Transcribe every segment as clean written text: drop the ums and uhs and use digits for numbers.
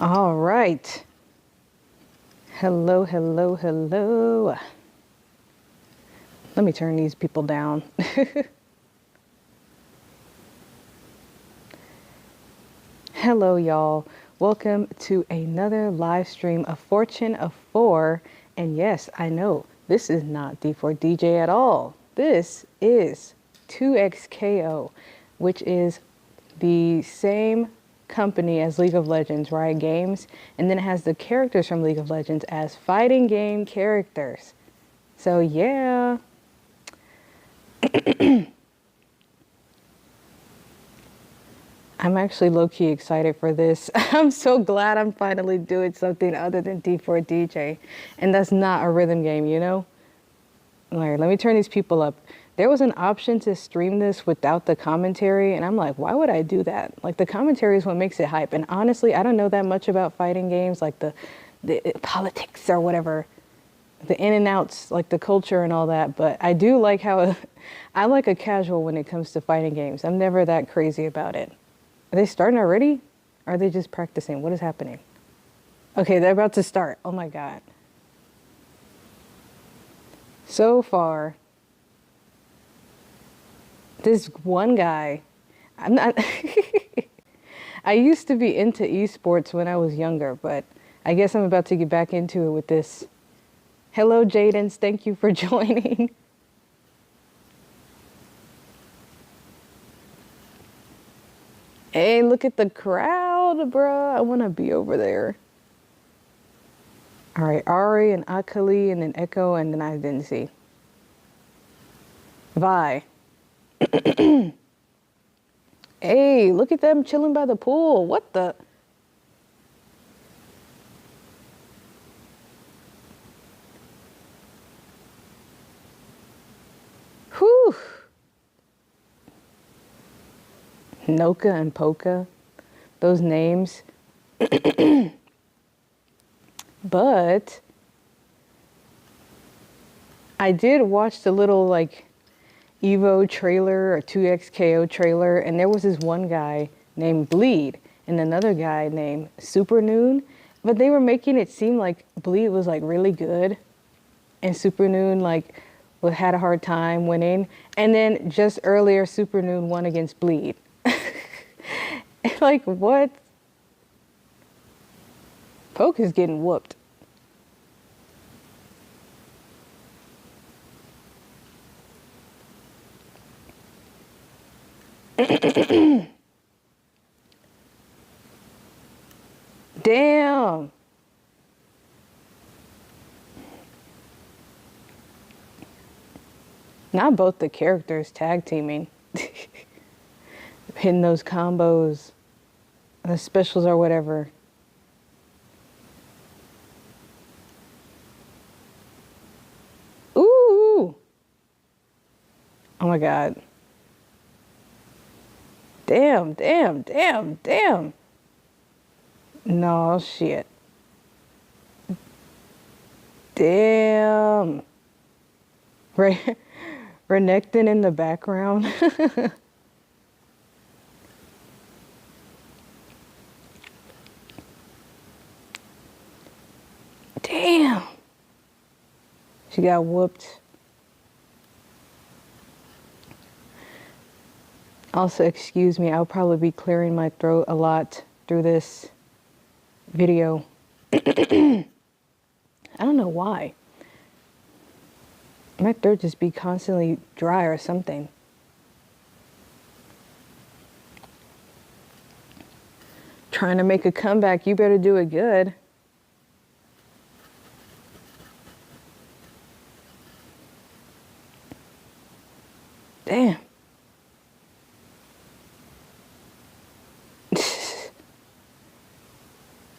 All right. Hello, hello, hello. Let me turn these people down. Hello, y'all. Welcome to another live stream of Fortune of 4. And yes, I know this is not D4DJ at all. This is 2XKO, which is the same company as League of Legends, Riot Games, and then it has the characters from League of Legends as fighting game characters. So yeah. I'm actually low-key excited for this. I'm so glad I'm finally doing something other than D4DJ. And that's not a rhythm game, you know? All right, let me turn these people up. There was an option to stream this without the commentary, and I'm like, why would I do that? Like, the commentary is what makes it hype. And honestly, I don't know that much about fighting games, like the politics or whatever, the in and outs, like the culture and all that. But I do like how I like a casual when it comes to fighting games. I'm never that crazy about it. Are they starting already? Or are they just practicing? What is happening? Okay, they're about to start. Oh my God. So far, this one guy, I'm not, I used to be into esports when I was younger, but I guess I'm about to get back into it with this. Hello, Jadens. Thank you for joining. Hey, look at the crowd, bruh. I want to be over there. All right, Ari and Akali and then Echo, and then I didn't see. Vi. Hey, look at them chilling by the pool. What the? Whew. Noka and Poka. Those names. But I did watch the little like Evo trailer or 2XKO trailer, and there was this one guy named Bleed and another guy named Super Noon, but they were making it seem like Bleed was like really good and Super Noon like had a hard time winning, and then just earlier Super Noon won against Bleed. Like, what? Poke is getting whooped. Damn. Not both the characters tag teaming. Hitting those combos, the specials or whatever. Ooh. Oh my God. Damn, damn, damn, damn. No shit. Damn. Renekton in the background. Damn. She got whooped. Also, excuse me, I'll probably be clearing my throat a lot through this video. I don't know why. My throat just be constantly dry or something. Trying to make a comeback, you better do it good. Damn.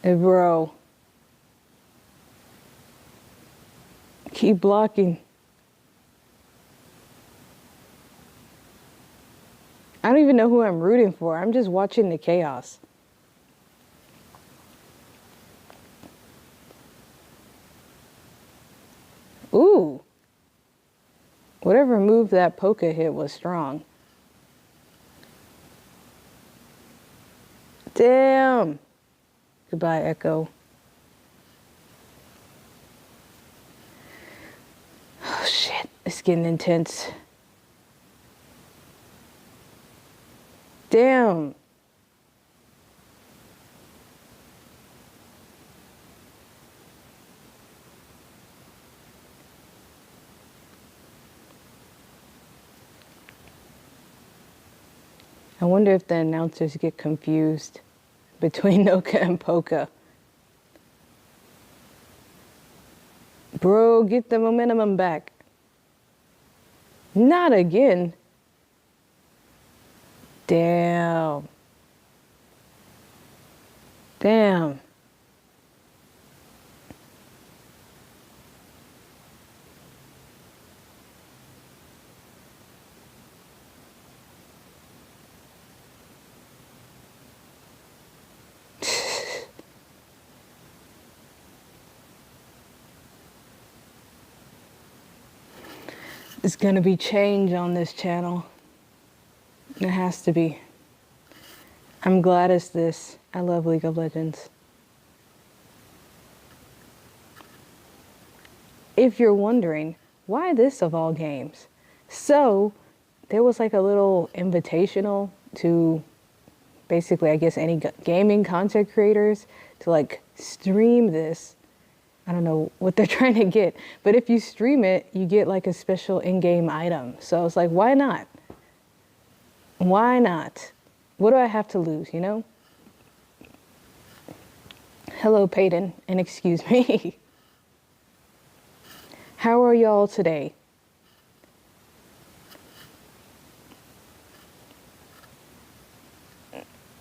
Hey, bro. Keep blocking. I don't even know who I'm rooting for. I'm just watching the chaos. Ooh. Whatever move that Poka hit was strong. Damn. Goodbye, Echo. Oh, shit. It's getting intense. Damn. I wonder if the announcers get confused between Noka and Poka. Bro, get the momentum back. Not again. Damn. Damn. There's gonna be change on this channel. It has to be. I'm glad it's this. I love League of Legends. If you're wondering, why this of all games? So, there was like a little invitational to basically, I guess, any gaming content creators to like stream this. I don't know what they're trying to get, but if you stream it, you get like a special in-game item. So it's like, why not? Why not? What do I have to lose, you know? Hello, Peyton, and excuse me. How are y'all today?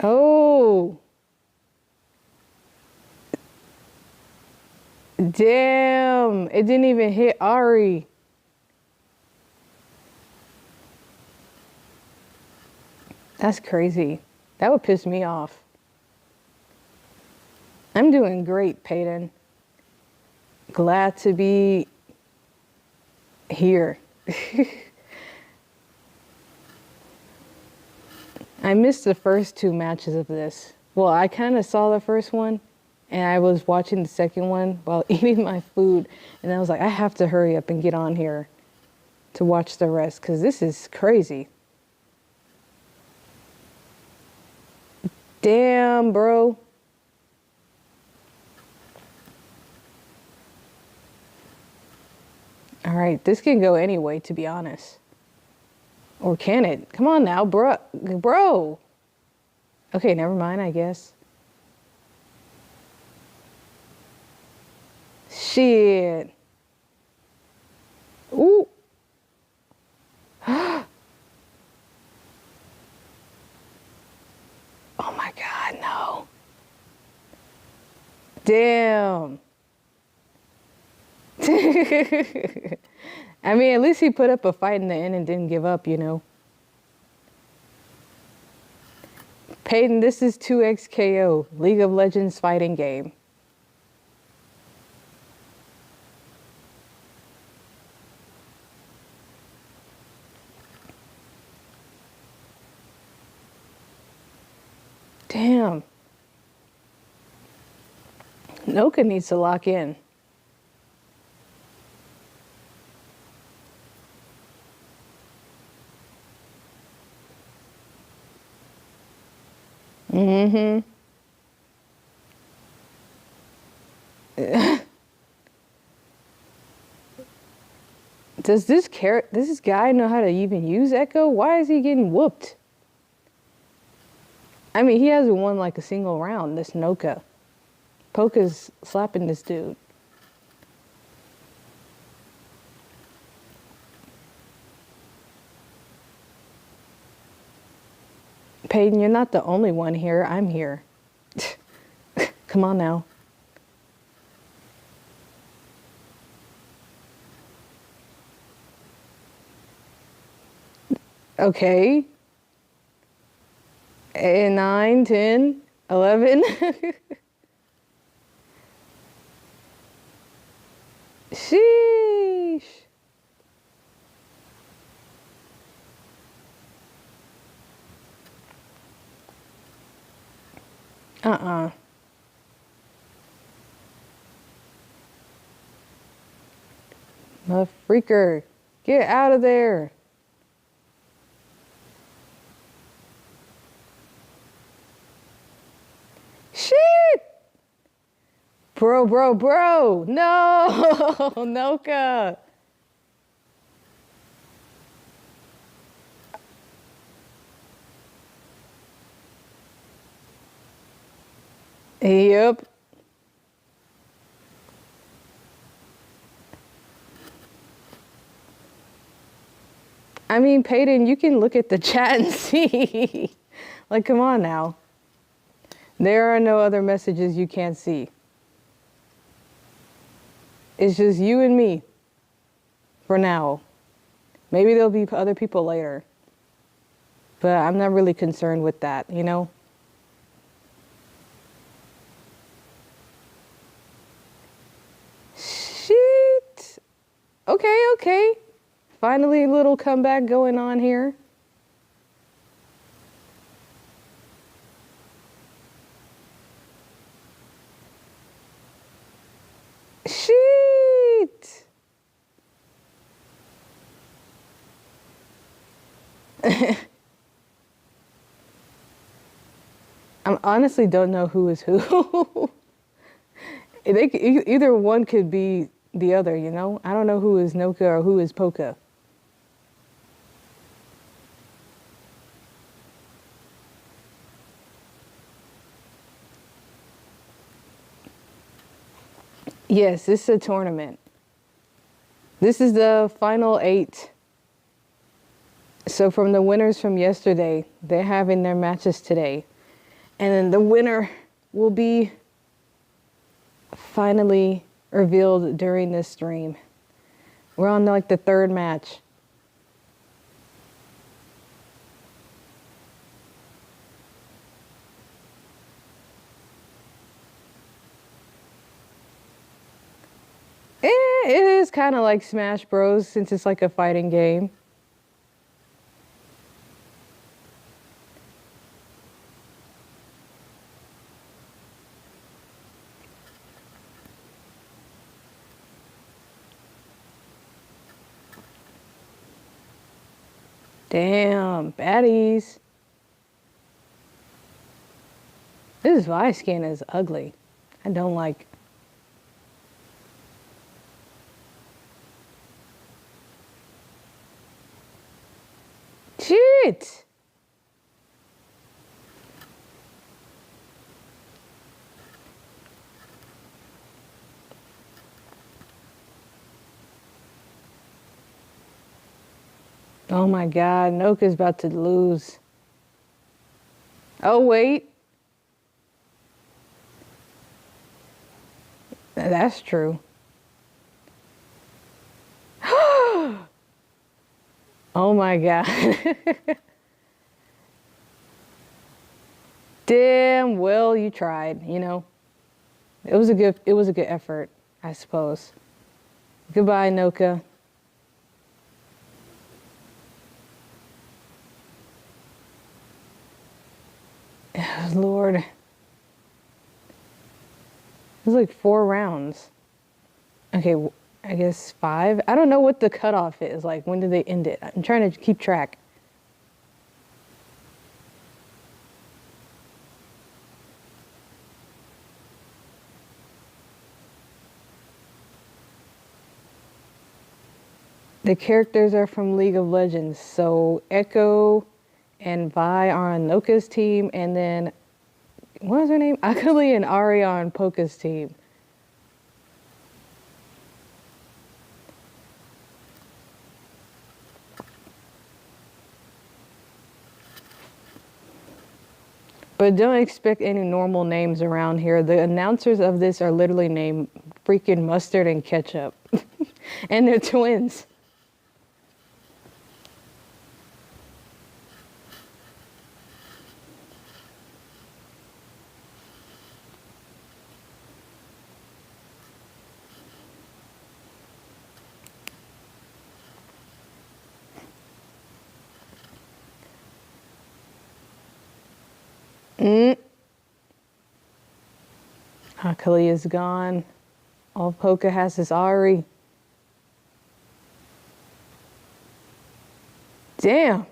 Oh. Damn, it didn't even hit Ari. That's crazy. That would piss me off. I'm doing great, Peyton. Glad to be here. I missed the first two matches of this. Well, I kind of saw the first one, and I was watching the second one while eating my food, and I was like, I have to hurry up and get on here to watch the rest, because this is crazy. Damn, bro. All right, this can go anyway, to be honest. Or can it? Come on now, bro. Bro. Okay, never mind, I guess. Shit. Ooh. Oh my God, no. Damn. I mean, at least he put up a fight in the end and didn't give up, you know. Peyton, this is 2XKO, League of Legends fighting game. Damn. Noka needs to lock in. Mm-hmm. Does this guy know how to even use Echo? Why is he getting whooped? I mean, he hasn't won like a single round, this Noka. Poka's slapping this dude. Peyton, you're not the only one here. I'm here. Come on now. Okay. 8, 9, 10, 11. Sheesh. Uh-uh. Freaker, get out of there. Shit! Bro. No, Noka. Yep. I mean, Peyton, you can look at the chat and see. Like, come on now. There are no other messages you can't see. It's just you and me for now. Maybe there'll be other people later. But I'm not really concerned with that, you know? Shit. Okay. Finally, a little comeback going on here. Shit. I honestly don't know who is who. Either one could be the other, you know? I don't know who is Noka or who is Poka. Yes, this is a tournament. This is the final 8. So from the winners from yesterday, they're having their matches today. And then the winner will be finally revealed during this stream. We're on like the 3rd match. It is kind of like Smash Bros. Since it's like a fighting game. Damn, baddies. This Vi skin is ugly. I don't like. Shit! Oh my God, Noka's about to lose. Oh wait. That's true. Oh my God. Damn well you tried, you know. It was a good effort, I suppose. Goodbye, Noka. Lord. It was like 4 rounds. Okay, I guess 5. I don't know what the cutoff is. Like, when did they end it? I'm trying to keep track. The characters are from League of Legends. So Echo and Vi are on Noka's team, and then what was her name? Akali and Ari are on Poka's team. But don't expect any normal names around here. The announcers of this are literally named freaking Mustard and Ketchup. And they're twins. Akali is gone. All Poka has is Ari. Damn.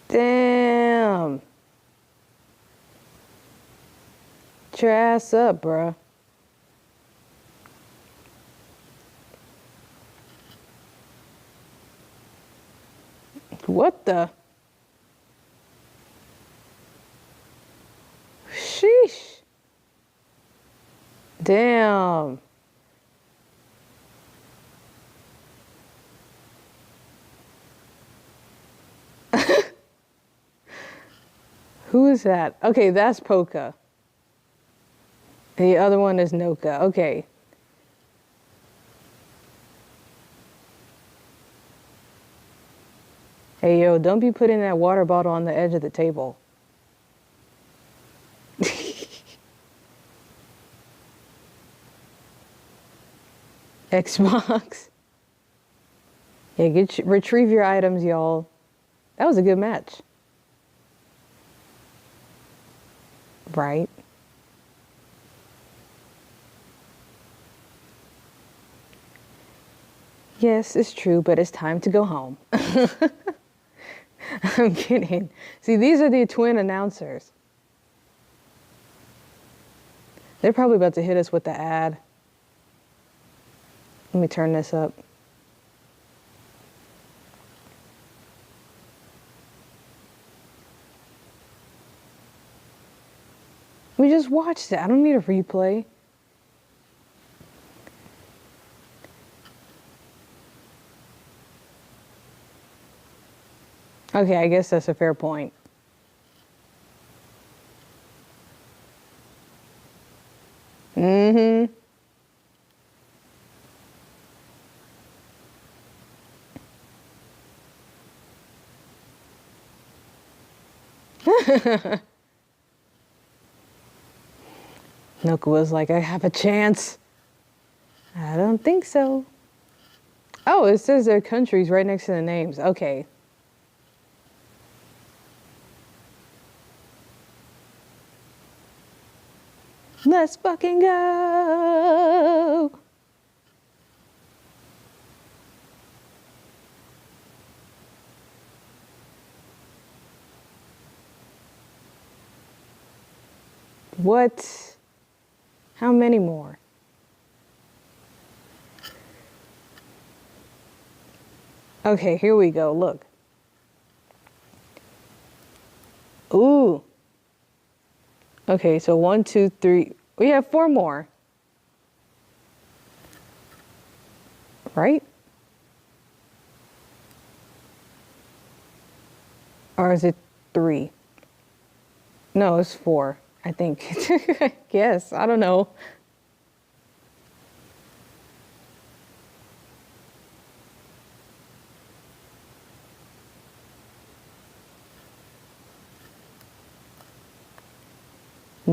Damn. Get your ass up, bruh. What the? Sheesh. Damn. Who is that? Okay, that's Polka. The other one is Noka. Okay. Hey, yo, don't be putting that water bottle on the edge of the table. Xbox. Yeah, retrieve your items, y'all. That was a good match. Right? Yes, it's true, but it's time to go home. I'm kidding. See, these are the twin announcers. They're probably about to hit us with the ad. Let me turn this up. We just watched it. I don't need a replay. Okay, I guess that's a fair point. Mm-hmm. Nook was like, I have a chance. I don't think so. Oh, it says their countries right next to the names. Okay. Let's fucking go. What? How many more? Okay, here we go. Look. Ooh. Okay, so 1, 2, 3. We have 4 more. Right? Or is it 3? No, it's 4, I think. Yes, I don't know.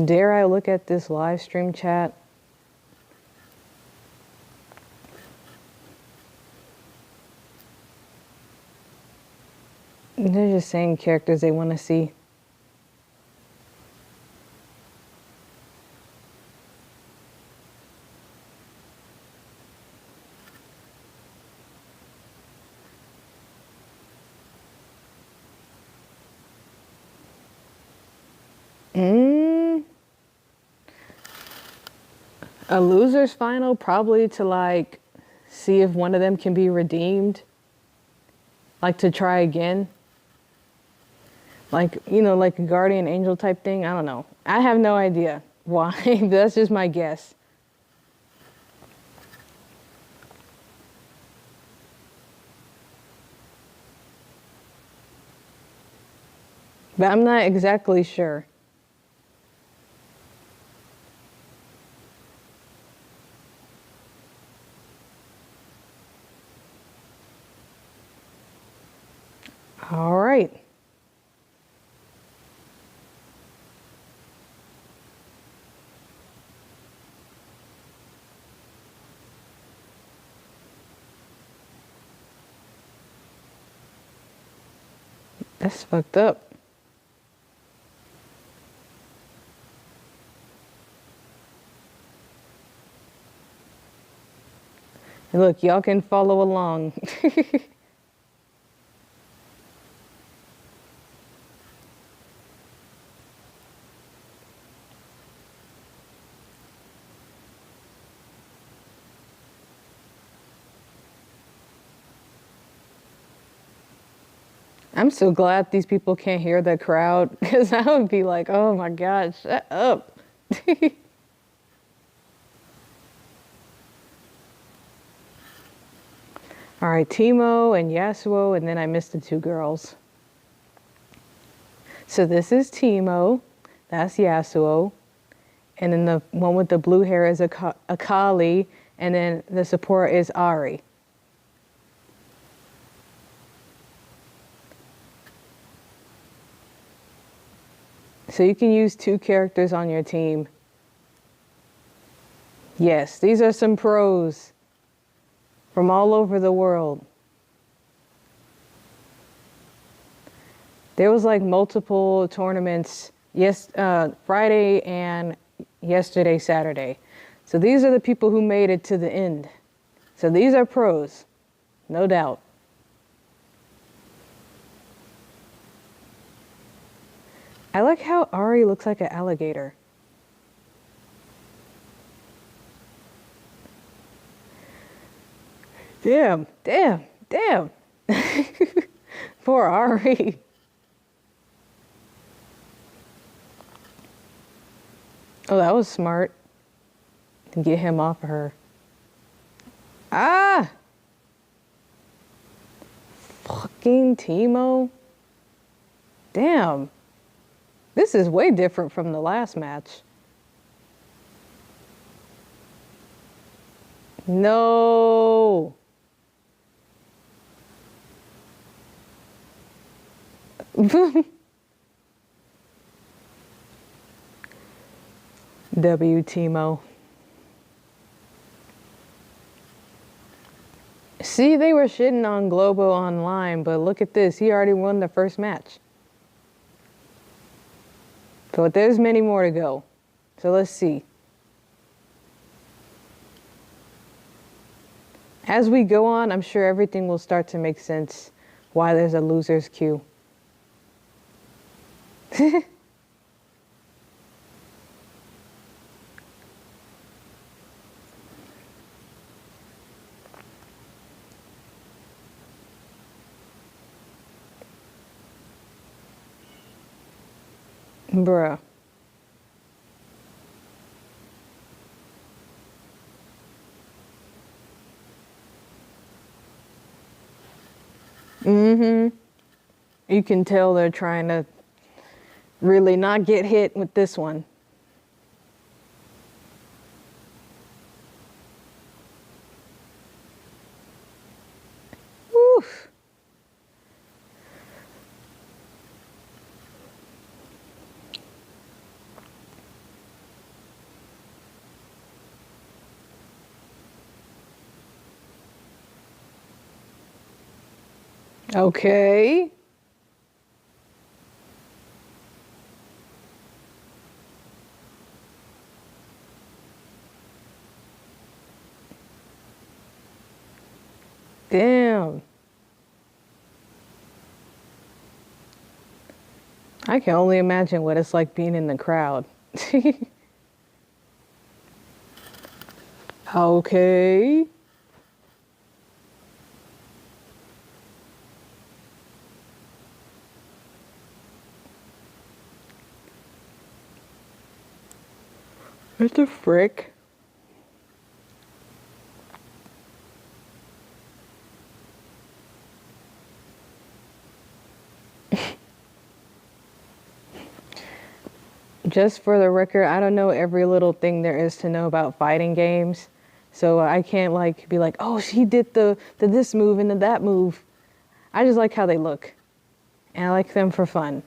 Dare I look at this live stream chat? They're just saying characters they want to see. A loser's final, probably to like see if one of them can be redeemed. Like to try again. Like, you know, like a guardian angel type thing. I don't know. I have no idea why. That's just my guess. But I'm not exactly sure. All right. That's fucked up. Look, y'all can follow along. I'm so glad these people can't hear the crowd because I would be like, oh my God, shut up. All right, Timo and Yasuo, and then I missed the two girls. So this is Timo, that's Yasuo, and then the one with the blue hair is Akali, and then the support is Ari. So you can use two characters on your team. Yes, these are some pros from all over the world. There was like multiple tournaments, Friday and yesterday, Saturday. So these are the people who made it to the end. So these are pros, no doubt. I like how Ari looks like an alligator. Damn, damn, damn. Poor Ari. Oh, that was smart. To get him off of her. Ah! Fucking Timo. Damn. This is way different from the last match. No. W Timo. See, they were shitting on Globo online, but look at this. He already won the first match. But there's many more to go. So let's see. As we go on, I'm sure everything will start to make sense why there's a loser's queue. Bruh. Mm-hmm. You can tell they're trying to really not get hit with this one. Woof. Okay. Damn. I can only imagine what it's like being in the crowd. Okay. What the frick? Just for the record, I don't know every little thing there is to know about fighting games. So I can't like be like, oh, she did this move and that move. I just like how they look. And I like them for fun.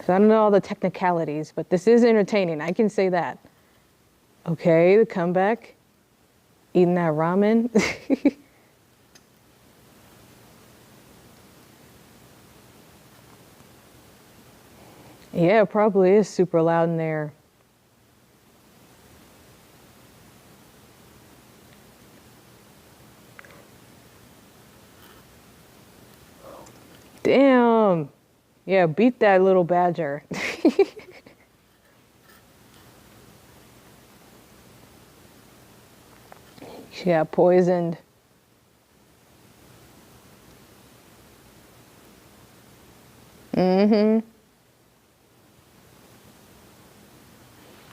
So I don't know all the technicalities, but this is entertaining. I can say that. Okay, the comeback. Eating that ramen. Yeah, it probably is super loud in there. Damn. Yeah, beat that little badger. She got poisoned. Mm-hmm.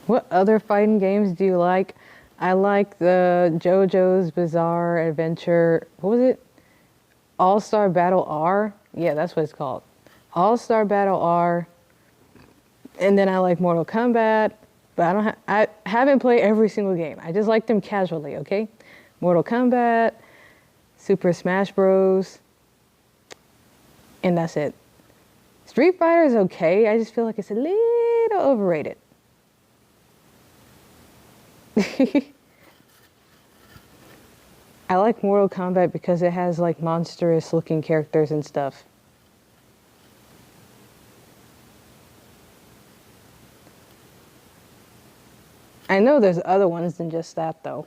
What other fighting games do you like? I like the JoJo's Bizarre Adventure. What was it? All-Star Battle R? Yeah, that's what it's called. All-Star Battle R. And then I like Mortal Kombat, but I haven't played every single game. I just like them casually, okay? Mortal Kombat, Super Smash Bros. And that's it. Street Fighter is okay. I just feel like it's a little overrated. I like Mortal Kombat because it has like monstrous looking characters and stuff. I know there's other ones than just that though.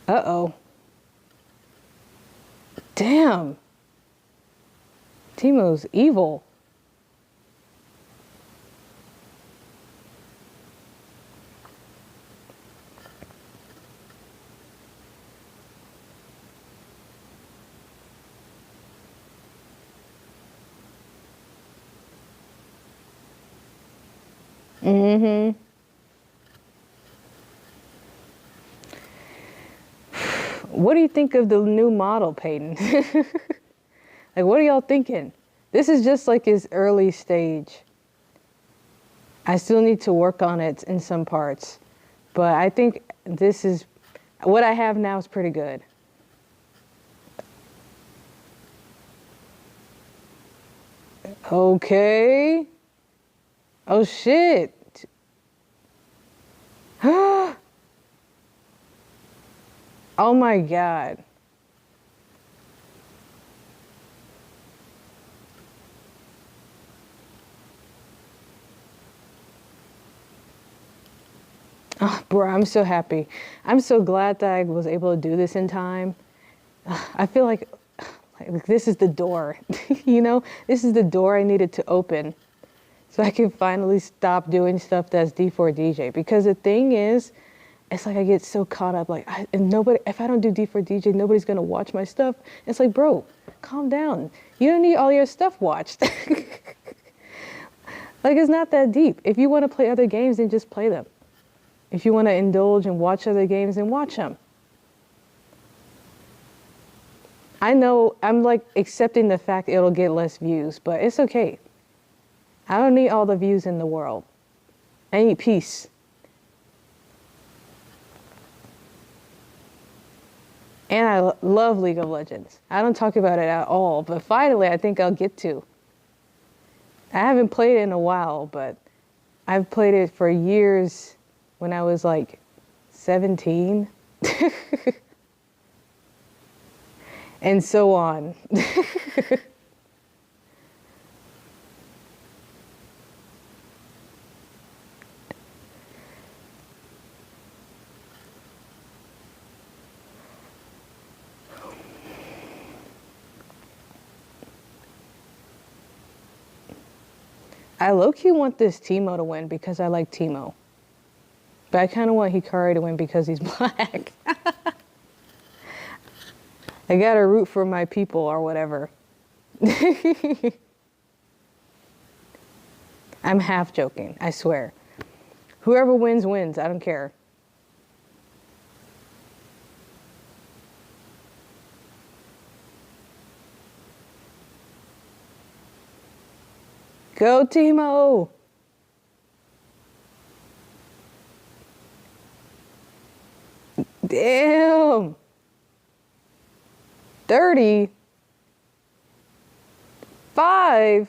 Uh-oh. Damn. Teemo's evil. Mm-hmm. What do you think of the new model, Peyton? Like, what are y'all thinking? This is just like his early stage. I still need to work on it in some parts, but I think this is, what I have now is pretty good. Okay. Oh, shit. Oh my God. Oh, bro, I'm so happy. I'm so glad that I was able to do this in time. I feel like this is the door, you know? This is the door I needed to open so I can finally stop doing stuff that's D4DJ. Because the thing is, it's like I get so caught up, like, and nobody, if I don't do D4DJ, nobody's gonna watch my stuff. It's like, bro, calm down. You don't need all your stuff watched. Like, it's not that deep. If you want to play other games, then just play them. If you want to indulge and watch other games, then watch them. I know I'm like accepting the fact it'll get less views, but it's okay. I don't need all the views in the world. I need peace. And I love League of Legends. I don't talk about it at all, but finally I think I'll get to. I haven't played it in a while, but I've played it for years when I was like 17. And so on. I low-key want this Teemo to win because I like Teemo. But I kind of want Hikari to win because he's black. I gotta root for my people or whatever. I'm half joking, I swear. Whoever wins, wins. I don't care. Go, Teemo! Damn! 30, 5,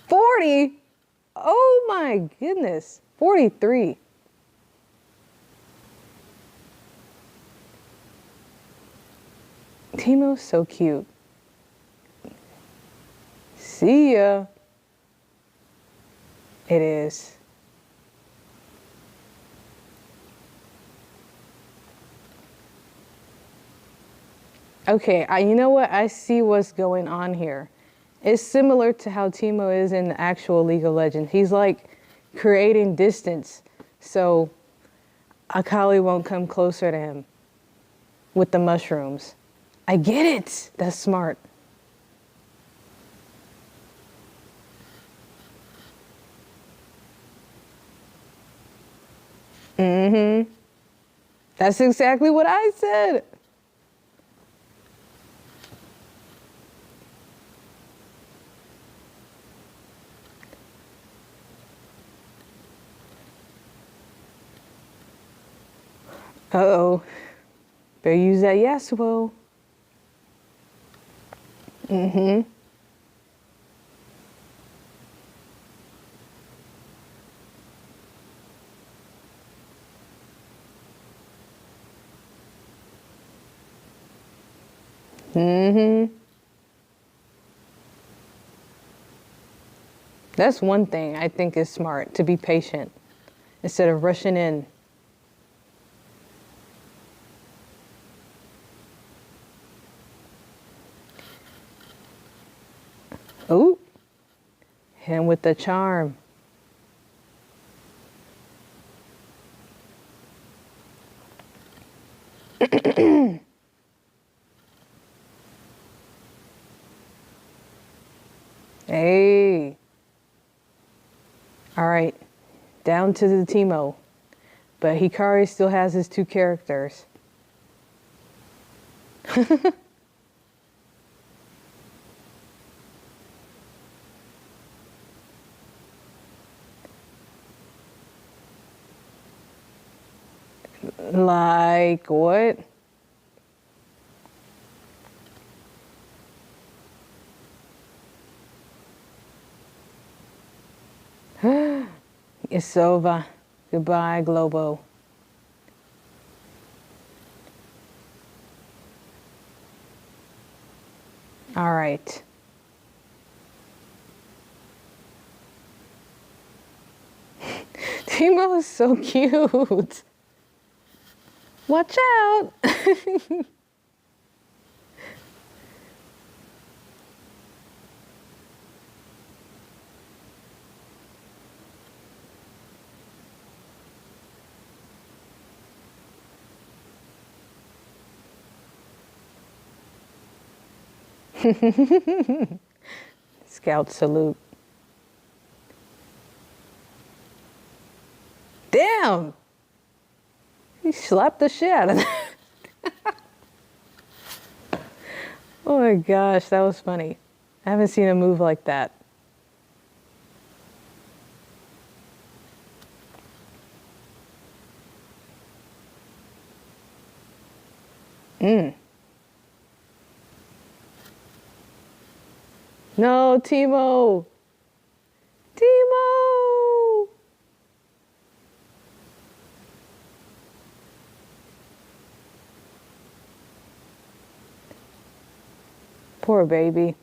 40. Oh my goodness. 43. Teemo's so cute. See ya. It is. Okay, you know what? I see what's going on here. It's similar to how Timo is in the actual League of Legends. He's like creating distance so Akali won't come closer to him with the mushrooms. I get it. That's smart. Mm-hmm. That's exactly what I said. Uh-oh. Better use that Yasuo. Mm-hmm. Mm-hmm. That's one thing I think is smart, to be patient instead of rushing in. Ooh, hit him with the charm. Hey. All right, down to the Timo. But Hikari still has his two characters. Like what? It's over. Goodbye, Globo. All right. Timo is so cute. Watch out. Scout salute. Damn! He slapped the shit out of that. Oh my gosh, that was funny. I haven't seen a move like that. Mm. No, Timo! Timo! Poor baby.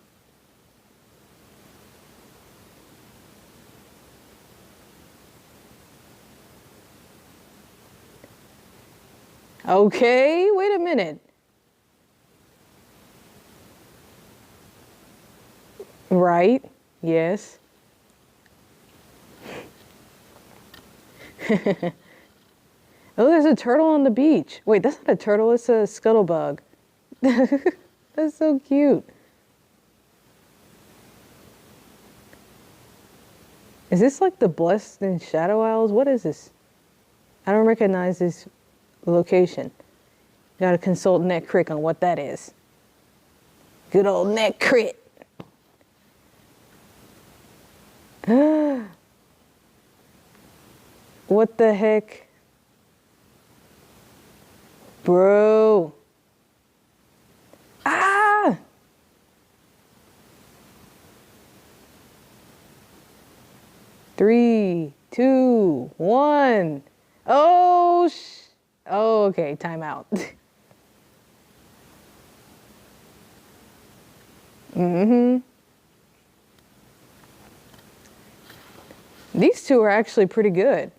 Okay, wait a minute. Right, yes. Oh, there's a turtle on the beach. Wait, that's not a turtle, it's a scuttlebug. That's so cute. Is this like the Blessed in Shadow Isles? What is this? I don't recognize this location. Gotta consult NetCrit on what that is. Good old NetCrit. What the heck? Bro. Ah! Three, two, one. Oh, oh, okay, time out. Mm-hmm. These two are actually pretty good.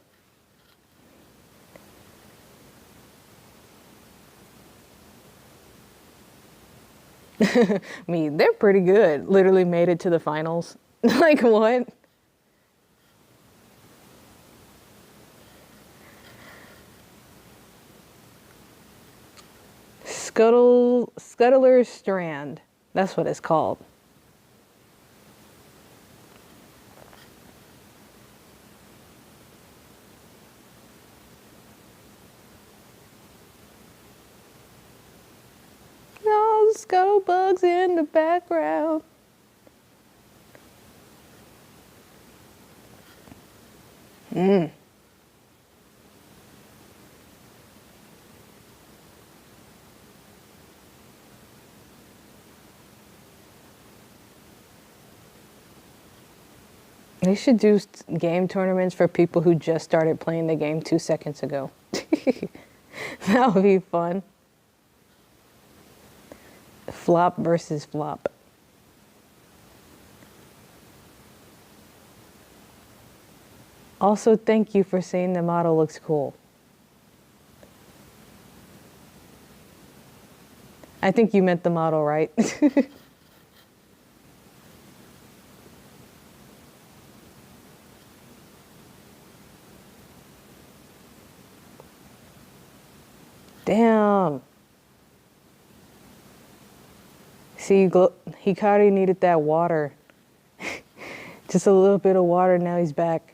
I mean, they're pretty good. Literally made it to the finals. Like, what? Scuttler's Strand. That's what it's called. No scuttlebugs in the background. They should do game tournaments for people who just started playing the game 2 seconds ago. That would be fun. Flop versus flop. Also, thank you for saying the model looks cool. I think you meant the model, right? Damn. See, Hikari needed that water. Just a little bit of water, now he's back.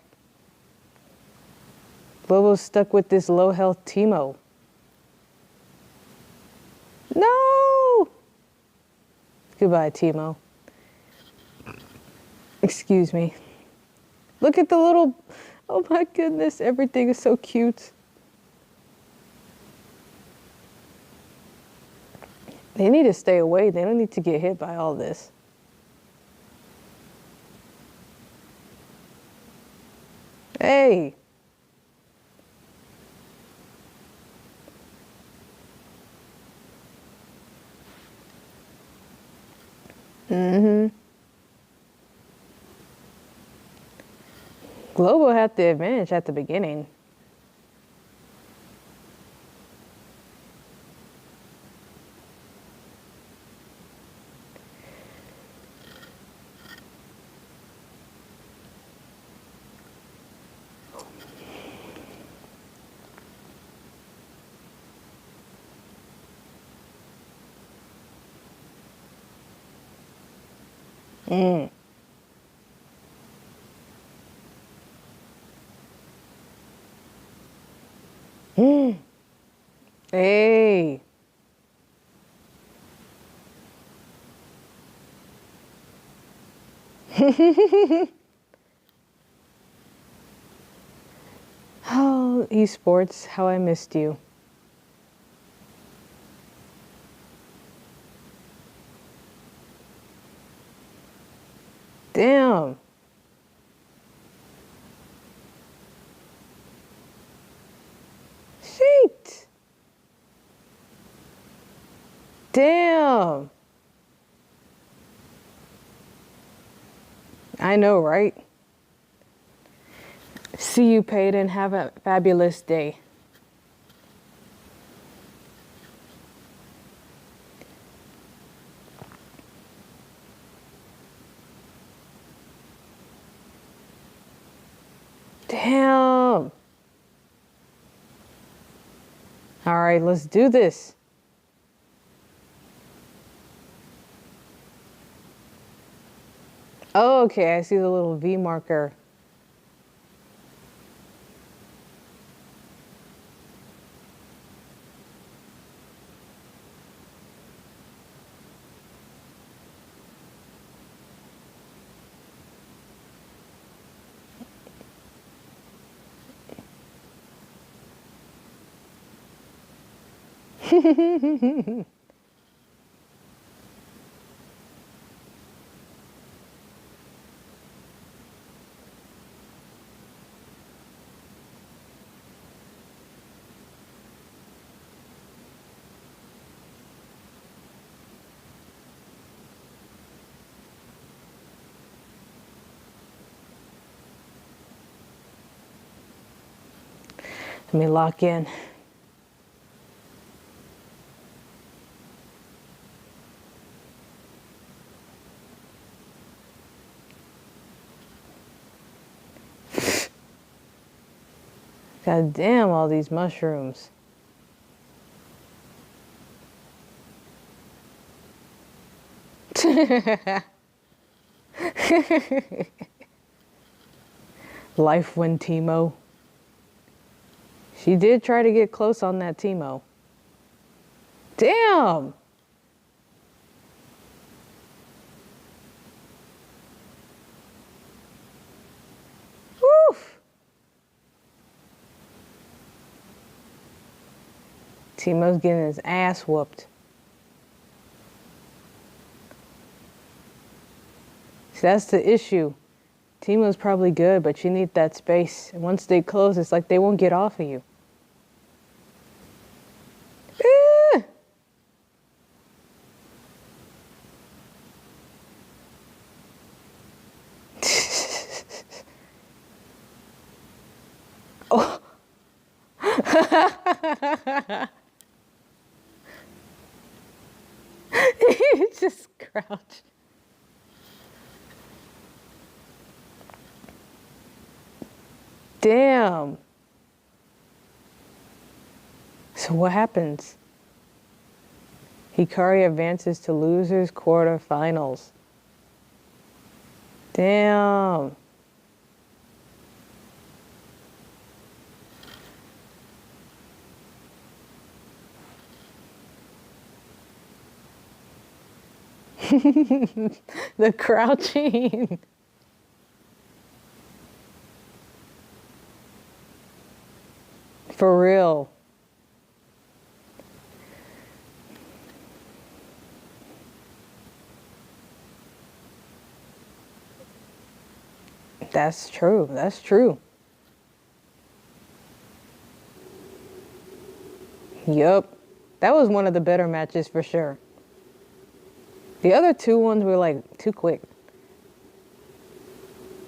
Globo's stuck with this low health Teemo. No! Goodbye, Teemo. Excuse me. Look at the little... Oh my goodness, everything is so cute. They need to stay away. They don't need to get hit by all this. Hey! Globo had the advantage at the beginning. Hey. Oh, esports, how I missed you. Damn. Shit. Damn. I know, right? See you, Peyton. Have a fabulous day. Damn. All right, let's do this. Oh, okay, I see the little V marker. Let me lock in. God damn, all these mushrooms. Life win Teemo. She did try to get close on that Teemo. Damn! Woof! Teemo's getting his ass whooped. See, that's the issue. Teemo's probably good, but you need that space. And once they close, it's like they won't get off of you. Oh. He just crouched. Damn. So what happens? Hikari advances to losers quarterfinals. Damn. The crouching. For real. That's true. That's true. Yup. That was one of the better matches for sure. The other two ones were like too quick.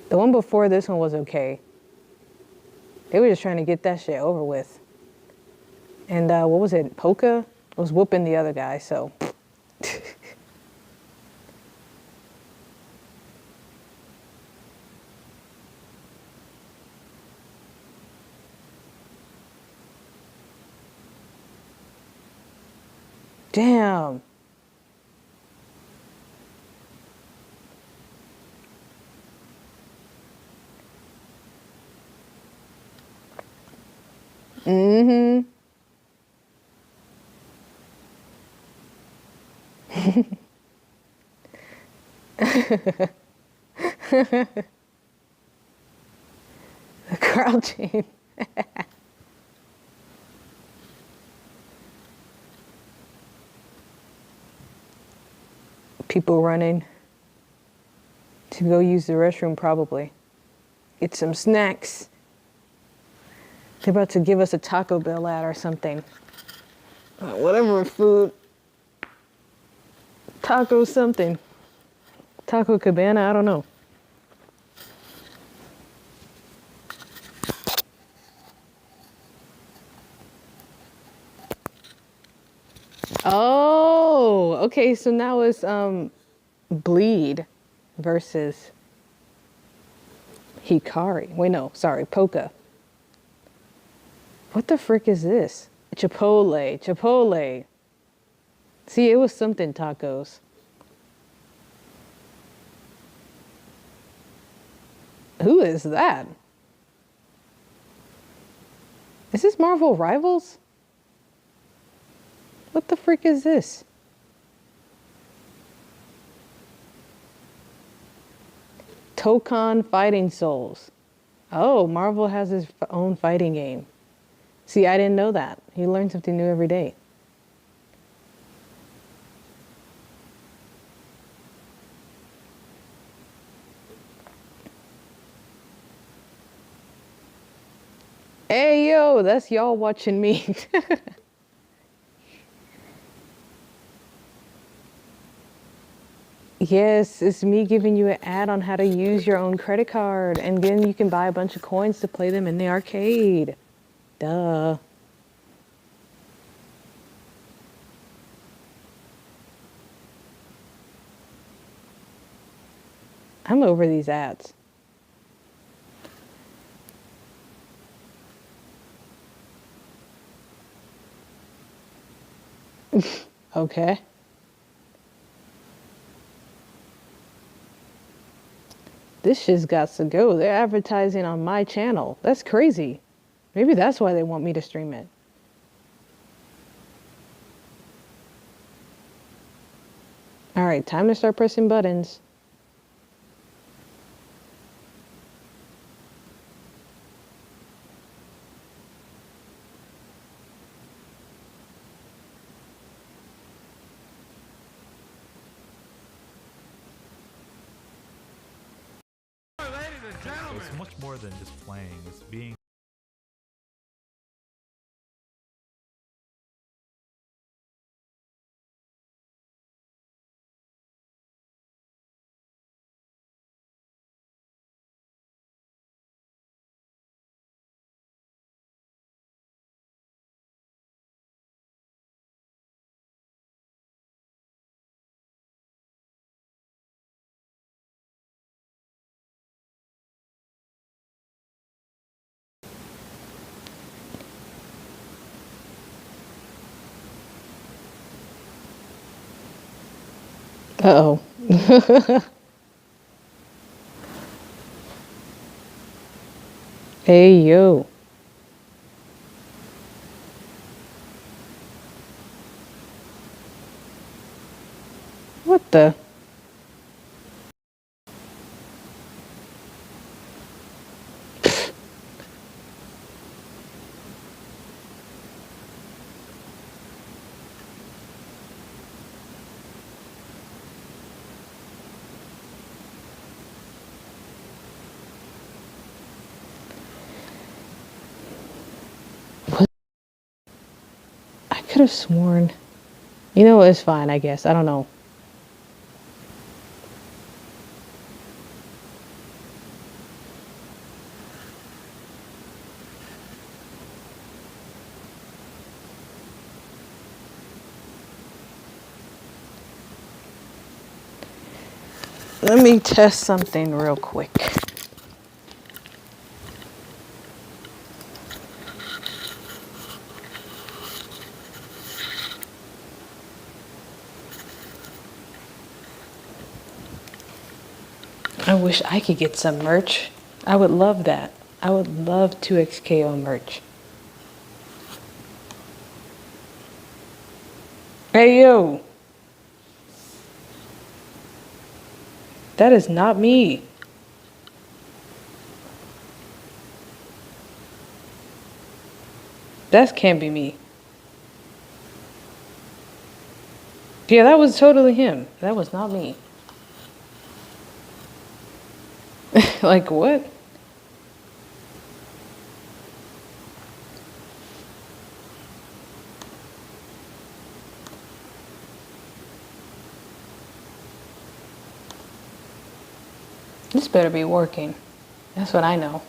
The one before this one was okay. They were just trying to get that shit over with. And what was it? Polka was whooping the other guy, so. Damn. Mm-hmm. The crouching. People running to go use the restroom, probably. Get some snacks. They're about to give us a Taco Bell ad or something. Whatever food. Taco something. Taco Cabana, I don't know. Oh, okay, so now it's Bleed versus Hikari. Wait, no, sorry, Polka. What the frick is this? Chipotle. See, it was something tacos. Who is that? Is this Marvel Rivals? What the frick is this? Tokon Fighting Souls. Oh, Marvel has his own fighting game. See, I didn't know that. You learn something new every day. Hey, yo, that's y'all watching me. Yes, it's me giving you an ad on how to use your own credit card, and then you can buy a bunch of coins to play them in the arcade. Duh. I'm over these ads. Okay. This shit's got to go. They're advertising on my channel. That's crazy. Maybe that's why they want me to stream it. All right, time to start pressing buttons. It's much more than just playing. It's being. Uh-oh. Hey, yo. What the? What? I could have sworn. You know, it's fine, I guess. I don't know. Let me test something real quick. I wish I could get some merch. I would love that. I would love 2XKO merch. Hey, yo. That is not me. That can't be me. Yeah, that was totally him. That was not me. Like, what? This better be working. That's what I know.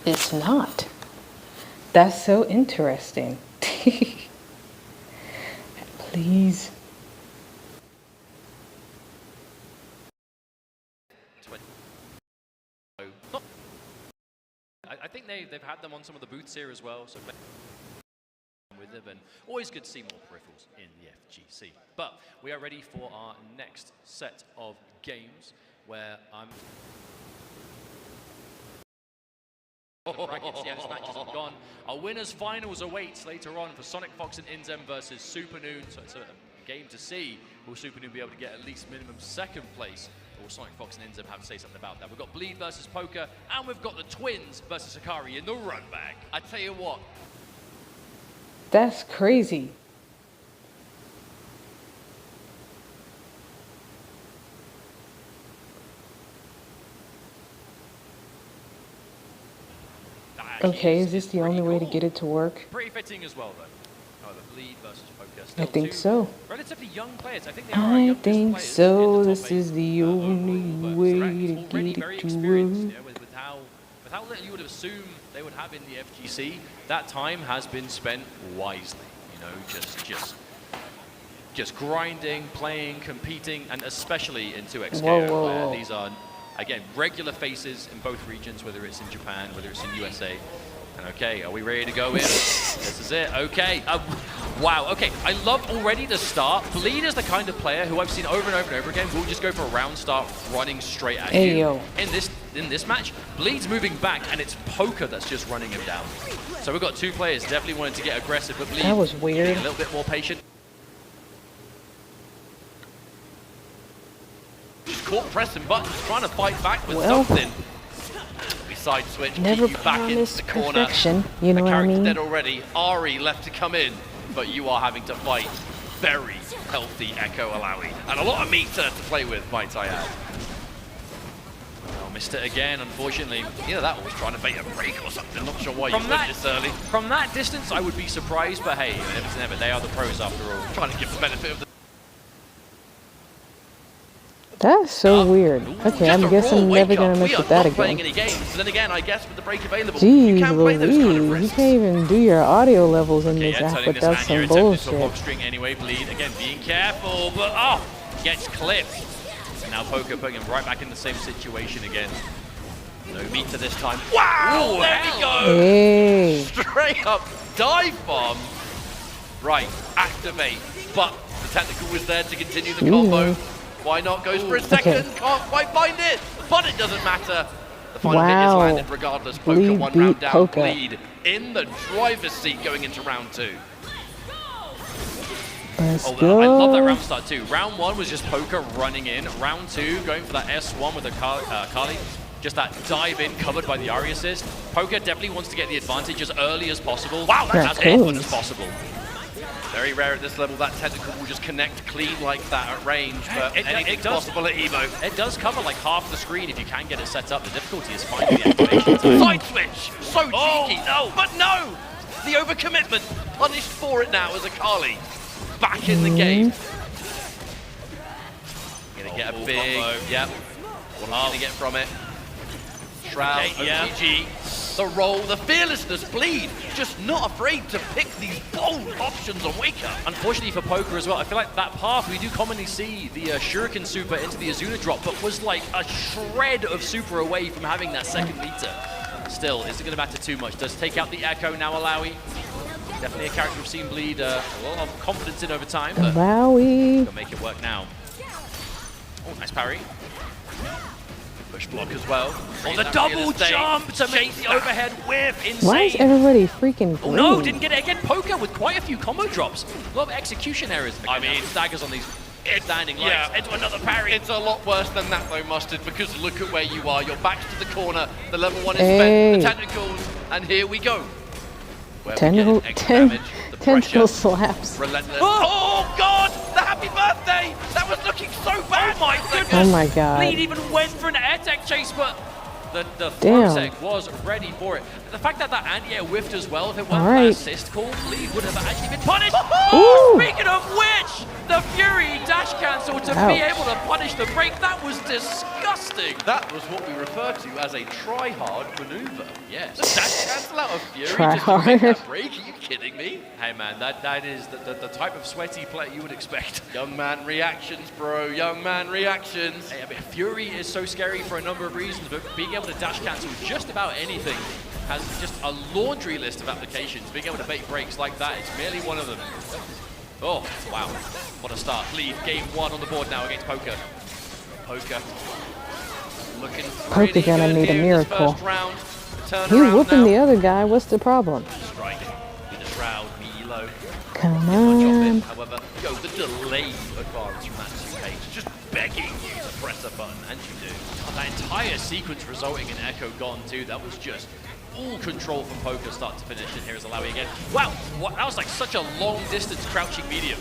It's not. That's so interesting. Please. I think they've had them on some of the booths here as well, so with them, and always good to see more peripherals in the FGC. But we are ready for our next set of games, where I'm... Brackets, yes, matches have gone. Our winners' finals awaits later on for Sonic Fox and Inzem versus Supernoon. So it's a game to see. Will Supernoon be able to get at least minimum second place? Or will Sonic Fox and Inzem have to say something about that? We've got Bleed versus Poker, and we've got the Twins versus Akari in the run bag. I tell you what. That's crazy. Okay, is this the only way to get it to work? Pretty fitting as well, though. Bleed versus Poker. I think so. Relatively young players. I think I think so. This is the only way to get it to work. With how little you would assume they would have in the FGC, that time has been spent wisely. You know, just grinding, playing, competing, and especially in 2XKO, Whoa. where these are, again, regular faces in both regions, whether it's in Japan, whether it's in USA. And okay, are we ready to go in? This is it, okay. Wow, okay, I love already the start. Bleed is the kind of player who I've seen over and over and over again will just go for a round start running straight at you. Yo. In this match, Bleed's moving back, and it's Poker that's just running him down. So we've got two players definitely wanting to get aggressive, but Bleed That was weird. being a little bit more patient. Just caught pressing buttons, trying to fight back with something. We side switch, Never keep you back into the corner. perfection, you know The what I character's mean? dead already. Ari left to come in, but you are having to fight very healthy Echo Alawi. And a lot of meter to play with, might I add. Oh, missed it again, unfortunately. Either that or was trying to bait a break or something. Not sure why you went this early. From that distance, I would be surprised, but hey, never's never. They are the pros after all. Trying to give the benefit of the... That's so weird. Okay, I'm guessing I'm never gonna mess with that We are not playing again. any games. But then again, I guess with the break available, Jeez you can play those kind of Louise, you risks. can't even do your audio levels in this app Turning this without hand here, some attempting to bullshit. box string anyway. Bleed again, being careful, but gets clipped. And now Poker putting him right back in the same situation again. No meter this time. Wow! Ooh, there we go! Hey. Straight up dive bomb. Right, activate. But the technical was there to continue the combo. Why not? Goes for a second. Okay. Can't quite find it. But it doesn't matter. The final hit is Wow. landed regardless. Poker Bleed one beat round down. Poker. Bleed in the driver's seat going into round two. Let's I love that go. round start too. Round one was just Poker running in. Round two, going for that S1 with the Kali. Just that dive in covered by the Ari assist. Poker definitely wants to get the advantage as early as possible. Wow, that's as often as possible. Very rare at this level that technical will just connect clean like that at range, but anything's possible at Evo. It does cover like half the screen if you can get it set up. The difficulty is finding the activation time. Side switch! So cheeky! No! But no! The overcommitment! Punished for it now as a Kali. Back in the game. Gonna get a big... Yep. What are you gonna get from it? Shroud, OTG. The roll, the fearlessness, Bleed, just not afraid to pick these bold options on Wake Up. Unfortunately for Poker as well, I feel like that path, we do commonly see the Shuriken super into the Azuna drop, but was like a shred of super away from having that second meter. Still, isn't going to matter too much. Does take out the Echo now, Alawi. Definitely a character we've seen Bleed a lot of confidence in over time, but Wowie. he'll make it work now. Oh, nice parry. Push block as well. Oh, the double jump to make the overhead whip. Insane. Why is everybody freaking green? Oh no, didn't get it again. Poker with quite a few combo drops. A lot of execution errors. I mean, staggers on these standing lights. Yeah. Into another parry. It's a lot worse than that though, Mustard, because look at where you are. Your back's to the corner. The level 1 is Hey. spent. The technicals, and here we go. Where we Tentacle, get extra damage, the tentacle pressure, slaps. relentless. Oh God! The happy birthday! That was looking so bad. Oh my goodness! Oh my god. Bleed even went for an air tech chase, but the Damn. Frosek was ready for it. The fact that that anti-air whiffed as well, if it wasn't Alright. that assist call, Bleed would have actually been punished. Ooh. Speaking of which, the Fury dash cancel to be Ouch. able to punish the break, that was disgusting. That was what we refer to as a try-hard maneuver. Yes. Dash cancel out of Fury Try just to make hard. that break? Are you kidding me? Hey man, that is the type of sweaty play you would expect. Young man reactions, bro. Young man reactions. Hey, I mean, Fury is so scary for a number of reasons, but being able to dash cancel just about anything has just a laundry list of applications. Being able to bait breaks like that, it's merely one of them. Oh, wow. What a start. Bleed, game 1 on the board now against Poker. Poker looking Poker pretty gonna good need a here in this miracle. first round. Turn He's around whooping now. the other guy. What's the problem? Strike in a shroud, Milo. Come Much of it, on. however, the delayed advance from that 2H, just begging you to press a button, and you do. That entire sequence resulting in Echo gone too, that was just all control from Poker start to finish, and here is Alawi again. Wow, that was like such a long distance crouching medium.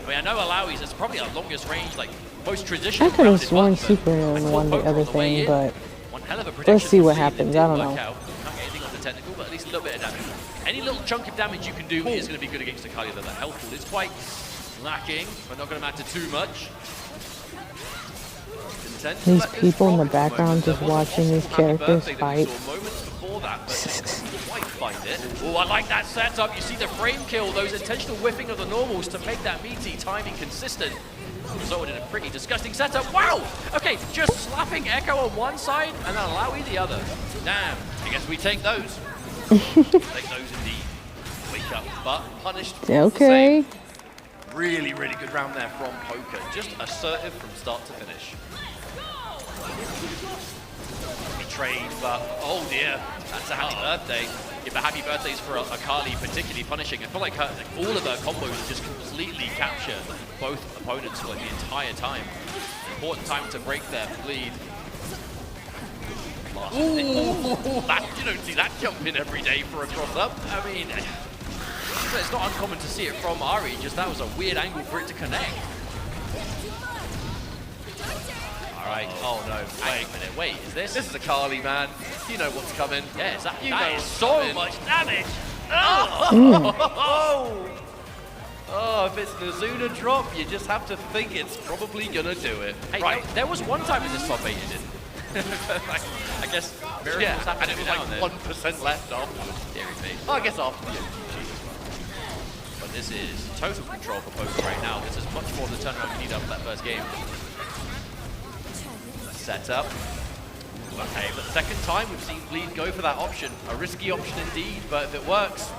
I mean, I know Alawi's is probably our longest range, like most traditional I could have grounded sworn button, but Super I Moon thought won the Poker other on way thing, in. but One hell of a let's prediction see what from Bleed. It happens. didn't I don't work know. out. Can't get anything off the technical, but at least a little bit of damage. Any little chunk of damage you can do is going to be good against the Kali, though. The health pool is quite lacking, but not going to matter too much. Content to These let this people in rock the for a background moment. There just was a watching possible these happy characters birthday that we fight. saw moments before that, but quite find it. Oh, I like that setup. You see the frame kill, those intentional whiffing of the normals to make that meaty timing consistent. Resulted in a pretty disgusting setup. Wow! Okay, just slapping Echo on one side and then Alawi the other. Damn. I guess we take those. Take those indeed. Wake up, but punished. Okay. Really, really good round there from Poker. Just assertive from start to finish. Betrayed, but oh dear, that's a happy birthday. Yeah, but happy birthdays for Akali, particularly punishing. I feel like all of her combos just completely capture both opponents for like the entire time. Important time to break their bleed. Ooh, you don't see that jump in every day for a cross up. I mean, it's not uncommon to see it from Ari, just that was a weird angle for it to connect. Alright, oh no, wait a minute, wait, is this? This is Akali, man. You know what's coming. Yeah, that is so coming. much damage. Oh, if it's the Zuna drop, you just have to think it's probably gonna do it. Hey, right. there was one time in this top 8 it didn't. I guess miracles happen and it was now like and then. 1% left afterwards. Theory fate. Oh, I guess after the But this is total control for Poker right now. This is much more the turnaround you need after that first game. Set up. Okay, but the second time we've seen Bleed go for that option. A risky option indeed, but if it works.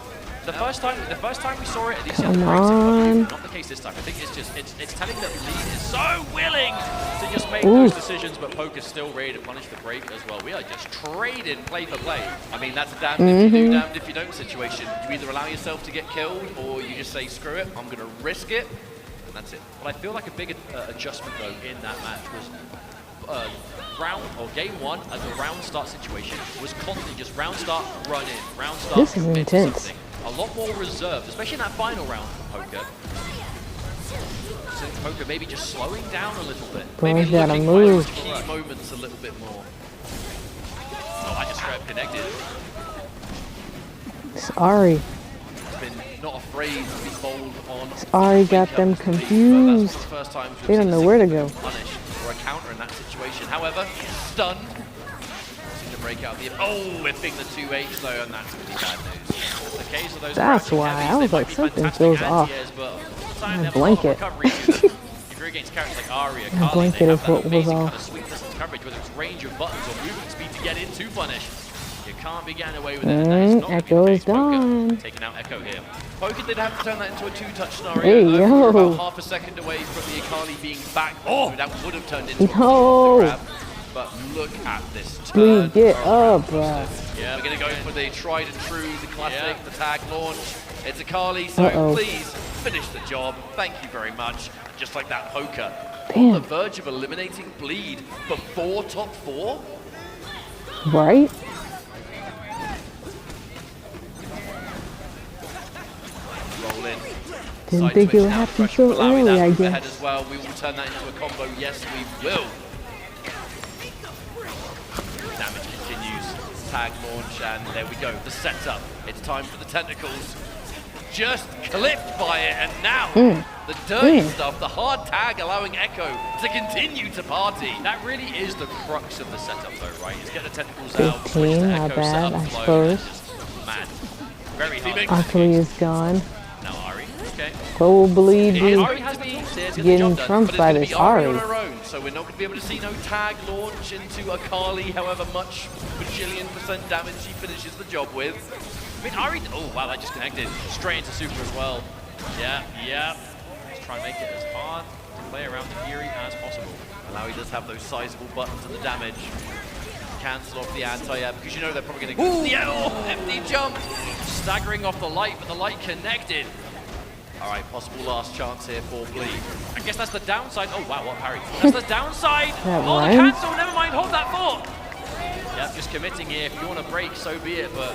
The first time we saw it, at least Come on. not the case this time. I think it's just it's telling that Bleed is so willing to just make those decisions, but Poker's still ready to punish the break as well. We are just trading play for play. I mean, that's a damned if you do, damned if you don't situation. You either allow yourself to get killed, or you just say, screw it, I'm gonna risk it, and that's it. But I feel like a big adjustment though in that match was round or game 1 as a round start situation was constantly just round start, run in, round start. This is commit to intense. something. A lot more reserved, especially in that final round for Poker. So Poker maybe just slowing down a little bit. Boy, Maybe gotta looking move. for those key moments a little bit more. Oh, I just straight up connected. It's Ari. Been not afraid to be bold on. Ari got them confused. They don't know where to go. Punish or a counter in that situation. However, stunned. Seem to break out the whipping the 2H though, and that's really bad news. It's the case of those That's why heavies, I was they like, might be something fantastic feels off. anti-airs, but sometimes they My have a lot of blanket. recovery to them. If you're against characters like Ari or Kali, blanket they is have that what was amazing off. kind of sweet distance coverage, whether it's range of buttons or movement speed to get into punish. You can't be getting away with it. And that is not gonna be Echo the is case. Poker done. taking out Echo here. Poker did have to turn that into a 2-touch scenario. Hey, though. yo. We were about half a second away from the Akali being back. Oh, that would have turned into a No. grab. But look at this Please turn. get around. up, bruh. Yeah, We're going to go for the tried and true, the classic, Yeah. the tag launch. It's Akali, so Uh-oh. please finish the job. Thank you very much. Just like that, Poker. On Damn. the verge of eliminating Bleed before top 4. Right? Roll in. Didn't Side think it switch would now, happen pressure so from Alawi, early, that I move ahead guess. as well. We will turn that into a combo. Yes, we will. Damage continues. Tag launch, and there we go. The setup. It's time for the tentacles. Just clipped by it, and now the dirty stuff, the hard tag allowing Echo to continue to party. that really is the crux of the setup though, right? Is get the tentacles out, switch 15, to not Echo, set bad, up I the flow, suppose. and just, man, very hard. Akali is gone. Now Ari, okay. Probably Ari has the to get the getting job done. trumped But it's by going to this be Ari Ari. on her own, so we're not going to be able to see no tag launch into Akali, however much bajillion% damage she finishes the job with. I mean, Ari, oh wow, that just connected straight into Super as well. Yeah. Let's try and make it as hard to play around the Fury as possible. Alawi does have those sizable buttons and the damage. Cancel off the anti-air because you know they're probably going to go. Yeah, empty jump. Staggering off the light, but the light connected. All right, possible last chance here for Bleed. I guess that's the downside. Oh wow, what parry. That's the downside. That Oh, the rhymes. cancel, never mind, hold that thought. Yep, just committing here. If you want to break, so be it, but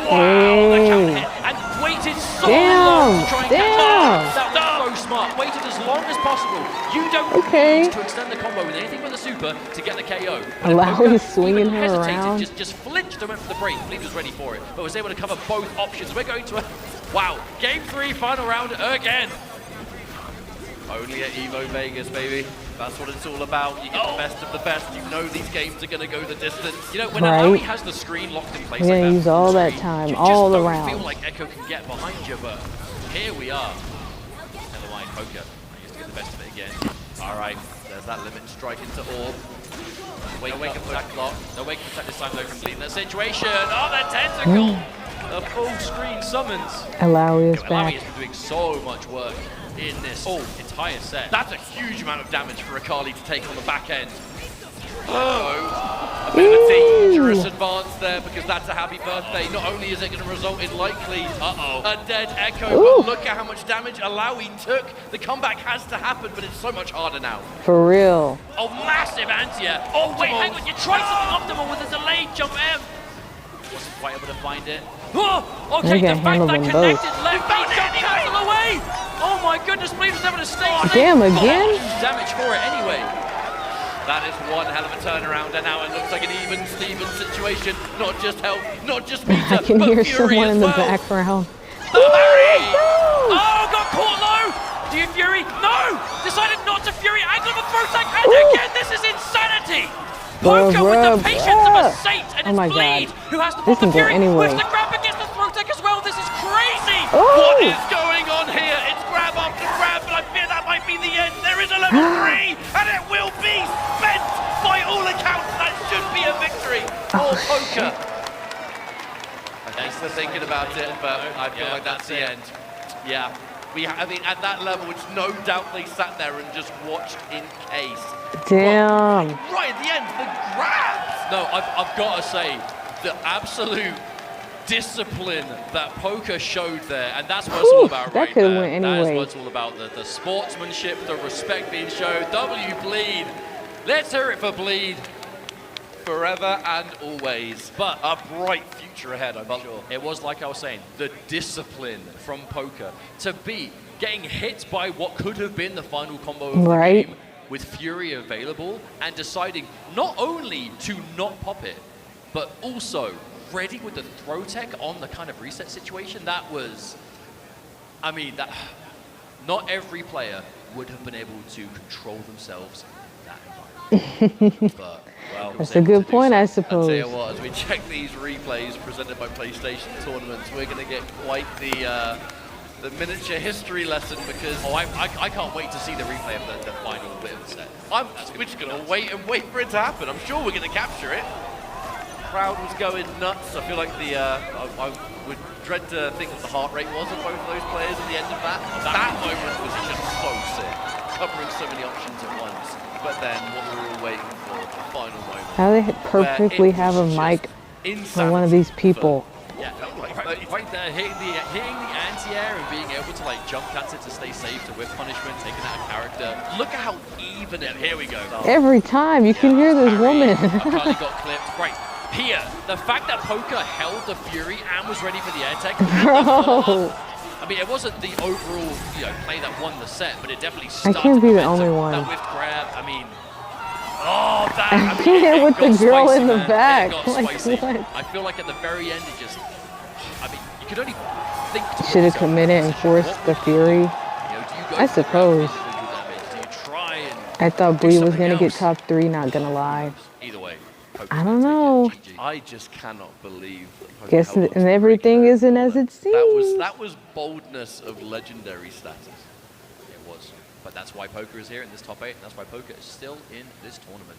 wow, the counter hit. And waited so long to try and catch up. That was so smart. Waited as long as possible. You don't Okay. need to extend the combo with anything but the super to get the KO. Alawi swinging even her hesitated, around. Just flinched and went for the break. Bleed was ready for it, but was able to cover both options. We're going to a, wow, game 3, final round again. Only at Evo Vegas, baby. That's what it's all about. You get the best of the best. You know these games are going to go the distance. You know, when Right. Alawi has the screen locked in place You're like gonna that, use all that screen, time, you all just the don't rounds. feel like Echo can get behind you, but here we are. Otherwise, Poker used to get the best of it again. All right, there's that limit strike into orb. No way can protect clock. No way can protect this time though from leaving that situation. Oh, that tentacle! The full screen summons. Alawi is Alawi back. has been doing so much work in this entire set. That's a huge amount of damage for Akali to take on the back end. A bit of a dangerous advance there because that's a happy birthday. Not only is it going to result in likely a dead Echo, but look at how much damage Alawi took. The comeback has to happen, but it's so much harder now. For real. Oh, massive anti-air. Oh, wait, hang on. You tried something optimal with a delayed jump M. Wasn't quite able to find it. Oh, okay, They're the gonna fact handle that them connected left beat jump cancel away. Oh my goodness, Bleed was never to stay. Damn, again? Damage for it anyway. That is one hell of a turnaround, and now it looks like an even Steven situation. Not just health, not just meter, I can but hear Fury someone as in the well. background. Oh, got caught low. Do you Fury? No! Decided not to Fury. Angle of a throw tag, and again, this is insanity. Poker with the patience of a saint, and it's Bleed who has to This put the can go Fury anyway. with the grab against the throw tag as well. This is crazy. What is going on here? It's grab after grab, but I fear that might be the end. There is a level 3, and it will be spent. By all accounts, that should be a victory for Poker. Thanks for thinking about it, but I feel like that's the end. Yeah. I mean, at that level, it's no doubt they sat there and just watched in case. Damn. Right at the end, the grabs! No, I've got to say, the absolute discipline that Poker showed there, and that's what it's all about that right could've there. went That is anyway. what it's all about, the sportsmanship, the respect being shown. W Bleed. Let's hear it for Bleed. Forever and always. But a bright future ahead, I'm sure. It was like I was saying, the discipline from Poker to be getting hit by what could have been the final combo of the game with Fury available and deciding not only to not pop it, but also ready with the throw tech on the kind of reset situation. That was, I mean, that not every player would have been able to control themselves in that environment. But well, That's a good point, I I'll suppose. tell you what, as we check these replays presented by PlayStation tournaments, we're going to get quite the miniature history lesson because I can't wait to see the replay of the final bit of the set. we're just going to wait for it to happen. I'm sure we're going to capture it. Crowd was going nuts. I feel like I would dread to think what the heart rate was of both of those players at the end of that. That moment was just so sick, covering so many options at once. But then what we were all waiting for, the final moment. How they perfectly have a mic for one of these people. Yeah, right there, hitting the anti-air and being able to like jump at it to stay safe, to whip punishment, taking out a character. Look at how even it. Here we go. Every time you can hear this woman. Akali got clipped. Right here, the fact that Poker held the Fury and was ready for the air tech. Bro. I mean, it wasn't the overall play that won the set, but it definitely started. I can't be the momentum. only one. That whiff grab. I mean. Oh, that! I I mean, can't it with got the girl spicy, in the man. back. It got Like, spicy. what? I feel like at the very end, it just. I mean, you could only think. to Should have yourself, committed and forced the Fury. do you go I for the suppose. individual damage? Do you try and I thought do Bleed was something gonna get else? top 3, not gonna lie. Either way. I don't know. I just cannot believe that Poker Guess held on to and the everything break. isn't as it seems. That was boldness of legendary status. It was. But that's why Poker is here in this top 8. And that's why Poker is still in this tournament.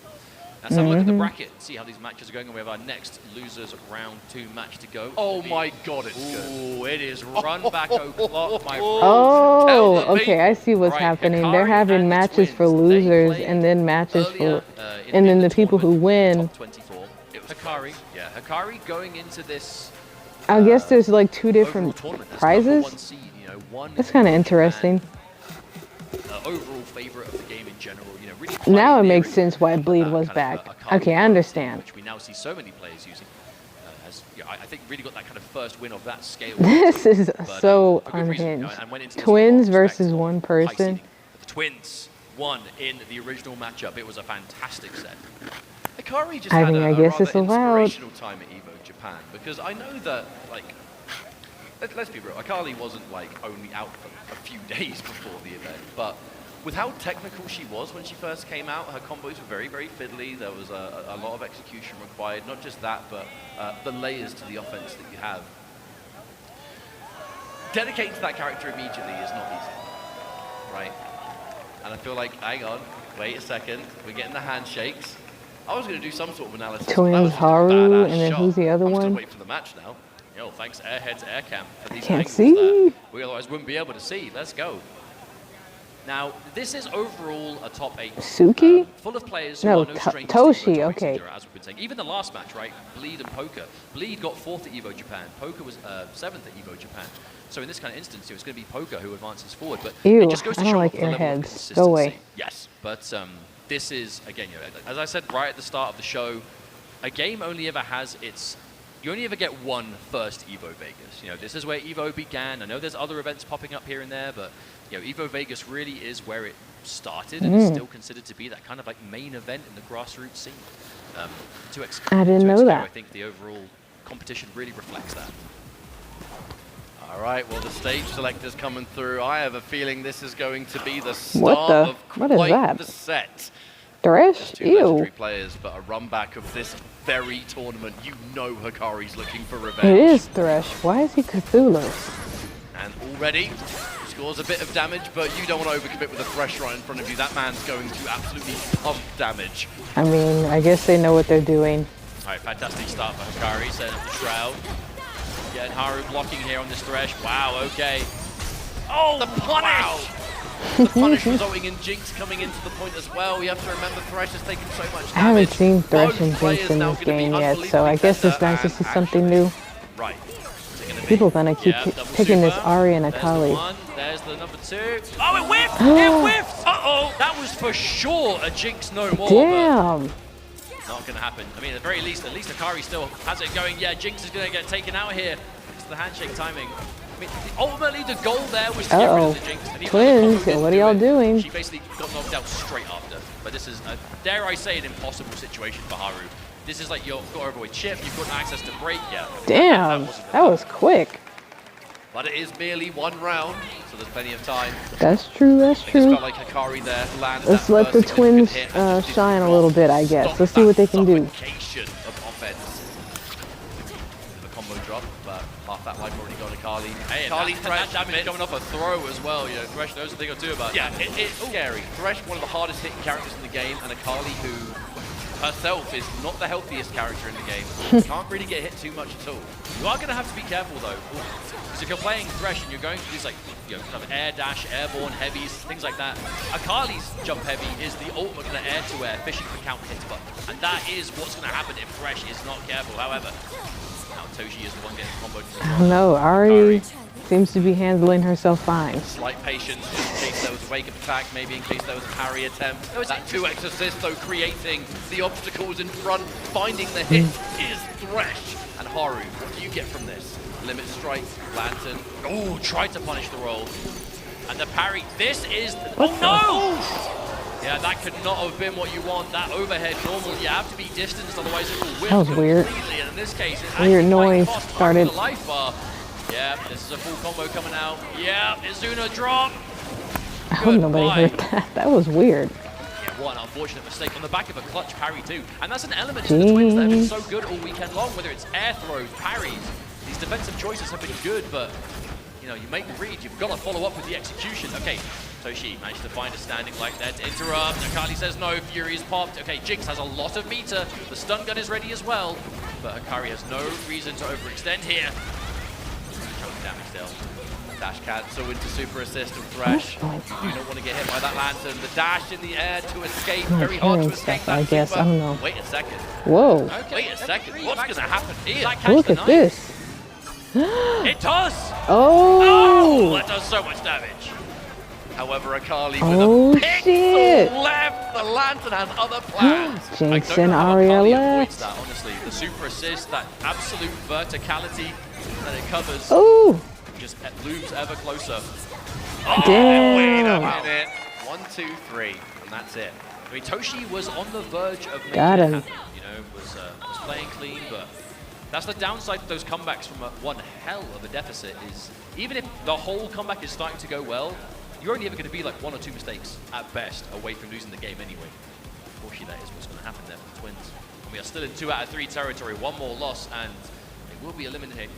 Let's have a look at the bracket, see how these matches are going, and we have our next losers round 2 match to go. Oh my god, it's good. Ooh, it is run back o'clock, my friend. Oh, Tell me. okay, I see what's Right, happening. They're Hikari having and the matches for Twins, they losers played and then matches earlier, for, in and then the the people who tournament, win. top 24. It was Hikari. Yeah, Hikari going into this I guess there's like 2 overall different tournament as prizes. number 1 seed, one That's kind of in interesting. Japan, overall favorite of the game in general, really Now it pioneering makes sense why Bleed was kind of, back. Akali Okay, I fighting, understand. Which we now see so many players using. I think really got that kind of first win of that scale. This is so for good reason, unhinged. and went into this Twins with a lot of respect versus on one high person. seeding. The Twins won in the original matchup. It was a fantastic set. Hikari just I had mean, a I guess rather it's allowed. inspirational time at EVO Japan because I know that, like, let's be real, Akali wasn't like only out for a few days before the event, but with how technical she was when she first came out, her combos were very, very fiddly. There was a lot of execution required. Not just that, but the layers to the offense that you have. Dedicating to that character immediately is not easy, right? And I feel like, hang on, wait a second, we're getting the handshakes. I was going to do some sort of analysis. Twins Haru, and then who's the other I'm one? still waiting for the match now. Yo, thanks Airheads Air Cam for these Can't angles see. that we otherwise wouldn't be able to see. Let's go. Now, this is overall a top 8. Suki? Full of players who No, are no strangers Toshi, to Evo okay. Topic, as we've been saying. Even the last match, right? Bleed and Poker. Bleed got 4th at Evo Japan. Poker was 7th at Evo Japan. So in this kind of instance, it's going to be Poker who advances forward. But Ew, it just goes to I don't show like off the level of airheads. consistency. Go away. Yes, but this is, again, you know, as I said right at the start of the show, a game only ever has its... You only ever get one first Evo Vegas. You know, this is where Evo began. I know there's other events popping up here and there, but you know, Evo Vegas really is where it started and is still considered to be that kind of like main event in the grassroots scene. I didn't know that. I think the overall competition really reflects that. All right, well, the stage selector's coming through. I have a feeling this is going to be the start of What is quite that? the set. Thresh? Two Ew. legendary players, but a run back of this very tournament. You know Hikari's looking for revenge. It is Thresh. Why is he Cthulhu? And already scores a bit of damage, but you don't want to overcommit with a Thresh right in front of you. That man's going to absolutely pump damage. I mean, I guess they know what they're doing. All right, fantastic start for Hikari, setting up the Shroud. Getting Haru blocking here on this Thresh. Wow, okay. Oh, the punish! Wow. The punish resulting in Jinx coming into the point as well. We have to remember Thresh has taken so much damage. I haven't seen Thresh Both and Jinx players in now this gonna be game yet, so I guess it's nice to see something new. Right. People gonna keep picking this Ari and Akali. There's the number 2. Oh, it whiffed! It whiffed! Uh-oh! That was for sure a Jinx no more. Damn! Not going to happen. I mean, at the very least, Akari still has it going. Yeah, Jinx is going to get taken out here. It's the handshake timing. I mean, ultimately, the goal there was to get rid of the Jinx. And Twins, what are y'all doing? She basically got knocked out straight after. But this is, dare I say, an impossible situation for Haru. This is like, you've got to avoid chip, you've got access to break, yeah. Damn, that was quick. But it is merely one round, so there's plenty of time. That's true, that's It just true. felt like Hikari there landed Let's that let the first significant Twins hit and just shine did a little not bit, I guess. stop Let's see what they that can do. suffocation of offense. The combo drop, but half that life already gone. Akali. Hey, Akali that Thresh damage coming off a throw as well. You know, Thresh knows a thing or two about Yeah, that. it's scary. Thresh, one of the hardest hitting characters in the game, and Akali, who herself is not the healthiest character in the game. Can't really get hit too much at all. You are going to have to be careful though, because if you're playing Thresh and you're going to these like, you know, kind of air dash, airborne heavies, things like that, Akali's jump heavy is the ultimate kind of air-to-air fishing for counter hits button, and that is what's going to happen if Thresh is not careful. However, now Toshi is the one getting comboed. I don't know, Ari seems to be handling herself fine. Slight patience just in case there was a wake-up attack, maybe in case there was a parry attempt. That 2x assist though, creating the obstacles in front, finding the hit is Thresh. And Haru, what do you get from this? Limit strike, lantern. Oh, tried to punish the roll. And the parry, this is... Oh no! Yeah, that could not have been what you want. That overhead, normally you have to be distanced, otherwise it will whip That was weird. completely. And in this case, it Weird actually noise might cost Haru started. the life bar. Yeah, this is a full combo coming out. Yeah, Izuna drop. I hope nobody heard that. That was weird. Yeah, what an unfortunate mistake on the back of a clutch parry too. And that's an element to the Twins that have been so good all weekend long, whether it's air throws, parries. These defensive choices have been good, but you know, you make the read, you've got to follow up with the execution. Okay, Toshi managed to find a standing light there to interrupt. Akali says no, Fury is popped. Okay, Jinx has a lot of meter. The stun gun is ready as well, but Hikari has no reason to overextend here. Damage still. Dash cancel into super assist from Thresh. Do not want to get hit by that lantern. The dash in the air to escape. Very hard to escape Stuff, that I guess. super. I don't know. Wait a second. Whoa. Okay, Wait a second. What's going to happen here? Look at this. It does! Oh! That does so much damage. However, Akali with Oh, a pixel shit. left. The lantern has other plans. Jinx I don't and know how Arya Akali avoids left. that, honestly. The super assist, that absolute verticality that it covers, Oh! just looms ever closer. Damn. Wait a minute. 1, 2, 3, and that's it. I mean, Toshi was on the verge of making Got it him. happen. You know, was playing clean, but that's the downside of those comebacks from one hell of a deficit. Is even if the whole comeback is starting to go well, you're only ever going to be like 1 or 2 mistakes at best away from losing the game anyway. Unfortunately, that is what's going to happen there for the Twins. And we are still in 2 out of 3 territory, 1 more loss, and they will be eliminated.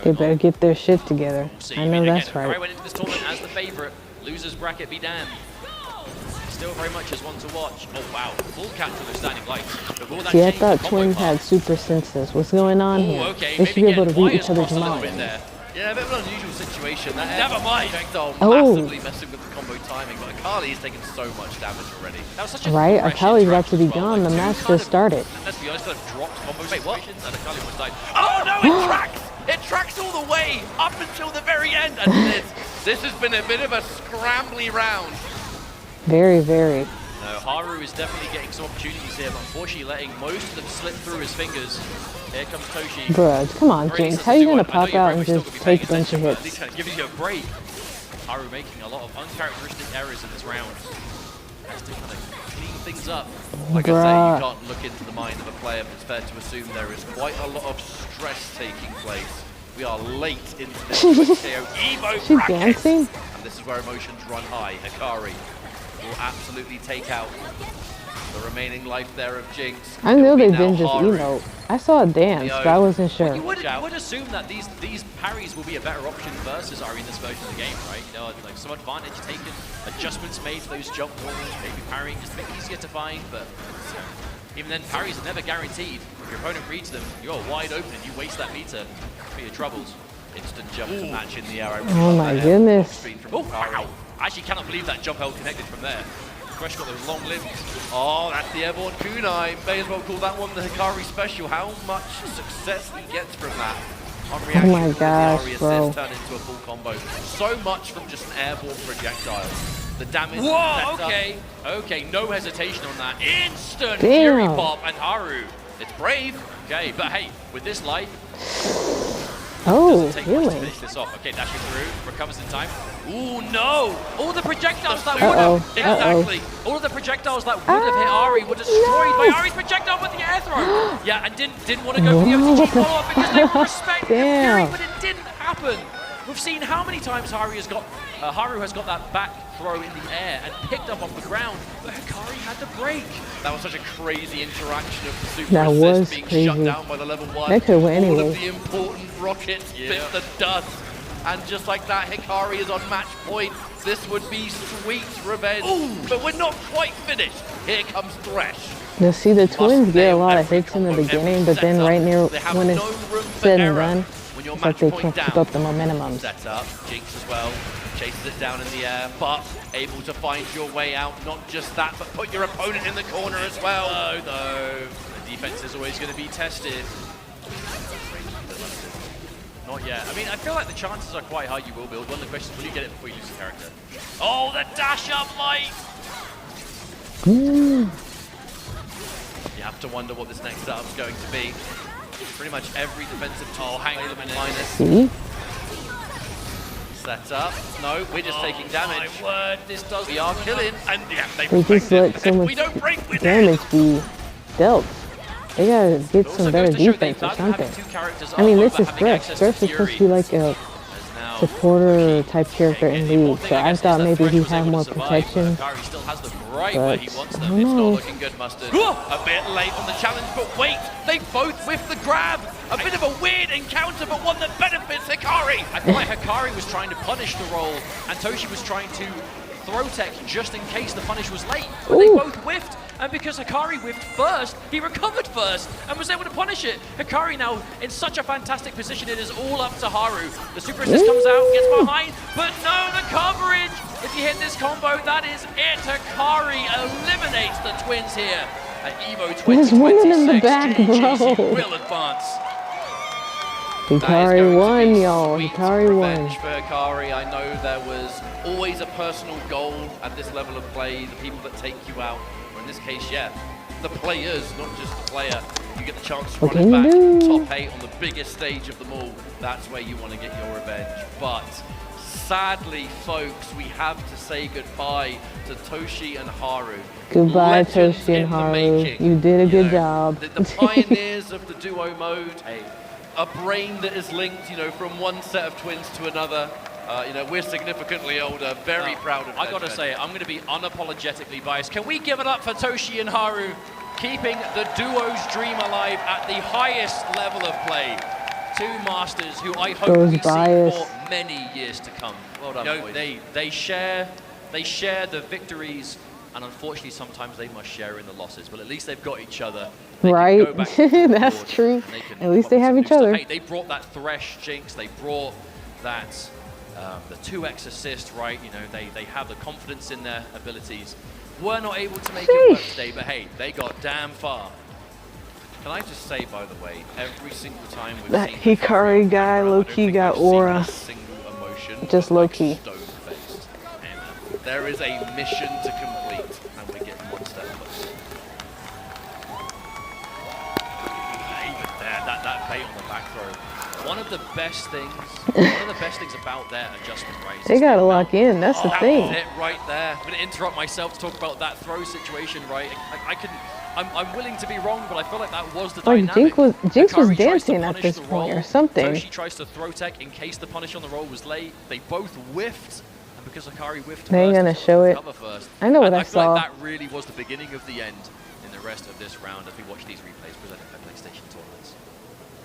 They better get their shit together. We'll I know that's Hikari right. went into this tournament as the favorite. Losers bracket be damned. Still very much as one to watch. Oh wow, full capture of standing lights. But will that See, I change the thought combo Twins path? had super senses. What's going on Ooh, here? okay, They should be maybe able to getting read each wires other's crossed a little bit minds. there. Yeah, a bit of an unusual situation. That Never mind. projectile Oh. massively messing with the combo timing, but Akali is taking so much damage already. That was such a Right? fresh Akali's about to interaction be as well. gone. The Like, two match kind just of- started. Let's be honest, kind of dropped combo situations, and Akali was like, Oh no, it tracks! It tracks all the way up until the very end. And this has been a bit of a scrambly round. Very, very. no, Haru is definitely getting some opportunities here, but unfortunately letting most of them slip through his fingers. Here comes Toshi. Bruh, come on, Very Jinx. easy How to you do gonna it. I know pop you're out probably and still just gonna be paying take a bunch of attention, but at hits? least kind of giving you a break. Haru making a lot of uncharacteristic errors in this round. Has to kind of clean things up. Like I say, Bruh. you can't look into the mind of a player, but it's fair to assume there is quite a lot of stress taking place. We are late into this KO Evo She bracket. dancing? And this is where emotions run high. Hikari will absolutely take out the remaining life there of Jinx. I knew It'll be they now didn't just Haru. emote. I saw a dance, but I wasn't sure. You would assume that these parries will be a better option versus Ari in this version of the game, right? You know, like some advantage taken, adjustments made to those jump corners, maybe parrying just a bit easier to find, but even then, parries are never guaranteed. If your opponent reads them, you're wide open and you waste that meter for your troubles. Instant jump to match in the arrow. Oh my goodness. Oh, wow. I actually cannot believe that jump held connected from there. Fresh got those long limbs. Oh, that's the airborne kunai. May as well call that one the Hikari special. How much success he gets from that. On reaction, my gosh, the bro. assist turned into a full combo. So much from just an airborne projectile. The damage. Whoa, set up. okay. Okay, no hesitation on that. Instant Damn. Fury Pop and Haru. It's brave. Okay, but hey, with this life, Oh, doesn't take much to healing. finish this off. Okay, dashing through, recovers in time. Ooh, no! All the projectiles that would Uh-oh, have... Exactly. All of the projectiles that would have hit Ari were destroyed by Ari's projectile with the air throw. Yeah, and didn't want to go for the What OTG the follow-up because they were respecting the Fury, Damn. but it didn't happen. We've seen how many times Haru has got that back throw in the air and picked up off the ground, but Hikari had the break. That was such a crazy interaction of the super That assist was being crazy. shut down by the level 1. That could've went All anyway. of the important rockets bit the dust. And just like that, Hikari is on match point. This would be sweet revenge. But we're not quite finished. Here comes Thresh. You'll see the Twins get a nail lot of every hits in the combo, beginning, every but then setup. right near They have when no it's room for said and error. done, When you're it's like match they point can't down. keep up the momentum. Set up, Jinx as well, chases it down in the air, but able to find your way out. Not just that, but put your opponent in the corner as well. Oh no, the defense is always going to be tested. Not yet. I mean, I feel like the chances are quite high you will build. One of the questions, will you get it before you lose the character? Oh, the dash up light! You have to wonder what this next setup's going to be. Pretty much every defensive tool hang on a available minute. minus. See? Set up. No, we're just taking damage. My word, this does. We are killing, and yeah, They just break let it. so If much we don't break, we're dead. damage be dealt. They gotta get It also some better goes to show defense they or value having something. two characters I mean, up this over is having Thresh. access Thresh to is supposed to be Fury. like a As now, supporter type character in the important League, thing, so I guess, is thought that maybe Thresh he'd was have able more to survive, protection. but Hikari still has them right where he But wants I them. don't It's not know. looking good, Mustard. A bit late on the challenge, but wait, they both whiffed the grab. A bit of a weird encounter, but one that benefits Hikari. I feel like Hikari was trying to punish the roll, and Toshi was trying to throw tech just in case the punish was late. But they Ooh. both whiffed, and because Hikari whiffed first, he recovered first and was able to punish it. Hikari now in such a fantastic position, it is all up to Haru. The super assist comes out, gets behind, but no, the coverage! If you hit this combo, that is it. Hikari eliminates the Twins here at EVO 2026. There's women in the back, GG's, bro. he will advance. That is Hikari going to won, be y'all. sweet Hikari won. revenge for Hikari. I know there was always a personal goal at this level of play, the people that take you out, or in this case, yeah, the players, not just the player. You get the chance to What run it can back, you do? top 8 on the biggest stage of them all. That's where you want to get your revenge. But sadly, folks, we have to say goodbye to Toshi and Haru. Goodbye, Legends Toshi and in the Haru. making. You did a You good know, job. The pioneers of the duo mode. A brain that is linked, you know, from one set of twins to another. You know, we're significantly older, very proud of I gotta say, I'm gonna be unapologetically biased. Can we give it up for Toshi and Haru, keeping the duo's dream alive at the highest level of play? Two masters who I hope we see for many years to come. Well done, You know, boys. they share the victories, and unfortunately sometimes they must share in the losses. But at least they've got each other. They Right. can go back to the That's board, true. and they can At least they have obviously each do other. stuff. Hey, they brought that Thresh Jinx. They brought that the 2x assist, right? You know, they have the confidence in their abilities. Were not able to make it work today, but hey, they got damn far. Can I just say, by the way, every single time we've That seen Hikari guy low-key got aura. single emotion, Just low-key. Stone-faced. And there is a mission to complete, and we're getting one step closer. Even there, that bait on the back throw. One of the best things about their adjustment, right? They gotta lock in. That's the thing. That's it right there. I'm gonna interrupt myself to talk about that throw situation, right? I'm willing to be wrong, but I feel like that was the Like dynamic. Jinx was Hikari tries to dancing at punish this the point roll, or something. Toshi tries to throw tech in case the punish on the roll was late. They both whiffed, and because Hikari whiffed They ain't first, gonna it's show it. cover first. I know what I feel saw. like that really was the beginning of the end in the rest of this round as we watch these replays presented by PlayStation tournaments.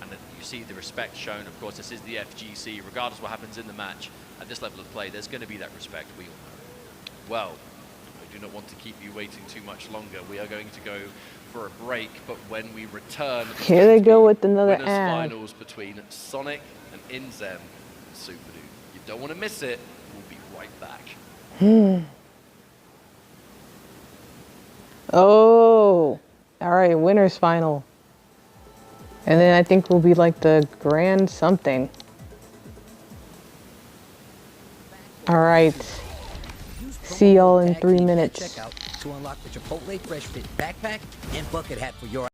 And then you see the respect shown. Of course, this is the FGC. Regardless of what happens in the match, at this level of play, there's going to be that respect. We all know. Well, I do not want to keep you waiting too much longer. We are going to go for a break, but when we return, Here they go with another winners ad. finals between Sonic and Inzem and Superdude. You don't want to miss it. We'll be right back. Oh, all right, winners final. And then I think will be like the grand something. All right. See y'all in 3 minutes. Checkout to unlock the Chipotle Fresh Fit backpack and bucket hat for your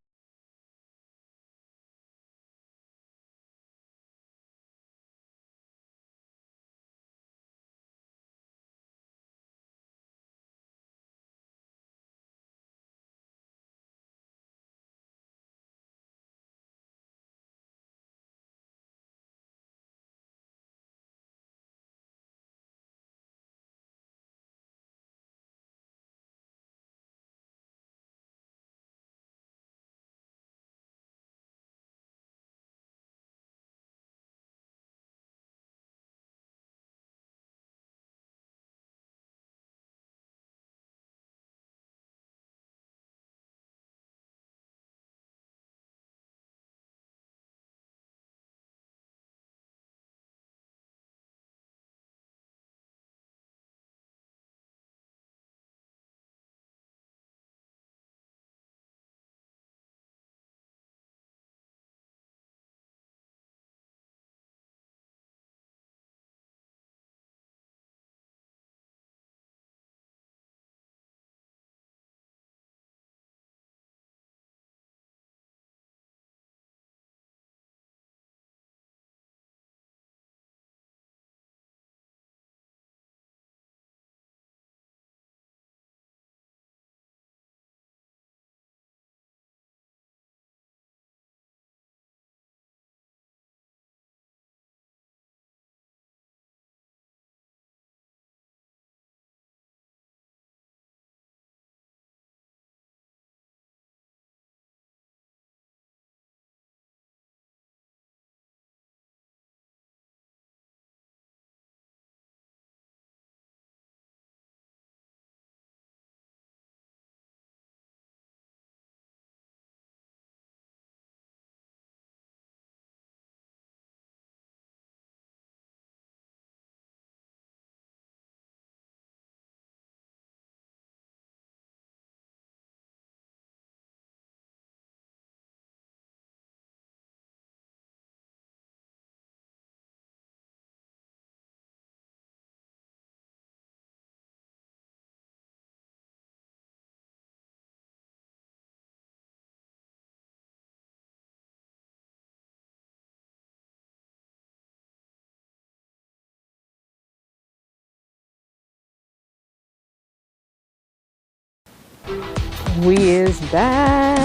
We is back.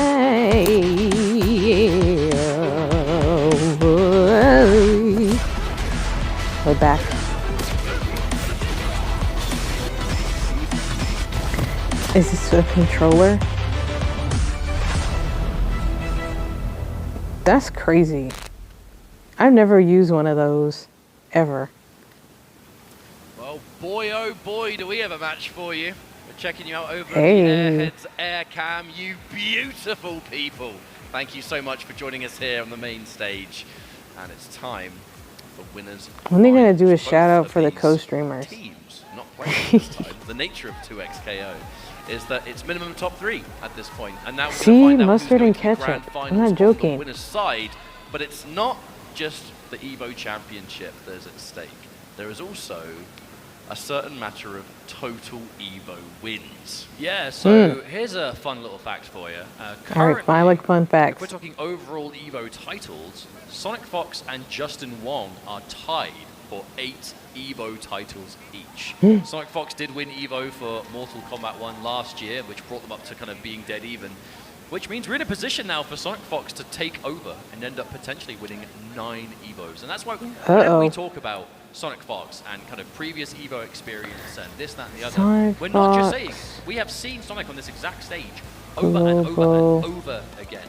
We're back. Is this a controller? That's crazy. I've never used one of those, ever. Well, boy, oh boy, do we have a match for you. We're checking you out over Hey. the Airheads Air Cam, you beautiful people. Thank you so much for joining us here on the main stage. And it's time for winners. When are they gonna finals. do a Both shout out of for the these co-streamers? Teams not playing this time. The nature of 2xKO is that it's minimum top 3 at this point. And now we're See, gonna find out mustard who's going and to be grand ketchup. I'm finals not on joking. the winner's side. But it's not just the EVO Championship that is at stake. There is also a certain matter of total EVO wins. Yeah, so here's a fun little fact for you. All right, I like fun If we're facts. talking overall EVO titles, Sonic Fox and Justin Wong are tied for 8 EVO titles each. Sonic Fox did win EVO for Mortal Kombat 1 last year, which brought them up to kind of being dead even. Which means we're in a position now for Sonic Fox to take over and end up potentially winning 9 EVOs. And that's why whenever we talk about Sonic Fox and kind of previous EVO experience and this, that, and the other, Sonic we're not just Fox. saying, we have seen Sonic on this exact stage over and over and over again.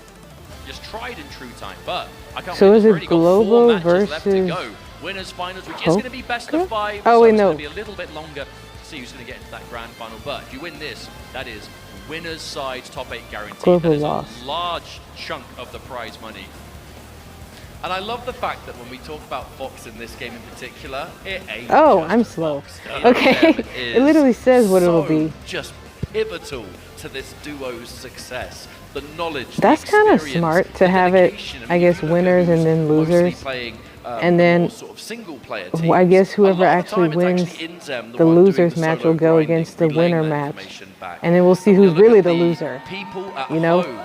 Just tried in true time, but I can't So believe is we've it already got 4 Globo matches left to versus go. Winners finals, which is going to be best of 5, Oh, so wait, it's no. going to be a little bit longer to see who's going to get into that grand final. But if you win this, that is winner's side top 8 guaranteed. Global That is loss. a large chunk of the prize money. And I love the fact that when we talk about Fox in this game in particular, it ain't Oh, just I'm slow. Fox. Each Okay. of them It literally says what it'll so be. just pivotal to this duo's success. The knowledge, That's the kinda experience, smart the to have it, dedication. I mean, guess, if you look at winners and who's then mostly losers. playing, And then, more sort of single player teams, I guess a whoever lot of the actually time it's wins actually Inzem, the one doing losers the match solo will go grinding, against the relaying winner that match. information back. And then we'll see When you who's look really at the loser. People at You know? home,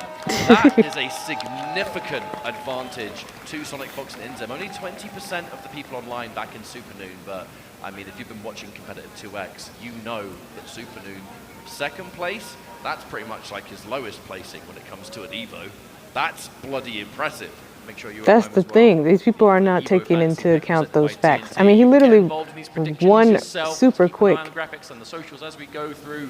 that is a significant advantage to Sonic Fox and Inzem. Only 20% of the people online back in Supernoon, but I mean, if you've been watching competitive 2X, you know that Supernoon, second place, that's pretty much like his lowest placing when it comes to an EVO. That's bloody impressive. Make sure you're That's at the home as well. thing. These people are not Evo taking fancy into pickers account at those by facts. TNT. I mean, he Get literally involved in these predictions won yourself. super Keep an eye quick. on the graphics and the socials as we go through.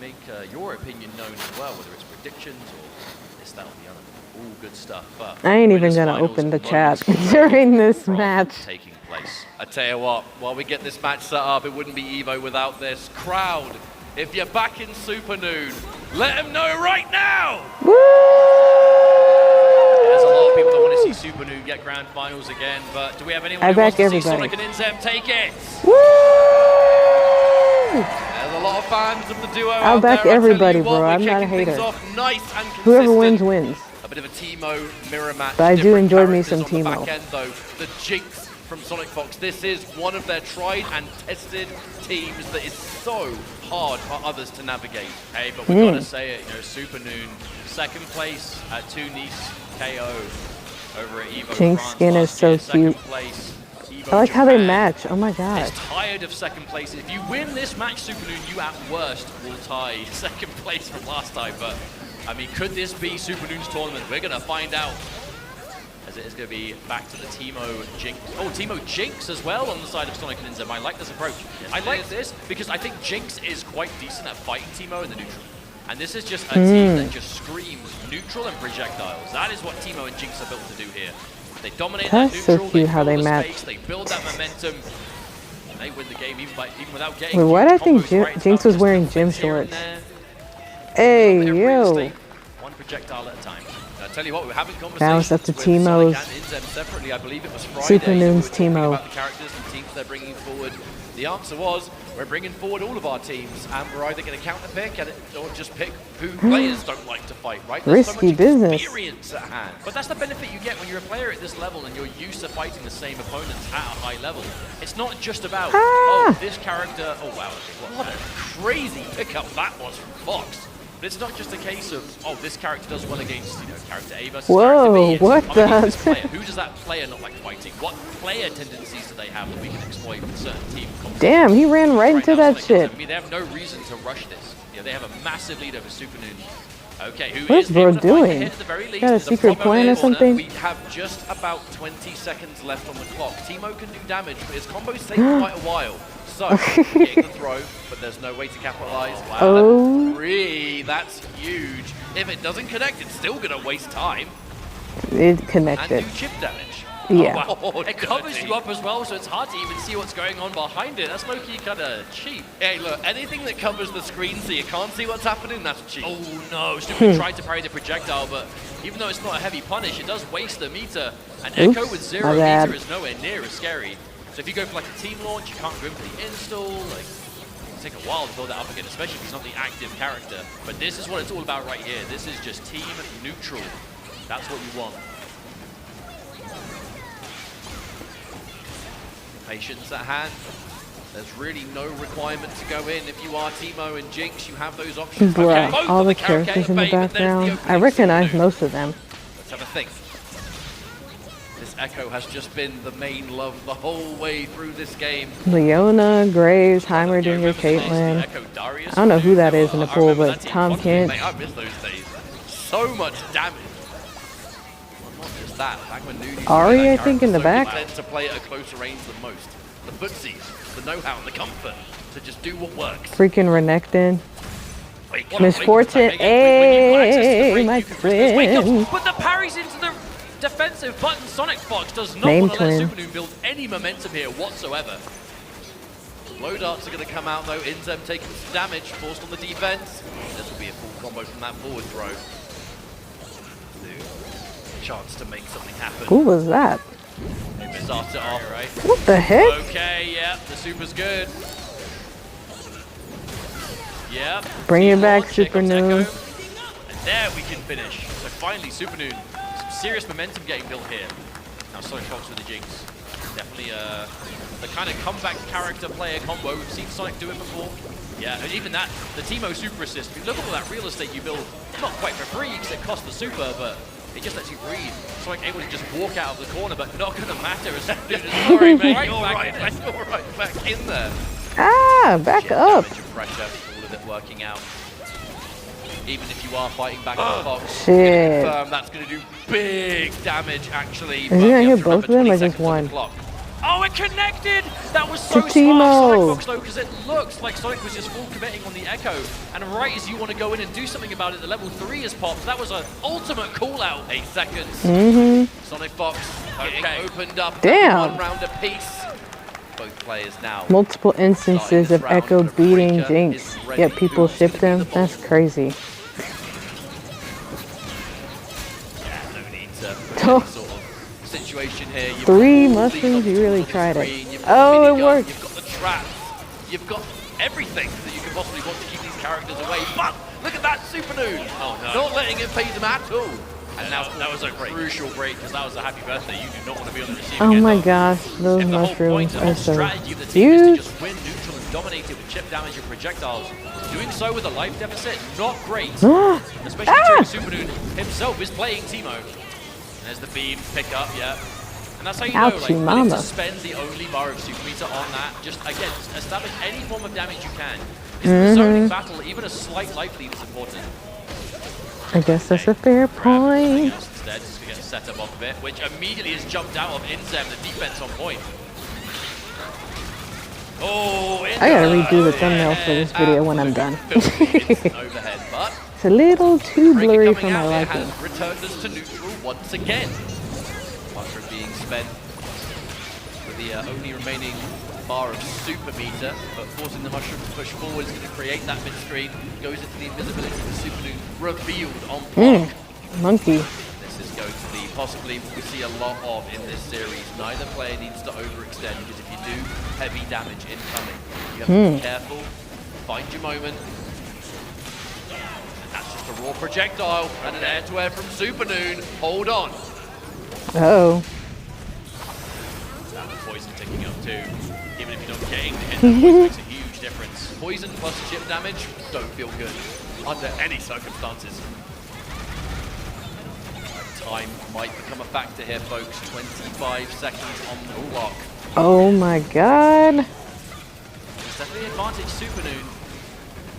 Make your opinion known as well, whether it's predictions or this, that, or the other. All good stuff. But I ain't even winners gonna finals open the moments chat straight during this from match. taking place. I tell you what, while we get this match set up, it wouldn't be EVO without this crowd. If you're back in Supernoon, let them know right now! There's a lot of people that want to see Supernoon get grand finals again, but do we have anyone I who wants back to see everybody. Sonic and Inzem take it? Woo! There's a lot of fans of the duo I'll out back there. I tell you everybody, what, bro. we're I'm not a kicking things hater. off nice and consistent. Whoever wins, wins. A bit of a Teemo mirror match. But I do different enjoy me characters some on the Teemo. back end, though. The Jinx from Sonic Fox. This is one of their tried and tested teams that is so hard for others to navigate. Hey, but we've got to say it, you know, Supernoon, second place at Tunis KO over at EVO Jinx France skin is last so year, second cute. place, EVO I like how they Japan match. Oh my god. is tired of second place. If you win this match, Supernoon, you at worst will tie second place from last time. But, I mean, could this be Supernoon's tournament? We're going to find out. As it is going to be back to the Teemo Jinx. Oh, Teemo Jinx as well on the side of Sonic and Inzem. I like this approach. I like this because I think Jinx is quite decent at fighting Teemo in the neutral. And this is just a team that just screams neutral and projectiles. That is what Teemo and Jinx are built to do here. They dominate That's that so neutral, cute they how fill they the match. space, they build that momentum, and they win the game even without getting Wait, why did I think combos right. Jinx It's was just wearing the gym flicks here and shorts? there. Hey, Every yo. mistake, one projectile at a time. I tell you what, we're having conversations That was up to with Sonic Teemo's and Inzem separately. I believe it was Friday. Supernoon's we were talking Teemo. about the characters and teams they're bringing forward. The answer was, we're bringing forward all of our teams, and we're either going to counter pick or just pick who players don't like to fight, right? There's Risky so much business. experience at hand. But that's the benefit you get when you're a player at this level and you're used to fighting the same opponents at a high level. It's not just about, oh, this character, oh wow, what a crazy pickup that was from Fox. But it's not just a case of, oh, this character does well against, you know, character A versus Whoa, character B. It's, what I'm gonna the- use this player. Who does that player not like fighting? What player tendencies do they have that we can exploit with certain team compositions? Damn, he ran right into now, that Sonic shit. I mean, they have no reason to rush this. You know, they have a massive lead over Supernoon. Okay, who What is is bro able to find a doing? hit at the very least? Got a There's secret promo plan in or the corner. something? We have just about 20 seconds left on the clock. Timo can do damage, but his combos take quite a while. So, getting the throw, but there's no way to capitalize. Wow, Oh. that's huge. If it doesn't connect, it's still gonna waste time It and connected. do chip damage. Yeah. Oh, wow. Oh, It covers dirty. you up as well, so it's hard to even see what's going on behind it. That's low-key kind of cheap. Hey, look, anything that covers the screen so you can't see what's happening, that's cheap. Oh no, Super tried to parry the projectile, but even though it's not a heavy punish, it does waste the meter. And Oops, Echo with 0 my bad. meter is nowhere near as scary. So if you go for like a team launch, you can't go in for the install. Like, it'll take a while to build that up again, especially if he's not the active character. But this is what it's all about right here. This is just team neutral. That's what you want. Patience at hand. There's really no requirement to go in. If you are Timo and Jinx, you have those options. Bruh, Both all on the carrot characters in the bay, but there's the background. opening I recognize signal. most of them. Let's have a think. This Echo has just been the main love the whole way through this game. Leona, Graves, Yeah, Heimerdinger, remember the days of the Caitlyn. Echo Darius I don't know who that dude? is in the I pool, remember but that team Tom fondly. Kent. Mate, I miss those days. So much damage. Well, not just that. Back when Nudie was Ari, that I think, in the character, back. so tend to play at a closer range than most. The footsies, the know-how, and the comfort to just do what works. Freaking Renekton. Wait, Misfortune, When you have access to the hey, break, my you can press this wake up, friend. Put the parries into the defensive button. Sonic Fox does not Name want to let twin. Super Noon build any momentum here whatsoever. Low darts are going to come out though. Inzem taking some damage, forced on the defense. This will be a full combo from that forward throw. Chance to make something happen. Who was that? Start it off. Right. What the heck? Okay, yeah, the Super's good. Yeah. Bring it team back, launch, here Super comes Noon. Echo. And there we can finish. So finally, Super Noon. Some serious momentum getting built here. Now Sonic Fox with the Jinx. Definitely the kind of comeback character player combo. We've seen Sonic do it before. Yeah, and even that, the Timo Super Assist. If you look at all that real estate you build, not quite for free because it costs the Super, but it just lets you breathe. Sonic able to just walk out of the corner, but not going to matter as Sorry, mate, right you're back right, in mate, it. you're right back in there. Ah, back Shit, up. damage and pressure, all of it working out. Even if you are fighting back on the Fox, Shit. confirm that's going to do big damage actually. he but gonna you hit have to both of remember them or 20 just seconds on the one? clock. Oh, it connected! That was so To smart, Sonic Timo. Fox, though, because it looks like Sonic was just full committing on the Echo. And right as you want to go in and do something about it, the level 3 is popped. That was an ultimate call-out. 8 seconds. Mm-hmm. Sonic Fox getting opened up. Damn. One round apiece. Both players now. Multiple instances of round, Echo but a beating Freaker Jinx, is ready. yet people Who's ship gonna be them. the That's boss? crazy. No need to put any sort of situation here. You've Three got all these mushrooms, you really options on the tried it. screen. You've got Oh, the it minigun, worked. You've got the traps. You've got everything that you could possibly want to keep these characters away. But look at that Super Noon. Oh, no. Not letting it phase them at all. And now That was a break. crucial break, because that was a happy birthday. You do not want to be on the receiving Oh end my of. gosh, those If the whole point mushrooms of are the so strategy of the team is to huge. just win neutral and dominate it with chip damage and projectiles, doing so with a life deficit, not great. Ah! Especially during Super Noon himself is playing Timo. And there's the beam, pick up, yeah. And that's how you know, like, Ouchie willing mama. to spend the only bar of super meter on that. Just, again, establish any form of damage you can. Because in the zoning battle, even a slight life lead is important. I guess that's a fair Grab everything point. else instead, just to get a setup off of it, which immediately has jumped out of Inzem, the defense on point. Oh, I gotta redo the thumbnail for this video when I'm done. Overhead, but It's a little too Breaker blurry coming for my out there liking. has returned us to neutral once again. Mushroom being spent with the only remaining bar of super meter, but forcing the mushroom to push forward is going to create that mid screen. Goes into the invisibility of the super noon revealed on block. Monkey. This is going to be possibly what we see a lot of in this series. Neither player needs to overextend, because if you do, heavy damage incoming. You have to be careful, find your moment. And that's just a raw projectile and an air-to-air from Super Noon. Hold on. Oh. That poison ticking up too. Even if you're not getting the hit, that poison makes a huge difference. Poison plus chip damage don't feel good under any circumstances. Time might become a factor here, folks. 25 seconds on the clock. Oh my god. It's definitely advantage Super Noon.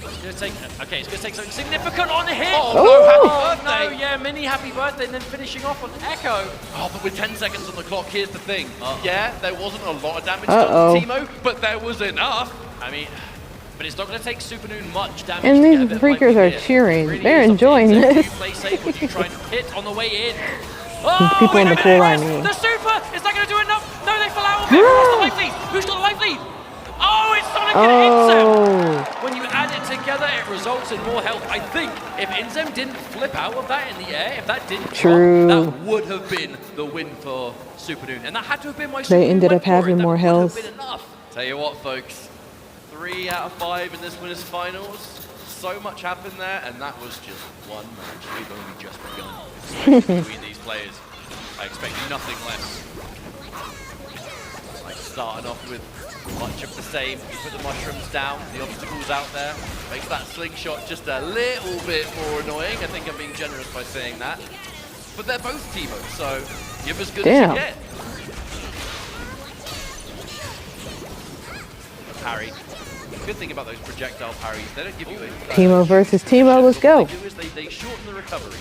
It's gonna take, okay, it's gonna take something significant on him. Oh, no, happy no, birthday. yeah, mini happy birthday, and then finishing off on Echo. Oh, but with 10 seconds on the clock, here's the thing. Yeah, there wasn't a lot of damage Uh-oh. done to Teemo, but there was enough. I mean, but it's not gonna take Supernoon much damage. And to these get a bit of freakers life in are here. cheering. Really They're is up to enjoying Inzem. Do this. you play safe or do you try and hit on the way in? Oh, people in the wait a pool, I minute, mean. The super, is that gonna do enough? No, they fell out of it. Who's the life lead? Who's got the life lead? Oh, it's Sonic and Inzem. Oh, When you add it together, it results in more health. I think if Inzem didn't flip out of that in the air, if that didn't True. drop, that would have been the win for Supernoon. And that had to have been why They Supernoon ended went up for it. having That more would have health. been enough. Tell you what, folks, 3 out of 5 in this winners finals. So much happened there, and that was just one match. We've only just begun between these players. I expect nothing less. Like starting off with much of the same. You put the mushrooms down, the obstacles out there, makes that slingshot just a little bit more annoying. I think I'm being generous by saying that. But they're both Teemo, so give as good Damn. as you get. Parry. The good thing about those projectile parries, they don't give you a... Teemo versus Teemo, let's go. What they do is they shorten the recovery.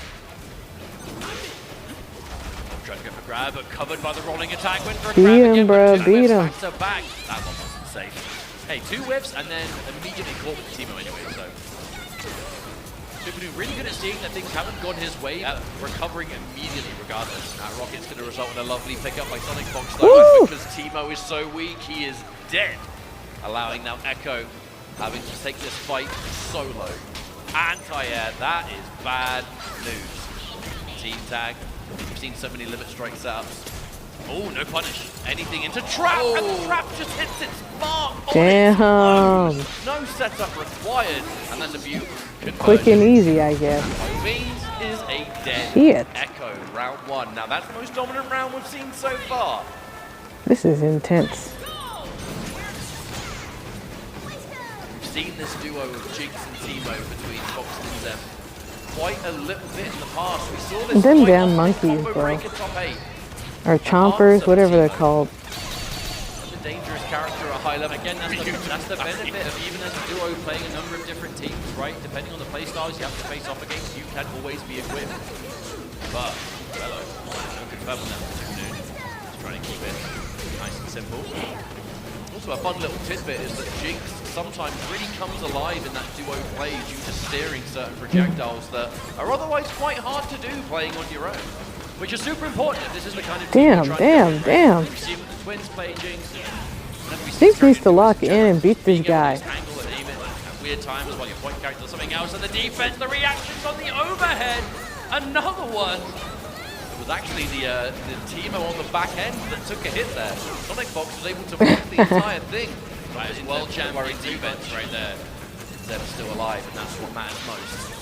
Trying to go for grab, but covered by the rolling attack. Went for a Beat grab him, again, bro, but two beat whiffs him. back to back. That one wasn't safe. Hey, 2 whiffs and then immediately caught with Teemo anyway, so. Supernoon really good at seeing that things haven't gone his way, but recovering immediately regardless. That rocket's going to result in a lovely pickup by Sonic Fox, Woo! though, because Teemo is so weak, he is dead. Allowing now Echo having to take this fight solo. Anti-air, that is bad news. Team tag. We've seen so many limit strike setups. Oh, no punish. Anything into trap, and the trap just hits its mark. on Damn. its own. No setup required, and then the beautiful Quick and easy, I guess. Means is a dead Shit. Echo, round 1. Now that's the most dominant round we've seen so far. This is intense. We've seen this duo of Jinx and Teemo between Fox and Zem quite a little bit in the past. We saw this Them quite damn often, monkeys, combo bro. breaker top 8. Or chompers, whatever they're called. Such a dangerous character at high level. Again, that's the benefit of even as a duo playing a number of different teams, right? Depending on the play styles you have to face off against, you can always be equipped. But, hello, no confirm on that Supernoon. Just trying to keep it nice and simple. Also, a fun little tidbit is that Jinx sometimes really comes alive in that duo play due to steering certain projectiles that are otherwise quite hard to do playing on your own. Which is super important if this is the kind of Damn, team we're trying to damn, build, right? damn. We see with the twins play Jinx. Whenever we see Jinx needs to Dragon lock Force, in and beat this being able to guy. just angle and aim it at weird times while your point character does something else. And the defense, the reactions on the overhead. Another one. It was actually the Teemo on the back end that took a hit there. Sonic Fox was able to block the entire thing. That is world champion defense right there. Zem's still alive, and that's what matters most.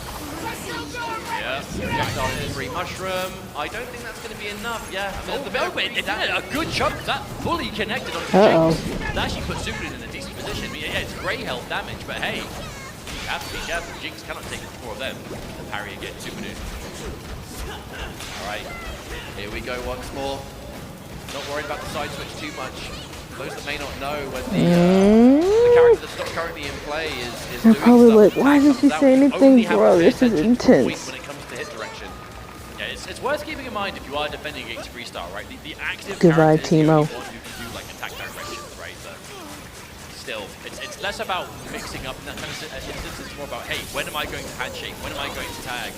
Yeah. Projectile in free mushroom. I don't think that's going to be enough. Yeah, I mean, Oh, the no, bit it did a good chunk. That fully connected on Uh-oh. Jinx. That actually put Supernoon in a decent position. Yeah, it's grey health damage, but hey, you have to be careful. Jinx cannot take 4 of them. The parry again, Supernoon. All right, here we go once more. Not worried about the side switch too much. For those that may not know, when the character that's not currently in play is They're doing probably stuff, like, why that did she comes out, say you anything, only have bro? to pay This is attention to the point intense. when it comes to hit direction. Yeah, it's worth keeping in mind if you are defending against freestyle, right? The active Goodbye, character is the Teemo. only one who can do like attack directions, right? But still, it's less about mixing up in that kind of instance. It's more about, hey, when am I going to handshake? When am I going to tag?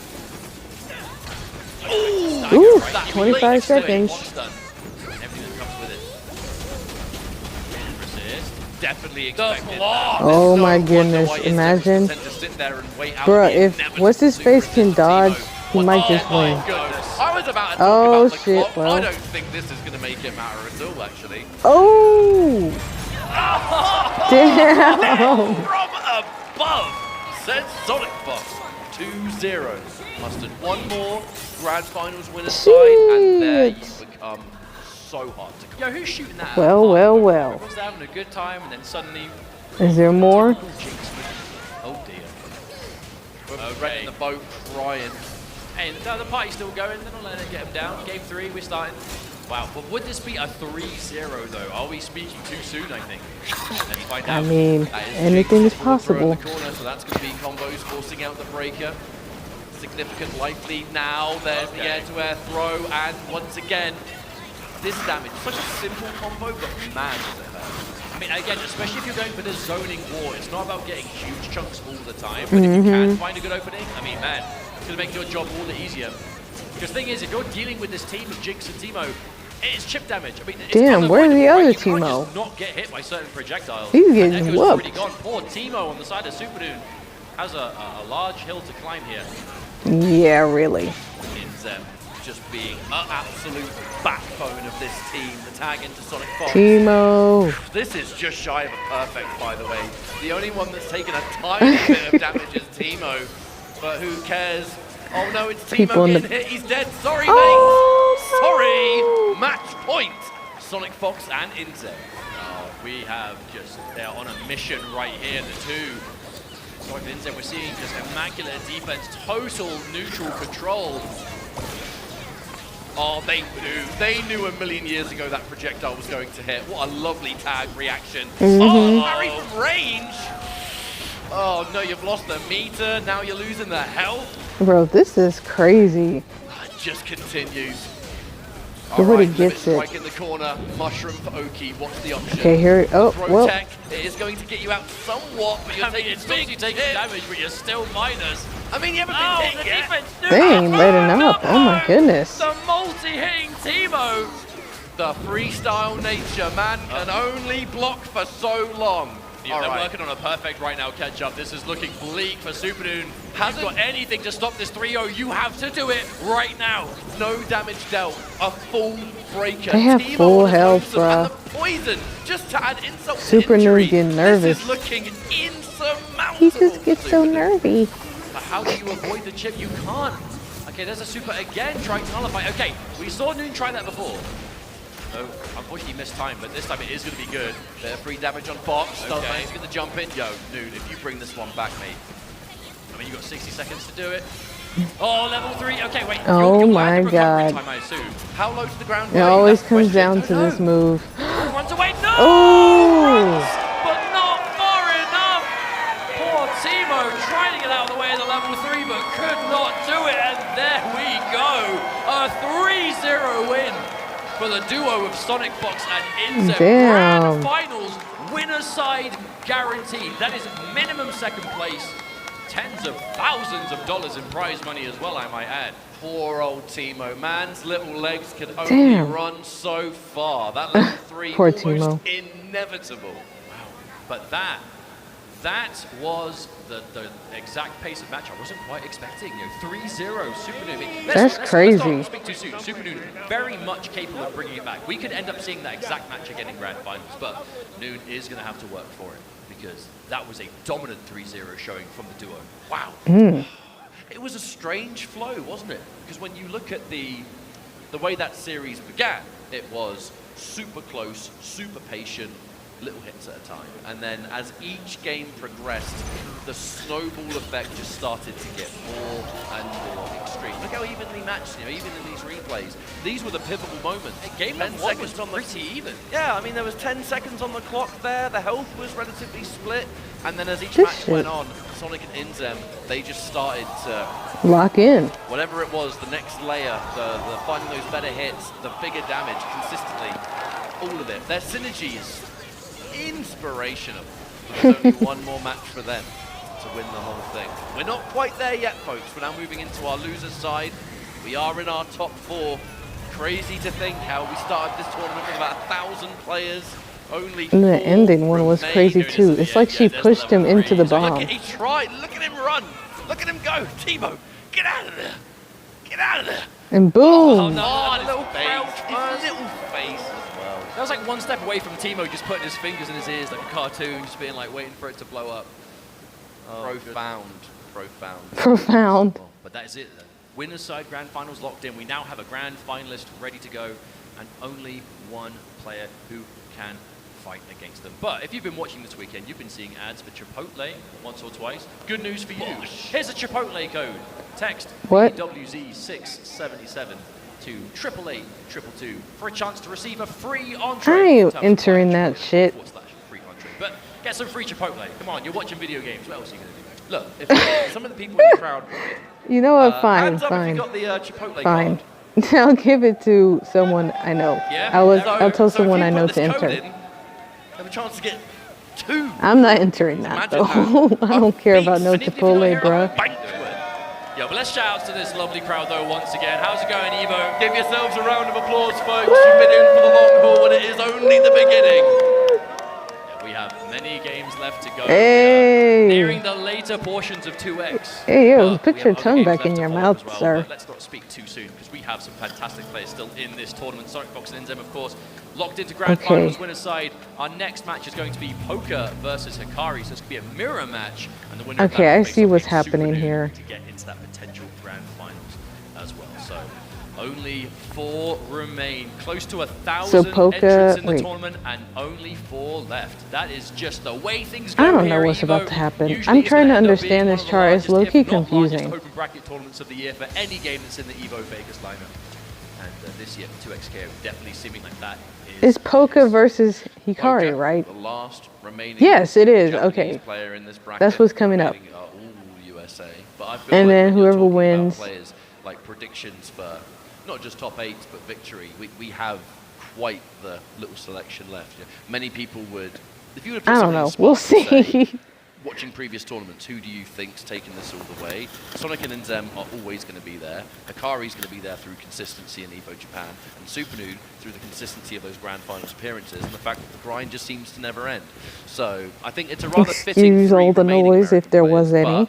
Ooh, Right? 25 seconds. One stun. Everything that comes with it. Resist. Definitely expected. Oh my goodness, imagine. Bruh, if what's his face can dodge, he might just win. I was about to talk Oh, about the shit, clock. bro. I don't think this is going to make it matter at all, actually. Oh! Damn! From above, says Sonic Fox. 2-0. Mustard one more grand finals winner side, and there you Shit. become so hard to come. Yo, who's shooting that? Well, out of the well, park? well. Everyone's having a good time, and then suddenly, Is there more? typical Jinx with- oh dear. We're right in the boat crying. Hey, the party's still going. They're not letting it get them down. Game 3, we're starting. Wow, but would this be a 3-0 though? Are we speaking too soon, I think? Let's find I out. mean, That is anything Jinx is will throw in possible. the corner, so that's going to be combos forcing out the breaker. Significant life lead now. There's the air-to-air throw, and once again, this damage. Such a simple combo, but man, does it hurt. I mean, again, especially if you're going for this zoning war, it's not about getting huge chunks all the time, but if you can find a good opening, I mean, man, it's going to make your job all the easier. Because the thing is, if you're dealing with this team of Jinx and Teemo, it's chip damage. I mean, it's Damn, where's the other you can't Teemo? just not get hit by certain projectiles. He's And getting Echo's whooped. already gone. Poor Teemo on the side of Supernoon has a large hill to climb here. Yeah, really. Inzem just being an absolute backbone of this team. The tag into Sonic Fox. Teemo. This is just shy of a perfect, by the way. The only one that's taken a tiny bit of damage is Teemo, but who cares? Oh no, it's Teemo getting hit. He's dead. Sorry, Oh, mate. Sorry. Match point. Sonic Fox and Inzem. Oh, we have just, they're on a mission right here. The two. Sonic and Inzem, we're seeing just immaculate defense, total neutral control. Oh, they knew a million years ago that projectile was going to hit. What a lovely tag reaction. Oh, parry from range. Oh no, you've lost the meter. Now you're losing the health. Bro, this is crazy. It just continues. Nobody Alright, gets it. Strike in the corner. Mushroom for Oki. What's the option? Okay, here. Oh, Throw well. tech. It is going to get you out somewhat, but you're taking big You take damage, but you're still minus. I mean, you haven't been hit The yet. defense. They ain't letting up. Oh my goodness. The multi-hitting Teemo. The freestyle nature, man, can only block for so long. Yeah, they're Alright. working on a perfect right now catch up. This is looking bleak for Supernoon. Hasn't- You've got anything to stop this 3-0, you have to do it right now. No damage dealt. A full breaker. They have Teemo full on his health, lonesome, bruh. and the poison, just to add insult to Super injury. Noon's getting nervous. This is looking insurmountable. He just gets for so Supernoon. nervy. But how do you avoid the chip? You can't. Okay, there's a super again trying to nullify. Okay, we saw Noon try that before. No, unfortunately he missed time, but this time it is going to be good. Bit of free damage on Fox. Doesn't Okay. manage to get the jump in. Yo, Noon, if you bring this one back, mate. I mean, you've got 60 seconds to do it. Oh, level 3. Okay, wait. Oh you're my landing recovery God. Time, I assume. How low to the ground? It were you? always That's the comes question. down to this move. Oh, runs away. No! Oh! But not far enough. Poor Teemo trying to get out of the way of the level 3, but could not do it. And there we go. A 3-0 win for the duo of Sonic Fox and Inzem. Damn. Grand finals, winner's side guaranteed. That is minimum second place. Tens of thousands of dollars in prize money as well, I might add. Poor old Teemo. Man's little legs can only Damn. run so far. That level 3 Poor almost Teemo. inevitable. But that was the exact pace of match I wasn't quite expecting. 3-0 Supernoon. That's crazy. Let's not speak too soon. Supernoon very much capable of bringing it back. We could end up seeing that exact match again in grand finals, but Noon is going to have to work for it because that was a dominant 3-0 showing from the duo. Wow. It was a strange flow, wasn't it? Because when you look at the way that series began, it was super close, super patient, little hits at a time. And then as each game progressed, the snowball effect just started to get more and more extreme. Look how evenly matched, even in these replays. These were the pivotal moments. Game 10 number 1 was seconds on the pretty even. Yeah, I mean, there was 10 seconds on the clock there. The health was relatively split. And then as each This match shit. went on, Sonic and Inzem, they just started to, Lock in. whatever it was, the next layer, the finding those better hits, the bigger damage consistently, all of it. Their synergy is inspirational. There's only one more match for them to win the whole thing. We're not quite there yet, folks. We're now moving into our losers side. We are in our top 4. Crazy to think how we started this tournament with about 1,000 players. Only And the 4 ending one was remain. crazy too. It's like she pushed him into the Look bomb. at, he tried. Look at him run. Look at him go. Teemo, get out of there. Get out of there. And boom! Oh, no. Oh, His little face. face. His little face as well. That was like one step away from Teemo just putting his fingers in his ears like a cartoon, just being like waiting for it to blow up. Profound. Profound. Profound. But that is it. Then. Winners side grand finals locked in. We now have a grand finalist ready to go and only one player who can fight against them. But if you've been watching this weekend, you've been seeing ads for Chipotle once or twice. Good news for you. Here's a Chipotle code. Text What? WZ677 to 888-222 for a chance to receive a free entree. I ain't entering that shit. /free entree. But get some free Chipotle. Come on, you're watching video games. What else are you going to do? Look, if some of the people in the crowd, You know what? Fine, hands up if fine, you got the Chipotle fine. card. I'll give it to someone I know. Yeah? I'll tell So someone if I you know put to this code enter. in, have a chance to get 2. I'm not entering that Imagine though. that. I don't care about no And if you're not Chipotle, here, bruh. bang to it. Yeah, but let's shout out to this lovely crowd though once again. How's it going, Evo? Give yourselves a round of applause, folks. You've been in for the long haul, and it is only the beginning. Yeah, we have many games left to go. Hey. Nearing the later portions of 2X. Hey, yo, But put we your have other tongue games back left in to your follow mouth, as well, sir. but let's not speak too soon because we have some fantastic players still in this tournament. Sonic Fox and Inzem, of course, locked into grand Okay. finals winners side. Our next match is going to be Poker versus Hikari, so it's going to be a mirror match, and the winner of that Okay, I will face see off what's against happening Super Noob here. to get into that potential grand finals as well. So only 4 remain, close to 1,000 Poker- entrants in the wait. tournament, and only 4 left. That is just the way things go. I don't know here, what's Evo. about to happen. Usually I'm it's trying gonna to end up understand being this one of the chart. It's largest, low-key if not largest, confusing. open bracket tournaments of the year for any game that's in the Evo Vegas lineup. And this year, for 2XK, definitely seeming like that It's Poker versus Hikari, Poker, right? The last remaining Yes, it is. Japanese Okay. player in this bracket. That's what's coming up. remaining are all USA. But I feel And like then when you're whoever talking about wins. Players like predictions for not just top 8 but victory. We have quite the little selection left. You know, many people would, if you would have I put don't someone know. in the We'll spot and say, see. watching previous tournaments, who do you think's taken this all the way? Sonic and Inzem are always going to be there. Hikari's going to be there through consistency in Evo Japan, and Super Noob through the consistency of those grand finals appearances and the fact that the grind just seems to never end. So I think it's a rather fitting Excuse all the noise if there was any.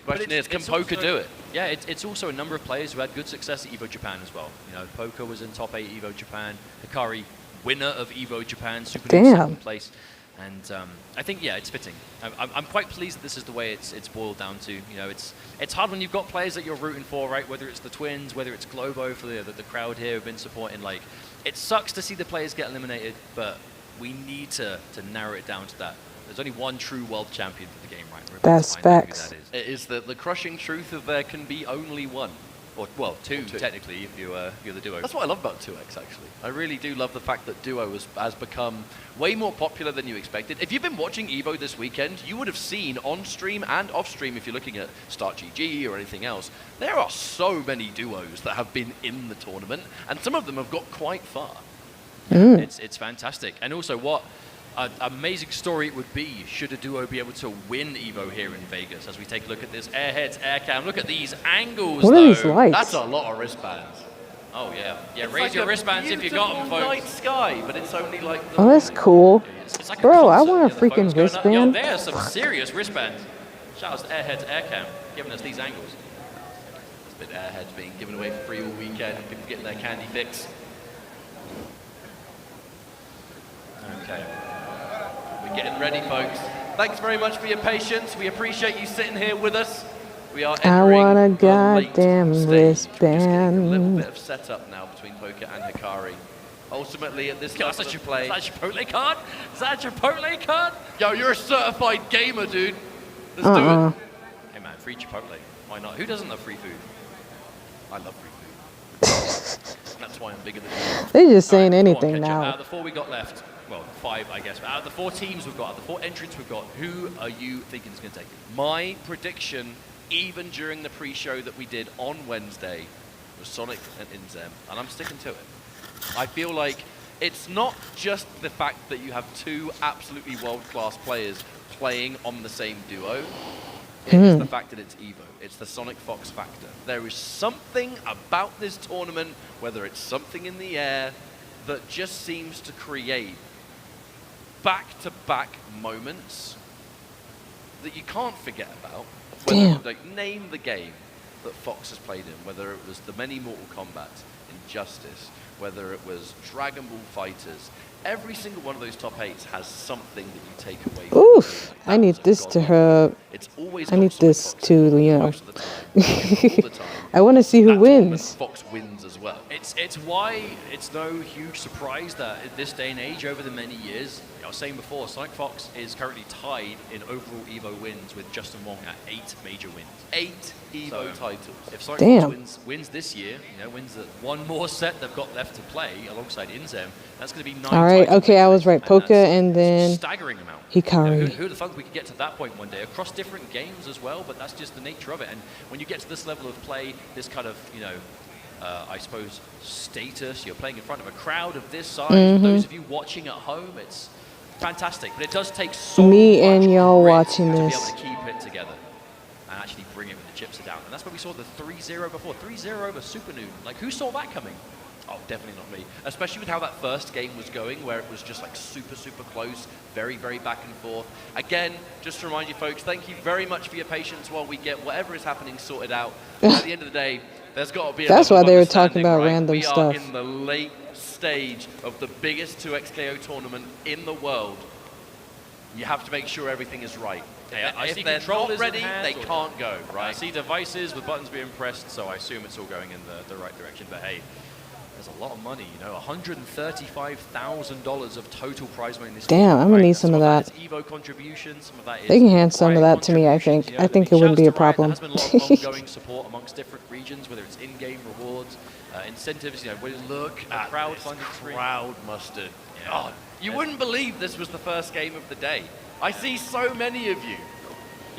Question is, can Poker do it? Yeah, it's also a number of players who had good success at Evo Japan as well. You know, Poker was in top 8 Evo Japan. Hikari, winner of Evo Japan. Super Noob, Damn. second place. And I think, yeah, it's fitting. I'm quite pleased that this is the way it's boiled down to. You know, it's hard when you've got players that you're rooting for, right? Whether it's the Twins, whether it's Globo for the crowd here who've been supporting. Like, it sucks to see the players get eliminated, but we need to narrow it down to that. There's only one true world champion for the game, right? We're about to That's find out who facts. that is. It is the crushing truth of there can be only one. Or, well, two, technically, if you're the duo. That's what I love about 2X, actually. I really do love the fact that Duo has become way more popular than you expected. If you've been watching Evo this weekend, you would have seen on stream and off stream, if you're looking at Start GG or anything else, there are so many duos that have been in the tournament, and some of them have got quite far. It's fantastic. And also, what an amazing story it would be should a duo be able to win Evo here in Vegas as we take a look at this Airheads Air Cam. Look at these angles, What are these though. lights? That's a lot of wristbands. Oh, yeah. Yeah, It's raise like your a wristbands if you got them, beautiful folks. night sky, but it's only like the Oh, that's cool. It's like a Bro, I concert. want a Yeah, the freaking phone's going up. Yo, wristband. there's some serious wristbands. Shout out to Airheads Air Cam giving us these angles. It's been Airheads being given away for free all weekend, people getting their candy fix. Okay. We're getting ready, folks. Thanks very much for your patience. We appreciate you sitting here with us. We are I entering want a the late goddamn stage. We're just getting a little wristband. bit of setup now between Poker and Hikari. Ultimately, at this That's level a of play... Is that a Chipotle card? Is that a Chipotle card? Yo, you're a certified gamer, dude. Let's do it. Hey, man, free Chipotle. Why not? Who doesn't love free food? I love free food. That's why I'm bigger than you. They're just saying Alright, come on, anything Ketchup. Out now. of the 4 we got left, well, 5, I guess. Out of the 4 teams we've got, out of the 4 entrants we've got, who are you thinking is going to take it? My prediction, even during the pre-show that we did on Wednesday, was Sonic and Inzem, and I'm sticking to it. I feel like it's not just the fact that you have 2 absolutely world-class players playing on the same duo. It's the fact that it's Evo. It's the Sonic Fox factor. There is something about this tournament, whether it's something in the air, that just seems to create back-to-back moments that you can't forget about. Damn. Like, name the game that Fox has played in, whether it was the many Mortal Kombat, Injustice, whether it was Dragon Ball Fighters. Every single one of those top 8s has something that you take away from Oof, it. I need That this was a to god her. moment. It's always I need got this Sonic Fox to, you know. most of the time, all the time. I want to see who that tournament, wins. Fox wins as well. It's why it's no huge surprise that in this day and age, over the many years, I was saying before, Sonic Fox is currently tied in overall EVO wins with Justin Wong at 8 major wins. 8 EVO titles. If Sonic Damn. Fox wins this year, wins the one more set they've got left to play alongside Inzem, that's going to be 9. All right, titles okay, I was right. and Poca that's and then a staggering amount. Hikari. Who'd have thought we could get to that point one day across different games as well? But that's just the nature of it. And when you get to this level of play, this kind of I suppose status, you're playing in front of a crowd of this size. For those of you watching at home, it's fantastic. But it does take so Me and much y'all grit watching to this. be able to keep it together and actually bring it when the chips are down. And that's where we saw the 3-0 before. 3-0 over Super Noon. Like, who saw that coming? Oh, definitely not me. Especially with how that first game was going, where it was just like super, super close, very, very back and forth. Again, just to remind you folks, thank you very much for your patience while we get whatever is happening sorted out. At the end of the day, there's got to be a That's level why of they were talking understanding, about right? random we stuff. are in the late stage of the biggest 2XKO tournament in the world. You have to make sure everything is right. Yeah, I if see they're controllers not in ready, hands they or- can't go, I right? see devices with buttons being pressed, so I assume it's all going in the right direction. But hey, there's a lot of money, $135,000 of total prize money in this Damn, game, I'm gonna right? need some of that. Is Evo contributions, some of that is They can hand some of Riot that to me, I think. contributions, I think it wouldn't be a shouts to Riot, problem. There has been a lot of ongoing support amongst different regions, whether it's in-game rewards, incentives, Look at crowdfunding this stream. crowd mustard. Yeah. God, you wouldn't believe this was the first game of the day. I see so many of you.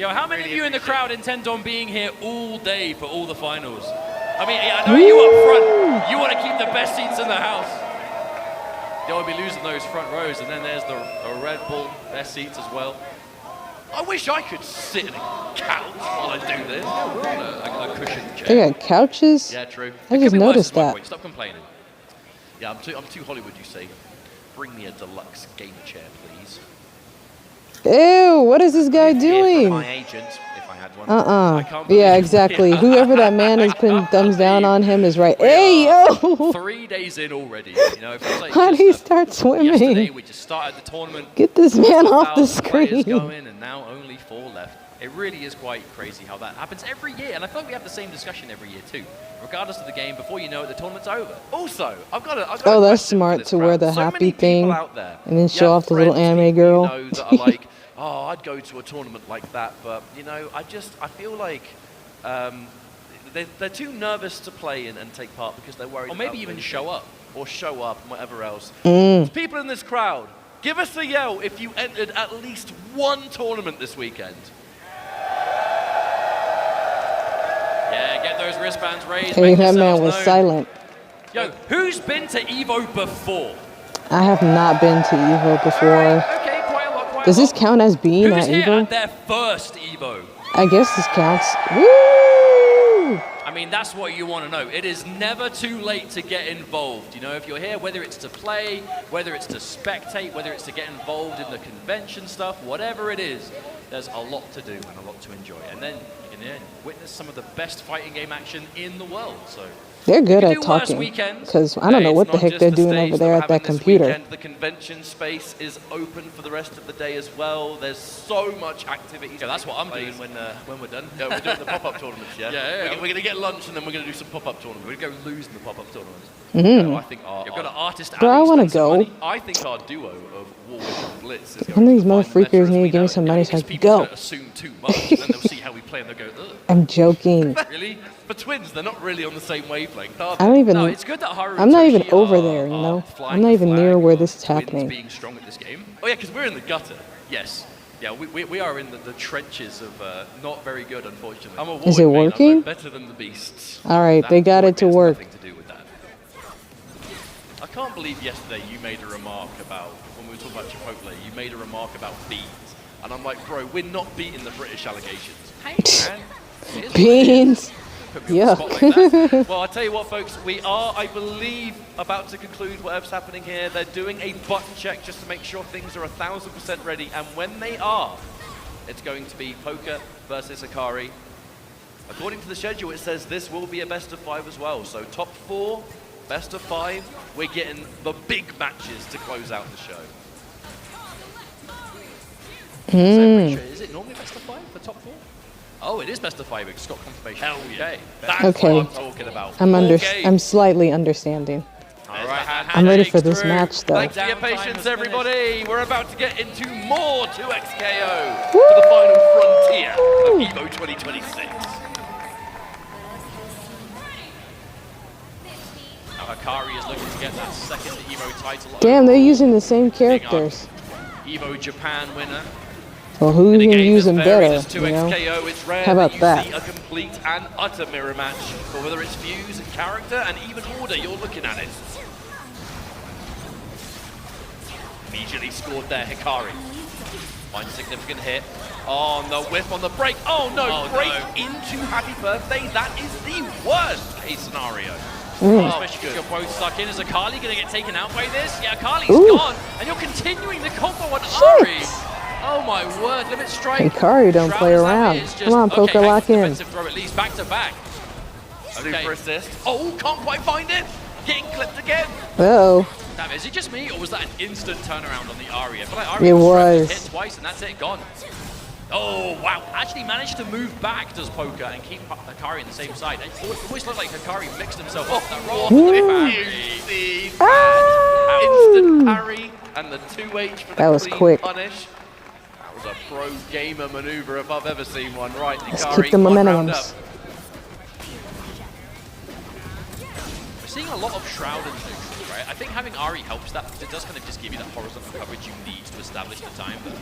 How many Really of you in the appreciate crowd intend on being here all day for all the finals? I mean, I know you up front. You want to keep the best seats in the house. You'll be losing those front rows, and then there's the Red Bull best seats as well. I wish I could sit in a couch while I do this. We're on a cushioned chair. They got couches. Yeah, true. I It just could be worse, noticed is my that. point. Stop complaining. Yeah, I'm too Hollywood, you say. Bring me a deluxe gamer chair, please. Ew, what is this guy Here for doing? my agent, if I had one. I can't believe Yeah, it. exactly. Whoever that man has put thumbs down on him is right. Hey, yo! 3 days in already. It feels like How do just, you start yesterday swimming? we just started the tournament. Get this man off the 1,000 players screen. going, and now only 4 left. It really is quite crazy how that happens every year, and I feel like we have the same discussion every year too. Regardless of the game, before you know it, the tournament's over. Also, I've got a Oh, that's question for smart this to wear crowd. the So happy many people thing out there. and then You show have off the little friends, anime people girl. You know, that are like, oh, I'd go to a tournament like that, but I feel like they're too nervous to play and take part because they're worried. Or maybe about even losing. show up. Or show up and whatever else. Mm. People in this crowd, give us a yell if you entered at least one tournament this weekend. Yeah, get those wristbands raised. Hey, make that man yourselves was known. silent. Yo, who's been to Evo before? I have not been to Evo before. Okay, quite a lot. Does this count as being Who's at here Evo? at their first Evo? I guess this counts. Woo! I mean, that's what you want to know. It is never too late to get involved. If you're here, whether it's to play, whether it's to spectate, whether it's to get involved in the convention stuff, whatever it is, there's a lot to do and a lot to enjoy. And then you can witness some of the best fighting game action in the world. So They're good you at do worse talking. weekends. Because I don't know Hey, what it's the not heck just they're the doing stage over there we're at that having this computer. weekend. The convention space is open for the rest of the day as well. There's so much activity. Yeah, that's what I'm doing when we're done. Yeah, we're doing the pop-up tournaments, yeah? Yeah. We're going to get lunch and then we're going to do some pop-up tournaments. We're going to go lose in the pop-up tournament. No, I think You've got an artist. Bro, I alley, want to spend some go. money. I think our duo of Warwick and Blitz is Some of going these to find the motherfuckers better as need to we give me know. some money so I Because can people go. don't assume too much, and then they'll see how we play and they'll go, ugh, I'm joking. really? For twins, they're not really on the same wavelength, are I they? don't even. No, it's good that Haru and I'm not even Toshi over are- there, you are know? flying I'm not the even near flag where of this is twins happening. being strong at this game. Oh yeah, because we're in the gutter. Yes. Yeah, we are in the trenches of not very good, unfortunately. I'm a Is it Warwick main, I'm working? no better than the beasts. All right, they got it to has work. Nothing to do with that. I can't believe yesterday you made a remark about, when we were talking about Chipotle, you made a remark about beans. And I'm like, bro, we're not beating the British allegations. Hey, man. it is Beans. put me on Yeah. the spot like that. Well, I'll tell you what, folks, we are, I believe, about to conclude whatever's happening here. They're doing a button check just to make sure things are 1,000% ready. And when they are, it's going to be Poker versus Hikari. According to the schedule, it says this will be a best of 5 as well. So top 4, best of 5. We're getting the big matches to close out the show. So I'm pretty sure, is it normally best of 5 for top 4? Oh, it is best of 5. It's got confirmation. Hell yeah. Okay. That's Okay. what I'm talking about. I'm slightly understanding. All right, I'm ready for this match, though. Thanks for your patience, everybody. We're about to get into more 2XKO for the final frontier of EVO 2026. Now Hikari is looking to get that second EVO title. Damn, they're using the same characters. EVO Japan winner. Well, who In a can game use as them varied better, as 2XKO, it's rare How about that you that? see a complete and utter mirror match. But whether it's views and character and even order, you're looking at it. Immediately scored there, Hikari. Finds a significant hit. Oh, no, whiff on the break. Oh, no, break into Happy Birthday. That is the worst case scenario. Especially because you're both stuck in. Is Akali going to get taken out by this? Yeah, Akali's gone. And you're continuing the combo on Ari. Oh my word, limit strike. Hikari don't play around. Come on, Poker, lock in. Defensive throw at least back to back. Super assist. Oh, can't quite find it. Getting clipped again. Uh-oh. Damn, is it just me, or was that an instant turnaround on the Ari? I feel like Ari It was was. hit twice, and that's it, gone. Oh, wow. Actually managed to move back, does Poker, and keep Hikari on the same side. It always looked like Hikari mixed himself off that roll. Instant parry and the 2H for the That was clean quick. punish. That was a pro gamer maneuver if I've ever seen one. Right, Let's Hikari, keep the one round momentum. up. We're seeing a lot of Shroud and neutral, right? I think having Ari helps that, because it does kind of just give you that horizontal coverage you need to establish the time, but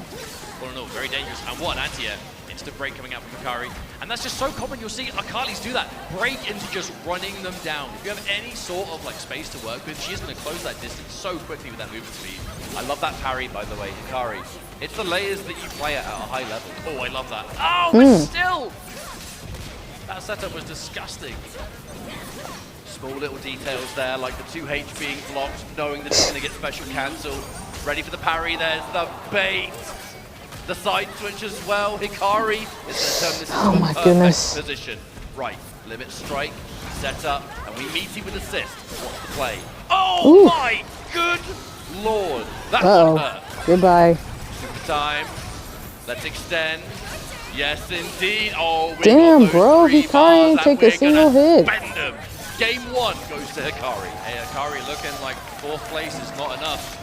all in all, very dangerous. And what an anti-air. Instant break coming out from Hikari. And that's just so common. You'll see Akali's do that. Break into just running them down. If you have any sort of like space to work with, she's going to close that distance so quickly with that movement speed. I love that parry, by the way, Hikari. It's the layers that you play at a high level. Oh, I love that. Oh, but still! That setup was disgusting. Small little details there, like the 2H being blocked, knowing that it's going to get special cancel. Ready for the parry, there's the bait. The side switch as well. Hikari is going to turn this into a my perfect goodness. position. Right, limit strike, set up, and we meet him with assist. What's the play? Oh my good lord! That one hurt. Goodbye. Super time. Let's extend. Yes, indeed. Oh, we Damn, got those bro, 3 Hikari bars, ain't and take a we're single gonna hit. spend 'em. Game 1 goes to Hikari. Hey, Hikari looking like 4th place is not enough.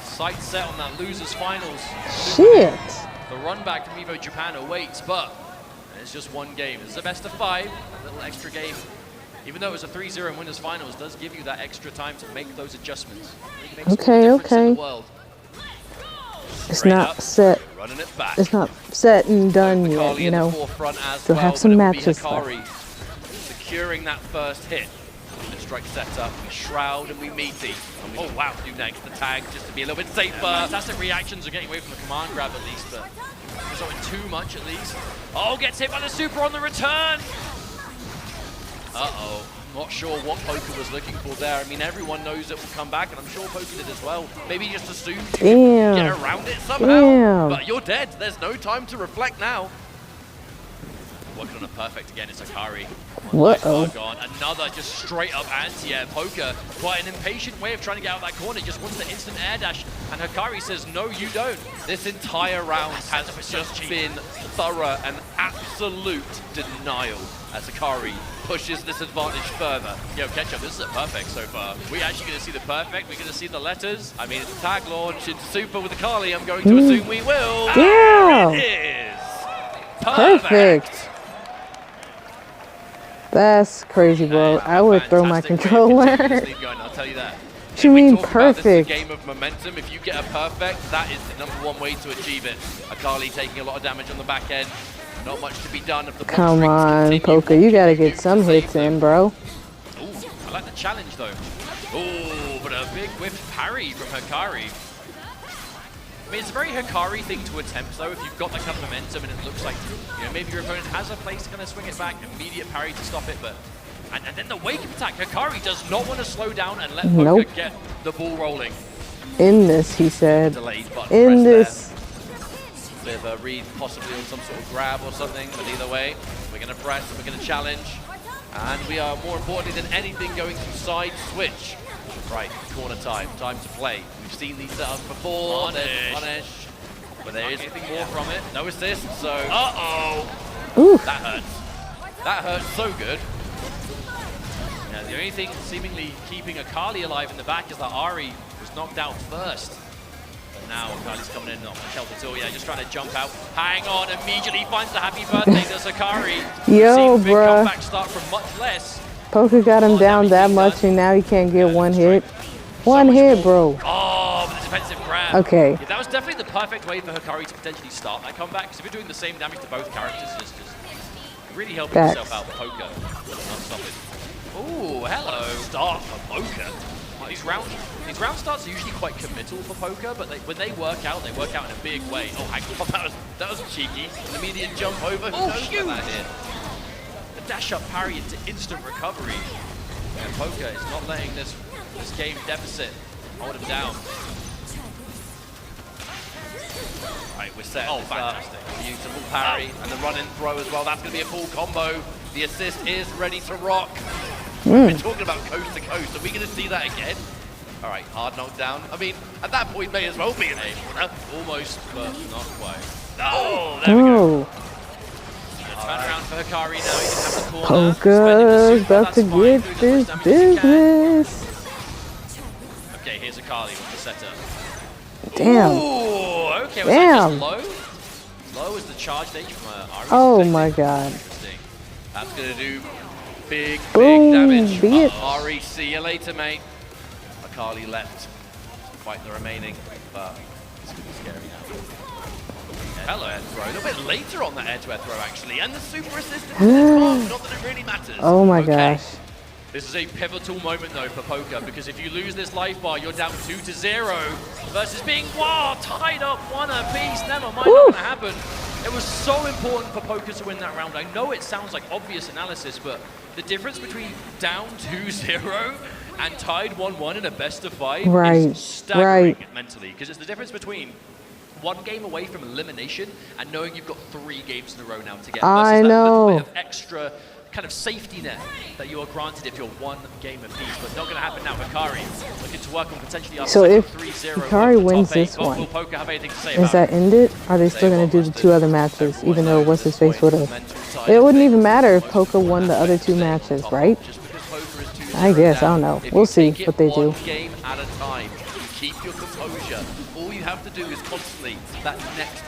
Sight set on that losers finals. Shit. The run back from EVO Japan awaits, but it's just one game. It's a best of 5, a little extra game. Even though it was a 3-0 in winners finals, does give you that extra time to make those adjustments. It makes all the difference in the world. It's Straight not up, set. running it back. It's not set and done yet, Hikari you in the know. forefront as Still well, have some but it will be matches Hikari securing that first hit. The strike set up, we shroud and we meaty. And we do next the tag just to be a little bit safer. Fantastic reactions are getting away from the command grab at least, but resulting too much at least. Oh, gets hit by the super on the return. Uh-oh. Not sure what Poker was looking for there. I mean, everyone knows it will come back, and I'm sure Poker did as well. Maybe he just assumed you could get around it somehow. But you're dead. There's no time to reflect now. Working on a perfect again, it's Hikari. What-oh. Gone. Another just straight up anti-air. Poker, quite an impatient way of trying to get out of that corner. Just wants the instant air dash. And Hikari says, no, you don't. This entire round has just been thorough and absolute denial as Hikari pushes this advantage further. Yo, Ketchup, this is a perfect so far. We're actually going to see the perfect. We're going to see the letters. I mean, it's a tag launch into Super with Akali. I'm going to assume we will. Yeah. There it is. Perfect. That's crazy, bro. I would throw my controller. I'll tell you that. What you mean perfect? This is a game of momentum. If you get a perfect, that is the #1 way to achieve it. Akali taking a lot of damage on the back end. Not much to be done if the Come on, Poker. You gotta get some hits in, bro. Ooh, I like the challenge though. Ooh, but a big whiff parry from Hikari. I mean, it's a very Hikari thing to attempt though, if you've got that kind of momentum and it looks like, you know, maybe your opponent has a place to kind of swing it back, immediate parry to stop it, but... And then the wake-up attack, Hikari does not want to slow down and let Poker get the ball rolling. In this, he said. Delayed button In press this. there. Bit of a read, possibly on some sort of grab or something, but either way, we're going to press and we're going to challenge. And we are, more importantly than anything, going to side switch. Right, corner time, time to play. We've seen these setups before. Punish. But there is anything more from it. No assist, so... Uh-oh! Oof. That hurts. That hurts so good. Now, the only thing seemingly keeping Akali alive in the back is that Ari was knocked out first. But now Akali's coming in on Kelpatul, yeah, just trying to jump out. Hang on, immediately finds the happy birthday to Sakari. Yo, big bruh. comeback start from much less. Poker got him down that much, and now he can't get one hit. One hit, bro. Oh, with a defensive grab. Okay. Yeah, that was definitely the perfect way for Hikari to potentially start that comeback, because if you're doing the same damage to both characters, it's just really helping Facts. yourself out with Poker. Not stopping. Ooh, hello. Start for Poker. These round starts are usually quite committal for Poker, but when they work out in a big way. Oh, hang on, that was cheeky. An immediate jump over. Who knows what that hit? The dash up parry into instant recovery. And Poker is not letting this game deficit hold him down. Right, we're set. Oh, fantastic. Beautiful parry and the run-in throw as well. That's going to be a full combo. The assist is ready to rock. We're talking about coast to coast. Are we going to see that again? All right, hard knockdown. I mean, at that point, may as well be an aim. Almost, but not quite. Oh, there we go. Turn around for Hikari now. He can have the corner. Poker's about to get this business. Okay, here's Akali with the setup. Damn. Ooh, okay, was Damn. that just low? Low is the charge stage from Ari. Oh my god. Interesting. That's going to do big Boom, damage. bitch. Ari, see you later, mate. Akali left to fight the remaining, but it's going to be scary now. Hello, air throw. A little bit later on that air-to-air throw, actually, and the super assistant in his palm. Not that it really matters. Oh my Okay. gosh. This is a pivotal moment, though, for Poker, because if you lose this life bar, you're down 2-0 versus being, wow, tied up one apiece. Never mind, not going to happen. It was so important for Poker to win that round. I know it sounds like obvious analysis, but the difference between down 2-0 and tied 1-1 in a best of 5 is staggering mentally, because it's the difference between one game away from elimination and knowing you've got 3 games in a row now to get versus that little bit of extra kind of safety net that you are granted if you're 1 game apiece, but not going to happen now. Hikari looking to work on potentially up So if 3-0. Hikari wins this one, is that ended? Are they still going to do the 2 other matches, even though what's his face would have? It wouldn't even matter if Poker won the other 2 matches, right? I guess, I don't know. We'll see what they do. Game at a time. Keep your composure. All you have to do is constantly that next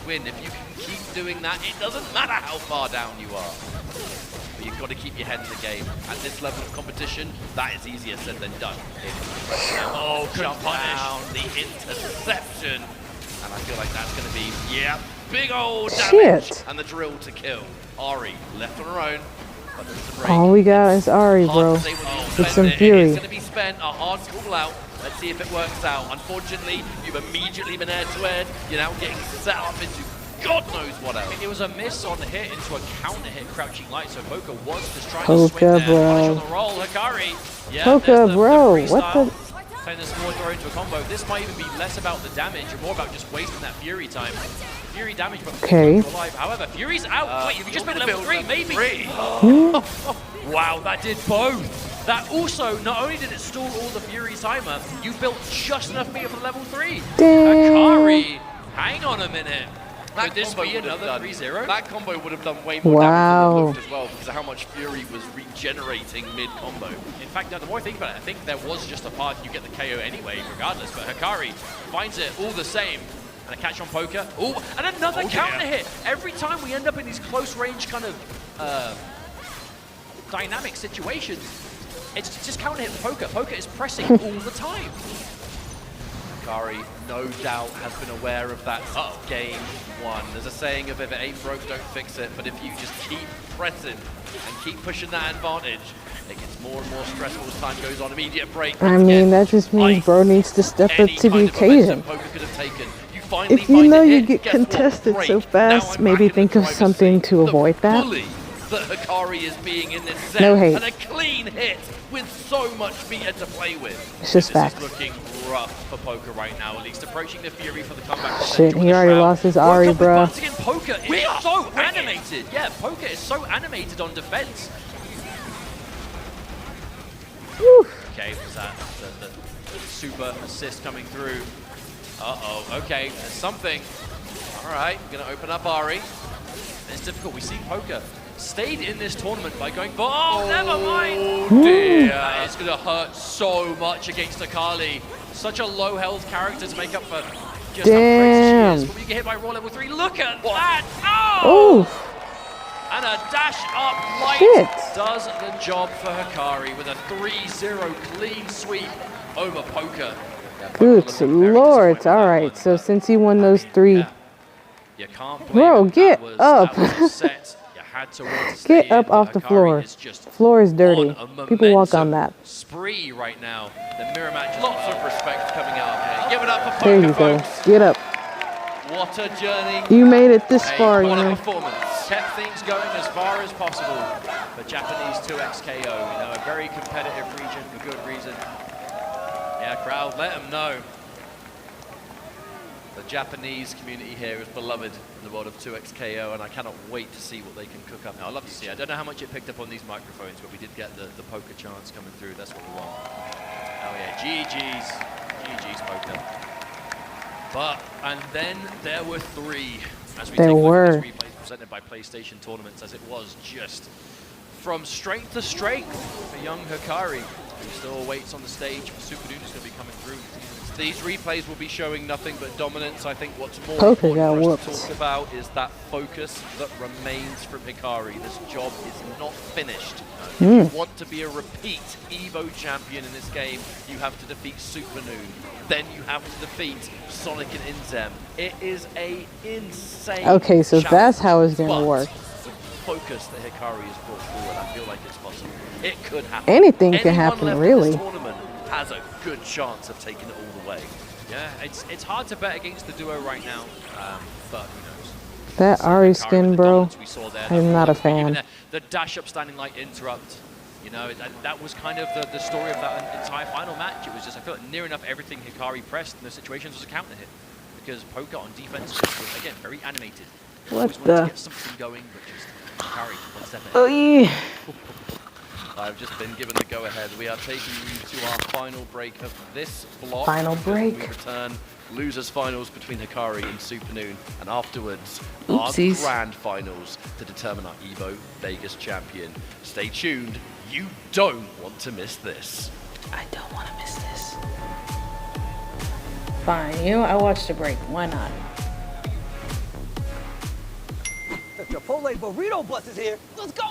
win. If you can keep doing that, it doesn't matter how far down you are. But you've got to keep your head in the game. At this level of competition, that is easier said than done. Oh, jump down, the interception. And I feel like that's going to be, yeah, big old damage. Shit. And the drill to kill. Ari left on her own. But there's the break. All we got is Ari, bro. With some fury. It's going to be spent, a hard call out. Let's see if it works out. Unfortunately, you've immediately been air-to-air. You're now getting set up into God knows what else. It was a miss on the hit into a counter hit, crouching light. So Poker was just trying to swing there. Punish on the roll. Hikari. Yeah, Poker, bro. What the? Playing this more throw into a combo. This might even be less about the damage and more about just wasting that Fury time. Fury damage, but okay. Alive. However, Fury's out. Wait, have you just been level 3? Maybe. Wow, that did both. That also, not only did it stall all the Fury timer, you built just enough meter for level 3. Akari, hang on a minute. Could this be another 3-0? That combo would have done way more damage than it looked as well because of how much Fury was regenerating mid-combo. In fact, now the more I think about it, I think there was just a path you get the KO anyway, regardless. But Hikari finds it all the same. And a catch on Poker. Oh, and another counter hit. Every time we end up in these close range kind of dynamic situations, it's just counter hit for Poker. Poker is pressing all the time. Hikari, no doubt, has been aware of that game 1. There's a saying of if it ain't broke, don't fix it. But if you just keep pressing and keep pushing that advantage, it gets more and more stressful as time goes on. Immediate break. I mean, that just means bro needs to step up to the occasion. If you know you get contested so fast, maybe think of something to avoid that. That Hikari is being in this set, no hate. And a clean hit with so much meter to play with. It's just facts. This is looking rough for Poker right now, at least approaching the Fury for the comeback. Shit, he already lost his Ari, bro. Poker is so animated. Yeah, Poker is so animated on defense. Whew. Okay, was that the super assist coming through? Uh-oh, okay, there's something. All right, we're gonna open up Ari. it's difficult. We see Poker stayed in this tournament by going for, oh, never mind. Oh dear. That is going to hurt so much against Akali. Such a low health character to make up for just how crazy she is. But when you get hit by Raw level 3, look at that. Oh! Oof. And a dash up light Shit. does the job for Hikari with a 3-0 clean sweep over Poker. Yeah, Poker Good looking very lord. disappointed with All that right. one, So but since he won those three, yeah, you can't blame Bro, him. get That was up. a set. You had to win to stay get up in, off but the Hikari floor. is just Floor is dirty. on a People walk on momentum that. spree right now. The mirror match, lots of respect coming out here. Give it up for There Poker, you go. folks. Get up. What a journey. You made it this Hey, far, you what a know. performance. Kept things going as far as possible for Japanese 2XKO. You know, a very competitive region for good reason. Yeah, crowd, let them know. The Japanese community here is beloved in the world of 2XKO, and I cannot wait to see what they can cook up. Now, I'd love to see. I don't know how much it picked up on these microphones, but we did get the Poker chants coming through. That's what we want. Oh yeah, GG's. GG's Poker. But, and then there were three. As we There take a look were. at this replay presented by PlayStation Tournaments, as it was just from strength to strength for young Hikari, who still waits on the stage. Super Noon is going to be coming through. These replays will be showing nothing but dominance. I think what's more Poker important got for us to whooped. talk about is that focus that remains from Hikari. This job is not finished. If you want to be a repeat EVO champion in this game, you have to defeat Super Noon. Then you have to defeat Sonic and Inzem. It is a insane Okay, so challenge, that's how it's gonna but work. with the focus that Hikari has brought forward, I feel like it's possible. It could happen. Anything can Anyone happen, left in really. this tournament has a good chance of taking it all the way. Yeah, it's hard to bet against the duo right now, but who knows? That So Ari Hikari skin, with the bro. dominance we saw there, I'm not a even fan. the dash up standing light interrupt. You know, that was kind of the story of that entire final match. It was just, I feel like near enough everything Hikari pressed in those situations was a counter hit. Because Poker on defense was, again, very animated. What Always wanted the? to get something going, but just Hikari one step ahead. Oh yeah. I've just been given the go-ahead. We are taking you to our final break of this block. Final Just when break. we return, losers finals between Hikari and Super Noon, and afterwards, Oopsies. our grand finals to determine our EVO Vegas champion. Stay tuned. You don't want to miss this. I don't want to miss this. Fine, you know, I watched the break. Why not? The Chipotle burrito bus is here. Let's go.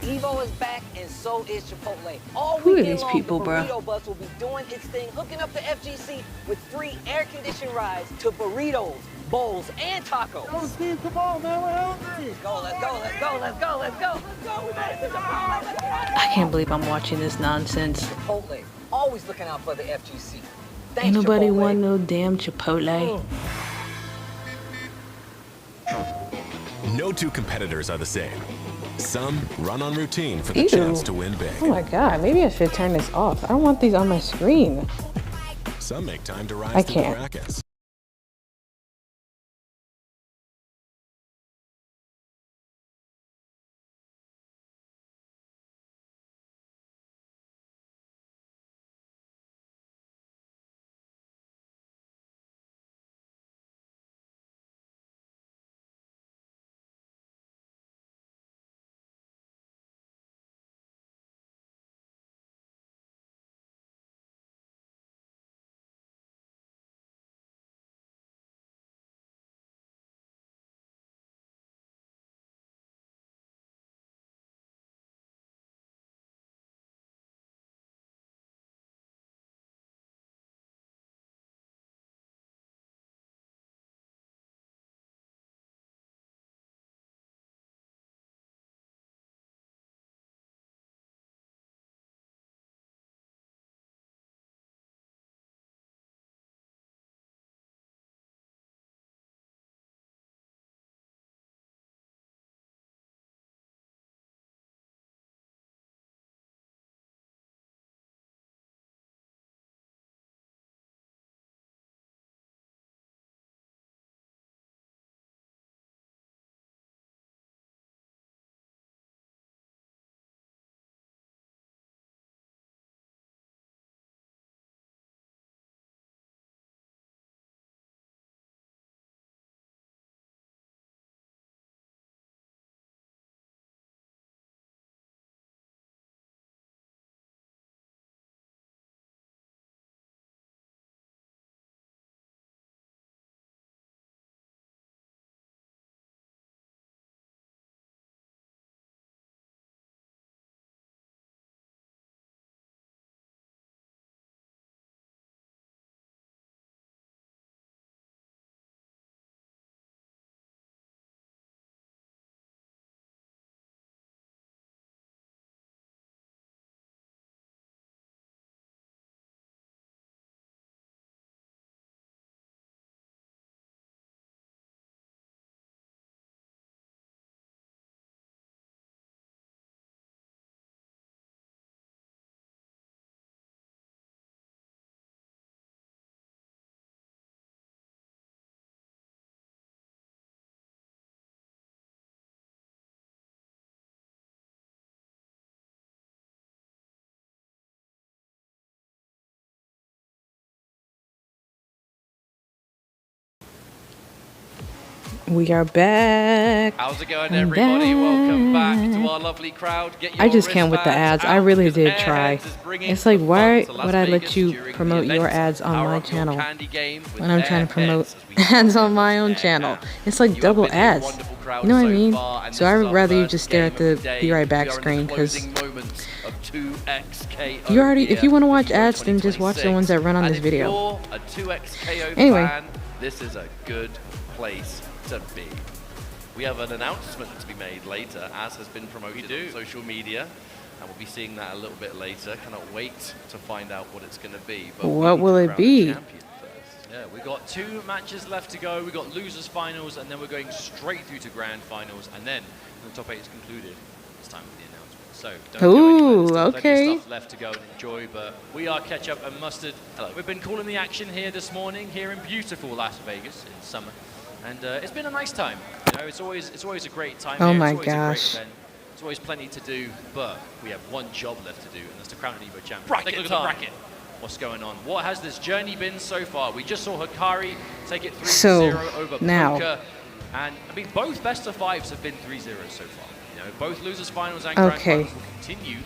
Evo is back, and so is Chipotle. All Who are weekend these long, people, the bro? burrito bus will be doing its thing, hooking up the FGC with free air-conditioned rides to burritos, bowls, and tacos. Oh, Steve, come on, man, we're hungry. Let's go, let's go, let's go, let's go, let's go, let's go. We made it to Chipotle. Let's go. I can't believe I'm watching this nonsense. Chipotle, always looking out for the FGC. Thanks, Ain't nobody Chipotle. want no damn Chipotle. No two competitors are the same. Some run on routine for the Ew. chance to win big. Oh my god, maybe I should turn this off. I don't want these on my screen. Some make time to rise I through the can't. rackets. We are back. How's it going, I'm everybody? Welcome back to back. our lovely crowd. Get I your just can't with the wristbands ads. I out really because did try. Airheads is bringing It's like, the why fun to Las would I let Vegas you during the promote your event. ads on Power my up your channel candy game with when I'm trying to promote Airheads as we ads on my get own Air channel? now. It's like You have double been a ads. wonderful crowd You know what I so mean? far, and So this I is would our rather you first just stare game at the of day. Be Right Back We are in the screen, because closing moments of 2XKO you already, if you want to watch here ads, for then just watch the ones that run on and this if video. you're a 2XKO Anyway. fan, this is a good place to be. We have an announcement to be made later, as has been promoted on social media, and we'll be seeing that a little bit later. Cannot wait to find out what it's going to be. But we What need will to it crown a be? champion first. Yeah, we've got 2 matches left to go. We've got losers finals, and then we're going straight through to grand finals. And then when the top 8 is concluded, it's time for the announcement. So don't go anywhere. There's still plenty okay. of stuff left to go and enjoy, but we are Ketchup and Mustard. Hello. We've been calling the action here this morning, here in beautiful Las Vegas in summer. And it's been a nice time. You know, it's always a great time Oh here. my It's always a great gosh. event. There's always plenty to do, but we have one job left to do, and that's to crown an Evo champion. Bracket Take a look at the time. bracket. What's going on? What has this journey been so far? We just saw Hikari take it 3-0 So, over now. Poker, and I mean both best of 5s have been 3-0 so far. You know, both losers finals and grand Okay. finals will continue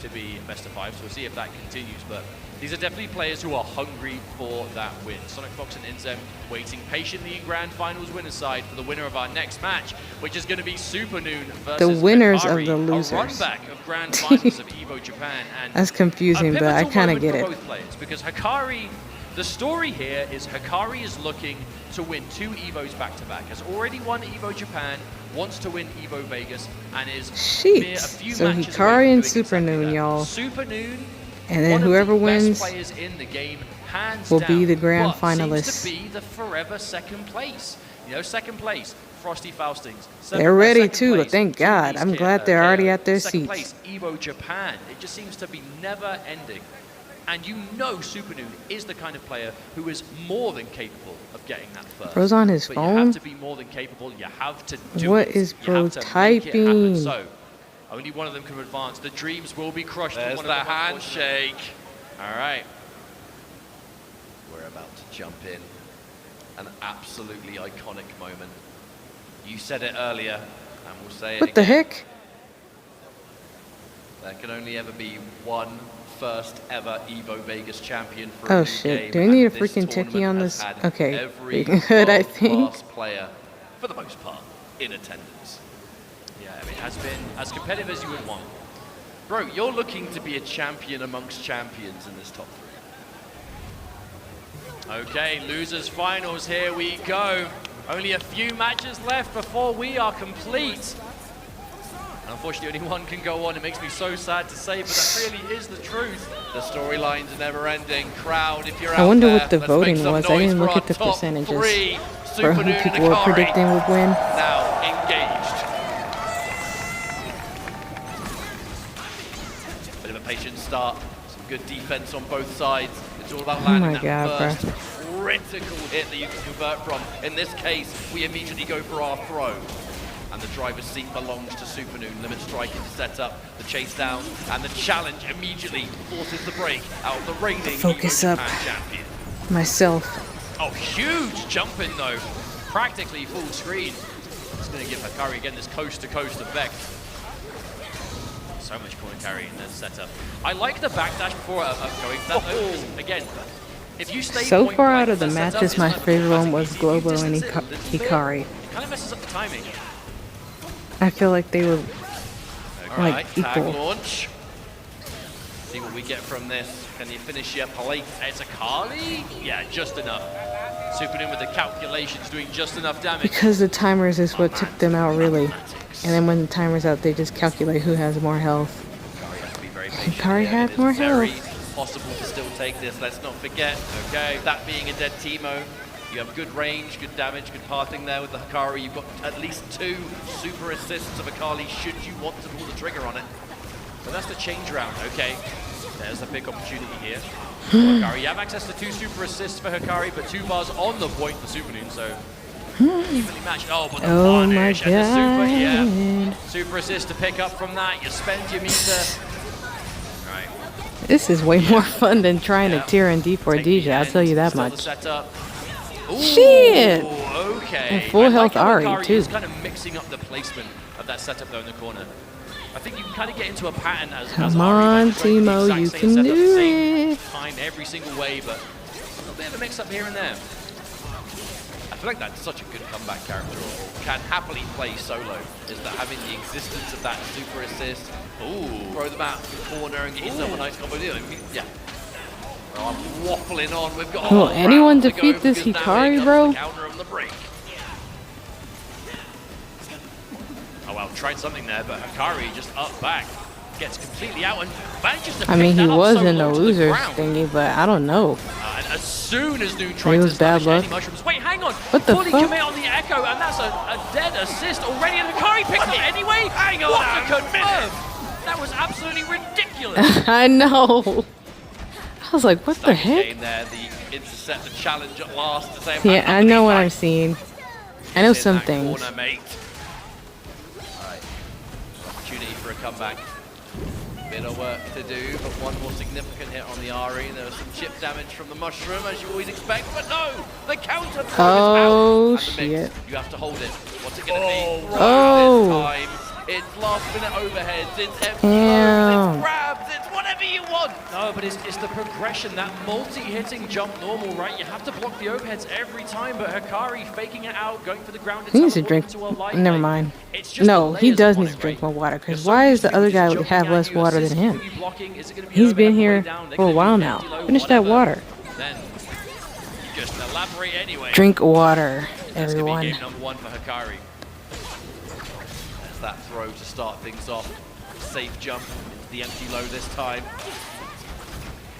to be best of 5s. We'll see if that continues, but these are definitely players who are hungry for that win. Sonic Fox and Inzem waiting patiently in grand finals winner's side for the winner of our next match, which is going to be Super Noon versus winners of Hikari, the losers. a runback of grand finals of Evo Japan. And That's confusing, a but I pivotal kind of moment get for it. both players, because Hikari, the story here is Hikari is looking to win 2 Evos back-to-back. Has already won Evo Japan, wants to win Evo Vegas, and is mere a Sheets. few So matches Hikari away from and doing Super exactly Noon, that. y'all. Super Noon, And then one of whoever the wins best players in the game, hands will down, be the grand but finalists. seems to be the forever second place. You know, second place, Frosty Faustings. They're ready Second too, place, thank God. I'm glad they're already at their second seats. place, Evo Japan. It just seems to be never ending. And you know Super Noon is the kind of player who is more than capable of getting that first. Bro's on his but you phone? have to be more than capable. You have to do What it. is You Bro have to make it happen. typing? So, only one of them can advance. The dreams will be crushed. for There's one the of them, unfortunately. handshake. All right. We're about to jump in. An absolutely iconic moment. You said it earlier, and we'll say it What the again. heck? There can only ever be one first ever Evo Vegas champion for Oh a new shit, game, do we need a and this freaking techie tournament on has this? had Okay, every we good, I think. world-class player, for the most part, in attendance. Yeah, I mean, it has been as competitive as you would want. Bro, you're looking to be a champion amongst champions in this top 3. Okay, losers finals, here we go. Only a few matches left before we are complete. Unfortunately, only one can go on. It makes me so sad to say, but that really is the truth. The storylines are never ending. Crowd, if you're I out wonder there, what the let's voting make some was. I noise didn't for look our at the top percentages 3. for Super who Noon people and were Hikari predicting would win. now engaged. Bit of a patient start. Some good defense on both sides. It's all about landing my that God, first critical hit that you can convert from. In this case, we immediately go for our throw. And the driver's seat belongs to Super Noon. Limit striking to set up the chase down, and the challenge immediately forces the break out of the reigning Focus Evo up. Japan champion. Myself. Oh, huge jump in though. Practically full screen. It's going to give Hikari again this coast-to-coast effect. So much corner carry in this setup. I like the backdash before going for that though, because again, if you stay So point far blank out of the for that setup, matches, it's my kind of a favorite one classic was easy. Globo Distance and it a little bit, Hikari. It kind of messes up the timing. I feel like they were All like right, tag equal. launch. See what we get from this. Can you finish your plate? It's a Carly? Yeah, just enough. Super Noon with the calculations, doing just enough damage. Because the timers is what took them out, really. And then when the timer's out, they just calculate who has more health. Hikari has to be very patient. Hikari here. had It is more very health. possible to still take this. Let's not forget, okay, that being a dead Teemo, you have good range, good damage, good pathing there with the Hikari. You've got at least 2 super assists of Akali should you want to pull the trigger on it. But that's the change round, okay. There's a big opportunity here. Hikari, you have access to 2 super assists for Hikari, but 2 bars on the point for Super Noon, so evenly matched. Oh, but the Oh my punish and the super, yeah. God. Super assist to pick up from that. You spend your meter. Right. This is way more fun than trying to tear in D4 Take the DJ, I'll end, tell you that still the much. setup. Ooh, Shit! Okay. And full I health like how Ari, Hikari too. is kind of mixing up the placement of that setup though in the corner. I think you can kind of get into a pattern as Come Ari, on, like, trying to do the Timo, exact you same can setup, do same it. time every single way, but a little bit of a mix-up here and there. I feel like that's such a good comeback character. Can happily play solo. Is that having the existence of that super assist? Ooh, throw them out to the corner and get yourself a nice combo deal. Yeah. Oh, I'm waffling on. We've got. Will anyone round to defeat go this because now Hikari, here comes bro? the counter on the break. Oh well, tried something there, but Hikari just up back. Gets completely out and manages to I mean, pick he that up was so in the low to losers ground. thingy, but I don't know. And as soon as Noon tried was to bad establish luck. any mushrooms, wait, hang on, What the fully fuck? commit on the echo, and that's a dead assist already, and Hikari picked up anyway. Hang on what a a minute. confirm! That was absolutely ridiculous. I know. I was like, what the heck? Game there, the intercept, the challenge at last to say. Yeah, I know what I'm seeing. I know in some that things. Corner, mate. All right, opportunity for a comeback. Bit of work to do, but one more significant hit on the Ari. There was some chip damage from the mushroom, as you always expect, but no! The counter throw Oh, is out. At the mix. shit. You have to hold it. What's it going to be? Right Oh. this time. It's last minute overheads, it's empty Damn. loads, it's grabs, it's whatever you want! No, but it's the progression, that multi-hitting jump normal, right? You have to block the overheads every time, but Hikari faking it out, going for the ground. He needs to drink. Never mind. No, he does need to drink more water. Because why is the other guy have less water than him? He's been here for a while now. Finish that water. Then you just elaborate anyway. Drink water, That's gonna be everyone. game number 1 for Hikari. There's that throw to start things off. Safe jump into the empty low this time.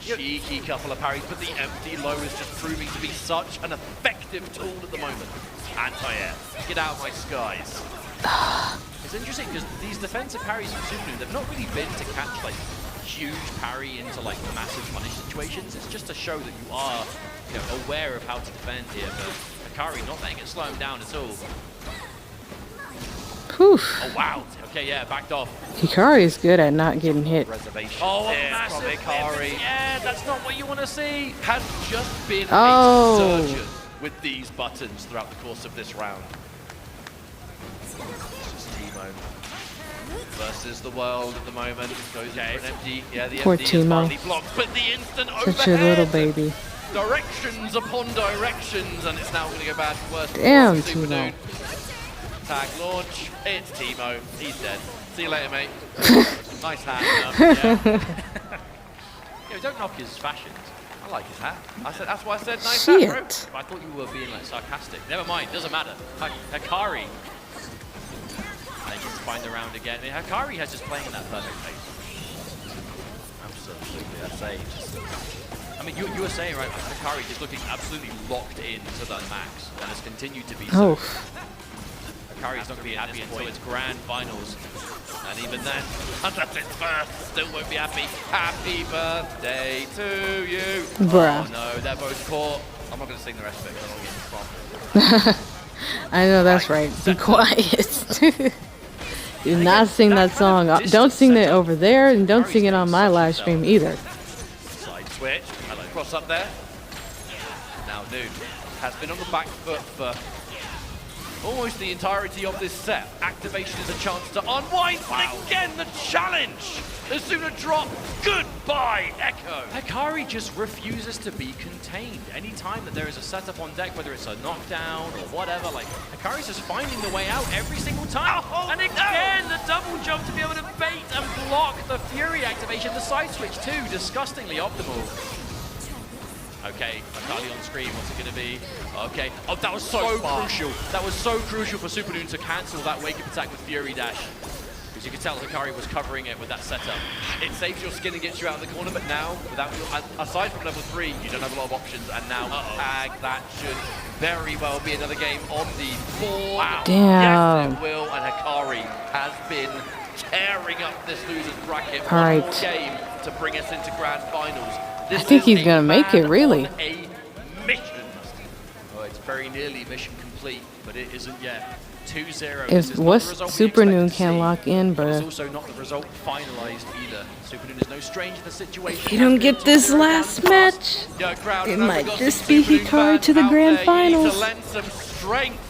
Cheeky couple of parries, but the empty low is just proving to be such an effective tool at the moment. Anti-air, get out of my skies. It's interesting because these defensive parries from Supernoon, they've not really been to catch like huge parry into like massive punish situations. It's just to show that you are, you know, aware of how to defend here. But Hikari not letting it slow him down at all. Whew. Oh wow. Okay, yeah, backed off. Hikari is good at not getting hit. Reservation Oh, a there massive from Hikari. yeah, that's not what you want to see. Has just been Oh. a surgeon with these buttons throughout the course of this round. It's just Timo versus the world at the moment. Goes in for an empty. Yeah, the Poor empty is Timo. finally blocked, but the instant Such a little overhead. baby. Directions upon directions, and it's now going to go bad for worse. Damn, for Super Timo. Noon. Tag launch. It's Timo. He's dead. See you later, mate. Nice hat. Yeah, don't knock his fashions. I like his hat. I said that's why I said nice Shit. hat, bro. I thought you were being like sarcastic. Never mind, doesn't matter. Hikari. They just find the round again. I mean, Hikari has just playing in that perfect pace. Absolutely, I'd say. I mean, you were saying, right, Hikari just looking absolutely locked in to that max and has continued to be so. Oh, Hikari's not going to be happy until it's grand finals. And even then, that's its first. Still won't be happy. Happy birthday to you. bruh. Oh no, they're both caught. I'm not going to sing the rest of it because I'm not getting spot. I know that's right. Be quiet. Do not sing that song. Don't sing it over there, and don't sing it on my live stream either. Side switch. Hello, cross up there. Now Noon has been on the back foot for almost the entirety of this set. Activation is a chance to unwind, but again the challenge. The sooner drop. Goodbye, Echo. Hikari just refuses to be contained. Anytime that there is a setup on deck, whether it's a knockdown or whatever, like, Hikari's just finding the way out every single time. Oh, and again, the double jump to be able to bait and block the Fury activation. The side switch too, disgustingly optimal. Okay, Hikari on screen, what's it going to be? Okay, oh, that was so crucial. That was so crucial for Supernoon to cancel that wake-up attack with Fury Dash. Because you could tell Hikari was covering it with that setup. It saves your skin and gets you out of the corner, but now, without your, aside from level 3, you don't have a lot of options, and now tag, that should very well be another game on the board. Wow. Damn. Yes, it will, and Hikari has been tearing up this loser's bracket. All One right. more game to bring us into grand finals. I think he's gonna make it, really. A mission. Oh, it's very nearly mission complete, but it isn't yet. 2-0. If what's Supernoon can lock in, It's bruh. also not the result finalized either. Supernoon is no stranger to the situation. If you don't get this last match, Yo, crowd, it we've might got just some be Supernoon Hikari fans to the out grand there. You need to finals. lend some strength.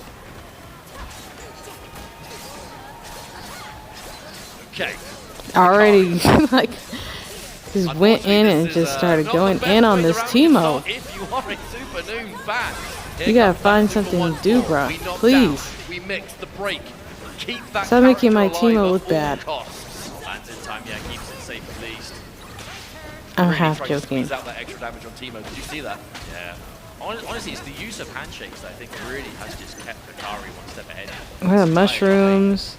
Okay. Already, like, just went in and just started going in on this Teemo. If you are a Super Noon fan, You gotta find something to do, bro. We knock Please. down, we mix the break. Keep that Stop making my character Teemo alive look at bad. all costs. Lands in time, yeah, keeps it safe at least. I'm Really half tried to joking. squeeze out that extra damage on Teemo. Did you see that? Yeah. Honestly, it's the use of handshakes that I think really has just kept Hikari one step ahead. Where are the mushrooms?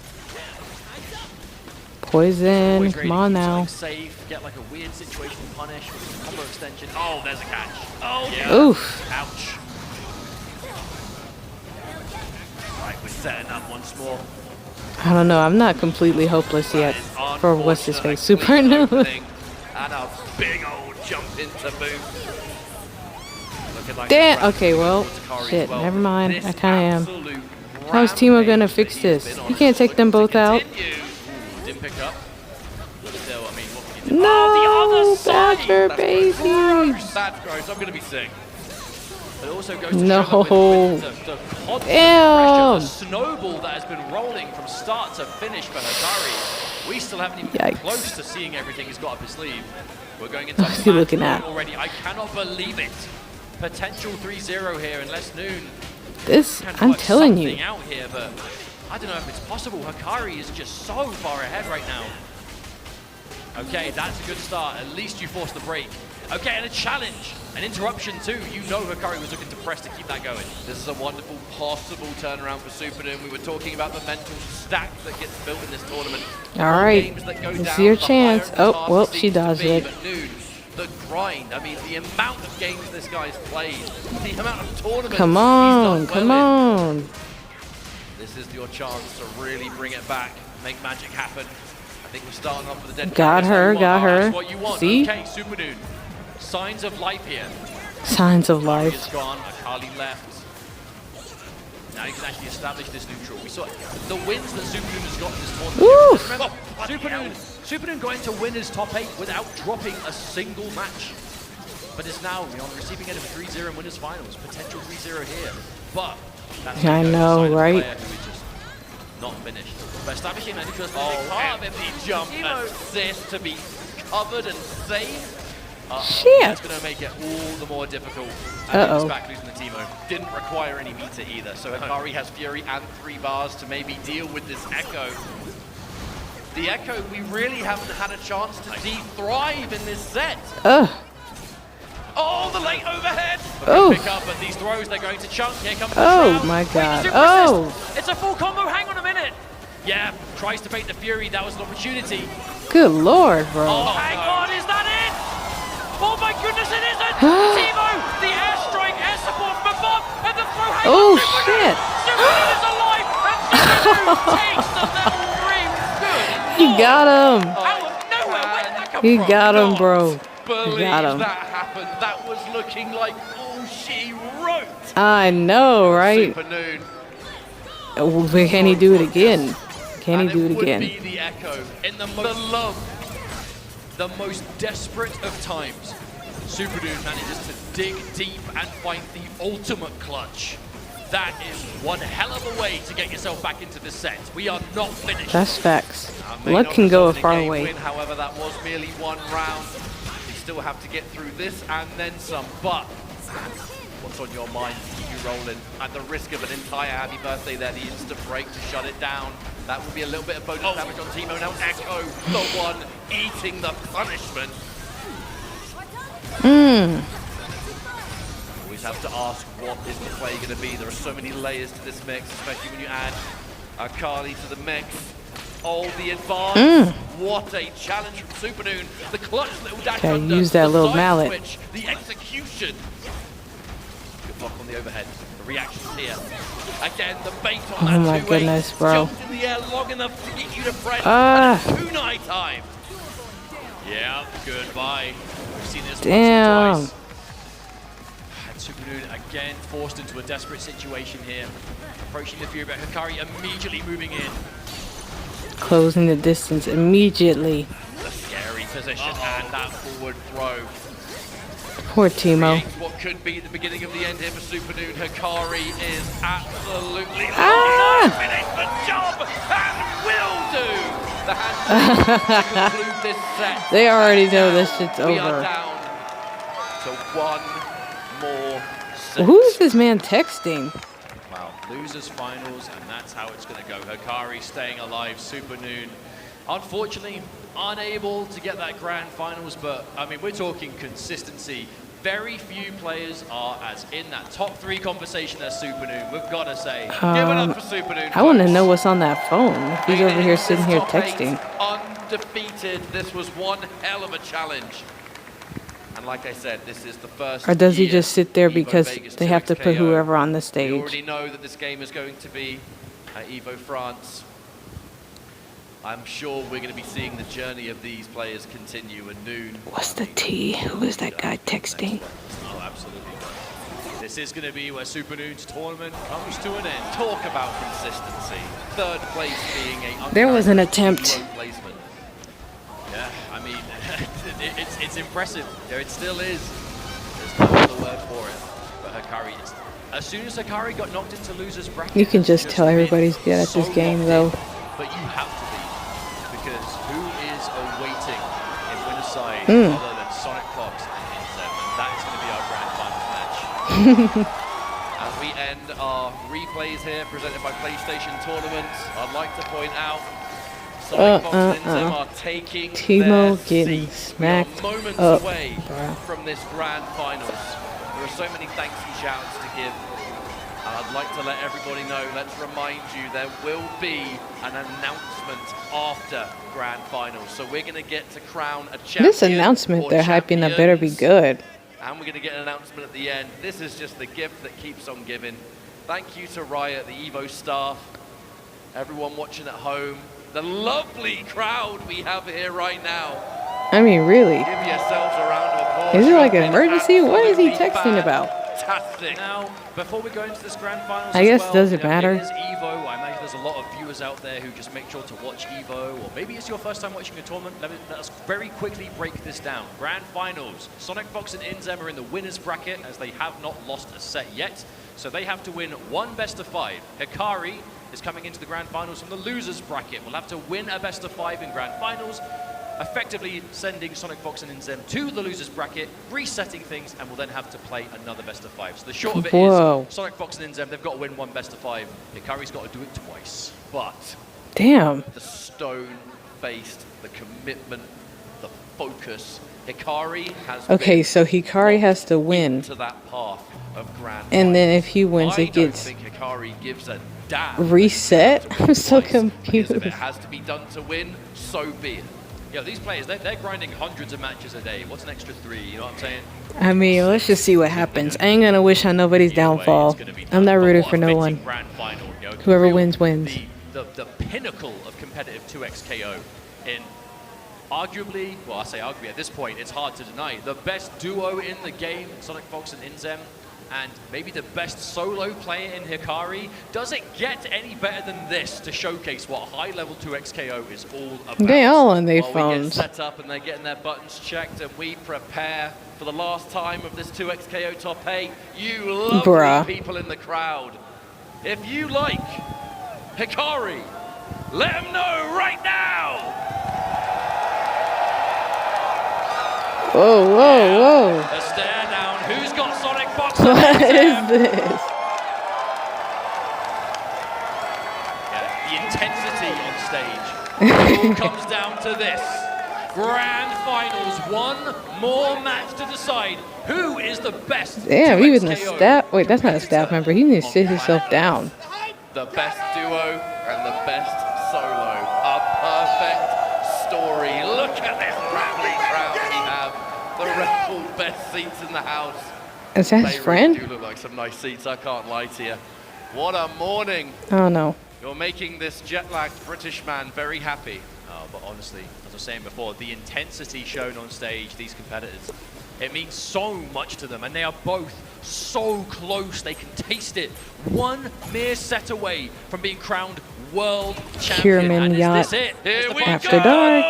Poison. Always Come ready on to keep now. something safe, get like a weird situation punish with a combo extension. Oh, there's a catch. Oh, yeah. Oof. Ouch. Right, we're setting up once more. I don't know. I'm not completely hopeless yet That is for what's his unfortunate, face. a Super clean new. opening and a big old jump into boot. Looking like Damn. a grab Okay, well, towards Hikari as shit. well. Never mind. This I kind of am. absolute How is Teemo gonna rampage fix that this? he's been He on. can't take them Looking to both out. continue. Ooh, didn't pick up. But still, I mean, what can you do? No, Oh, the other side! Badger That's baby. gross. That's gross. I'm gonna be sick. But it also goes to No. show that with the constant pressure, Ew. the snowball that has been rolling from start to finish for Hikari. We still haven't even Yikes. been close to seeing everything he's got up his sleeve. We're going into What's he match looking mode at? already. I cannot believe it. Potential 3-0 here unless Noon This, can I'm work telling something you. out here, but I don't know if it's possible. Hikari is just so far ahead right now. Okay, that's a good start. At least you forced the break. Okay, and a challenge, an interruption too. You know Hikari was looking to press to keep that going. This is a wonderful possible turnaround for Super Noon. We were talking about the mental stack that gets built in this tournament. All right, Games that go this is down, your the chance. higher the Oh, task well, seems she to dodged be, it. but Noon, the grind, I mean, the amount of games this guy's played, the amount of tournaments Come he's on, done come well in. on. This is your chance to really bring it back, make magic happen. I think we're starting off with a dead Got carry. her, That's got her. That's what you want. See? Okay, Super Noon. Signs of life here. Signs of Akali life. is gone. Akali left. Now you can actually establish this neutral. We saw the wins that Super Noon has got in this tournament. Woo! Remember, Super Noon going to win his top 8 without dropping a single match. But it's now on the receiving end of a 3-0 in winners finals. Potential 3-0 here. But that's I a know, sign of a right? player who is just not finished. But establishing an interest in a big part of it. The jump assist to be covered and saved. Shit. That's going to make it all the more difficult. Uh-oh. He's back losing the Teemo. Didn't require any meter either. So Hikari has Fury and 3 bars to maybe deal with this Echo. The Echo, we really haven't had a chance to thrive in this set. Ugh. Oh, the late overhead. Oh. Pick up, but these throws, they're going to chunk. Here comes the Oh shroud. my Wait, God. super Oh. assist. It's a full combo. Hang on a minute. Yeah, tries to bait the Fury. That was an opportunity. Good lord, bro. Oh, hang on. Is that it? Oh my goodness, it isn't! Teemo, the airstrike, air support from above, and the throw hangs Oh, on Super Noon. shit. Super Noon is alive, and Super Noon takes the level 3. Good You lord. got him. Out of nowhere, where did that come You from? got him, Not bro. Believe You got him. that happened. That was looking like all she wrote. I know, right? Super Noon. Can he do it again? Can he And do it would again? be the Echo in the most desperate of times. Super Noon manages to dig deep and find the ultimate clutch. That is one hell of a way to get yourself back into the set. We are not finished. That's facts. May Luck not can go a result in far game way. win, however, that was merely one round. We still have to get through this and then some. But what's on your mind to keep you rolling? At the risk of an entire happy birthday there, the instant break to shut it down. That will be a little bit of bonus damage on Teemo. Now Echo, the one eating the punishment. Always have to ask, what is the play going to be? There are so many layers to this mix, especially when you add Akali to the mix. Oh, the advance. What a challenge from Super Noon. The clutch little dash Okay, under, use that the little side mallet. switch, the execution. Good block on the overhead. The reactions here. Again, the bait on that Oh my 2-8. goodness, bro. Jumped in the air long enough to get you to press. Ah. And a kunai time. Yeah, goodbye. We've seen this Damn. once or twice. And Super Noon again forced into a desperate situation here. Approaching the Fury, but Hikari immediately moving in. Closing the distance immediately. The scary position and that forward throw. Poor Teemo. Creates what could be the beginning of the end here for Supernoon. Hikari is absolutely finished the job and will do. The hand to conclude this set. They already know this shit's We are over. down to one more set. Who is this man texting? Wow, losers finals, and that's how it's going to go. Hikari staying alive, Supernoon. Unfortunately, unable to get that grand finals, but I mean, we're talking consistency. Very few players are as in that top 3 conversation as Supernoon. We've got to say, give it up for Supernoon. I want to folks. know what's on that phone. If he's over here sitting here Top 8, texting. undefeated. This was one hell of a challenge. And like I said, this is the first. Or does he year just sit there Evo because Vegas they have to put 2XKO. whoever on the We stage? already know that this game is going to be at Evo France. I'm sure we're going to be seeing the journey of these players continue. And Noon. What's the T? Who is that guy texting? Oh, absolutely. This is going to be where Supernoon's tournament comes to an end. Talk about consistency. Third place being a There was an attempt. low placement. Yeah, I mean, it's impressive. There it still is. There's no other word for it. But Hikari is. As soon as Hikari got knocked into losers bracket, You can just tell been everybody's good at this so game, locked though. in. But you have to be, because who is awaiting in winner's side other than Sonic Fox and Inzem, and that is going to be our grand finals match. As we end our replays here, presented by PlayStation Tournaments, I'd like to point out Sonic Fox and Inzem are taking Teemo their getting seats. smacked We are moments up, away bruh. from this grand finals. There are so many thanks and shouts to give. And I'd like to let everybody know, let's remind you, there will be an announcement after Grand Finals. So we're going to get to crown a champion. This announcement or they're hyping up better be champions, good. And we're going to get an announcement at the end. This is just the gift that keeps on giving. Thank you to Riot, the Evo staff, everyone watching at home, the lovely crowd we have here right now. I mean, really. Give yourselves a round of applause. Is it like an You've been emergency? What is he absolutely texting about? Fantastic. Now, before we go into this grand finals, I as guess well, does it you know, matter? It is Evo. I imagine there's a lot of viewers out there who just make sure to watch Evo, or maybe it's your first time watching a tournament. Let us very quickly break this down. Grand finals. Sonic Fox and Inzem are in the winners bracket, as they have not lost a set yet. So they have to win one best of 5. Hikari is coming into the grand finals from the losers bracket. We'll have to win a best of 5 in grand finals, effectively sending Sonic Fox and Inzem to the losers bracket, resetting things, and we'll then have to play another best of 5. So the short of it Whoa. is Sonic Fox and Inzem, they've got to win one best of 5. Hikari's got to do it twice. But Damn. the stone-faced, the commitment, the focus. Hikari has Okay, been so Hikari has to locked win. into that path of grand And then finals. if he wins, I it don't gets think Hikari gives a damn. reset. To win I'm so twice. Because confused. if it has to be done to win, so be it. You know, these players, they're grinding hundreds of matches a day. What's an extra 3? You know what I'm saying? I mean, let's just see what happens. I ain't gonna wish on nobody's Either way, downfall. it's gonna be I'm not done. But rooting what for a no fitting one. Grand final, you know, Whoever real- wins, wins. The pinnacle of competitive 2XKO in arguably, well, I say arguably at this point, it's hard to deny, the best duo in the game, Sonic Fox and Inzem, and maybe the best solo player in Hikari. Does it get any better than this to showcase what high-level 2XKO is all about? They all on their While we phones. get set up and they're getting their buttons checked and we prepare for the last time of this 2XKO top 8, you lovely Bruh. people in the crowd. If you like Hikari, let them know right now! Whoa, whoa, A stare down. Who's got Sonic Fox? whoa. What and is Inzem? this? Yeah, the intensity on stage. It all comes down to this. Grand finals, one more match to decide who is the best. Damn, even the 2XKO staff. Wait, that's not a staff member. He needs to sit himself down. The best duo and the best solo. A perfect story. Look at this rambling crowd we have. The Red Bull best seats in the house. Is that his They friend? really do look like some nice seats, I can't lie to you. What a morning. Oh no. You're making this jet-lagged British man very happy. Oh, but honestly, as I was saying before, the intensity shown on stage, these competitors, it means so much to them, and they are both so close, they can taste it. One mere set away from being crowned world champion. Kierman And is Yacht this it? Here we After go! dark.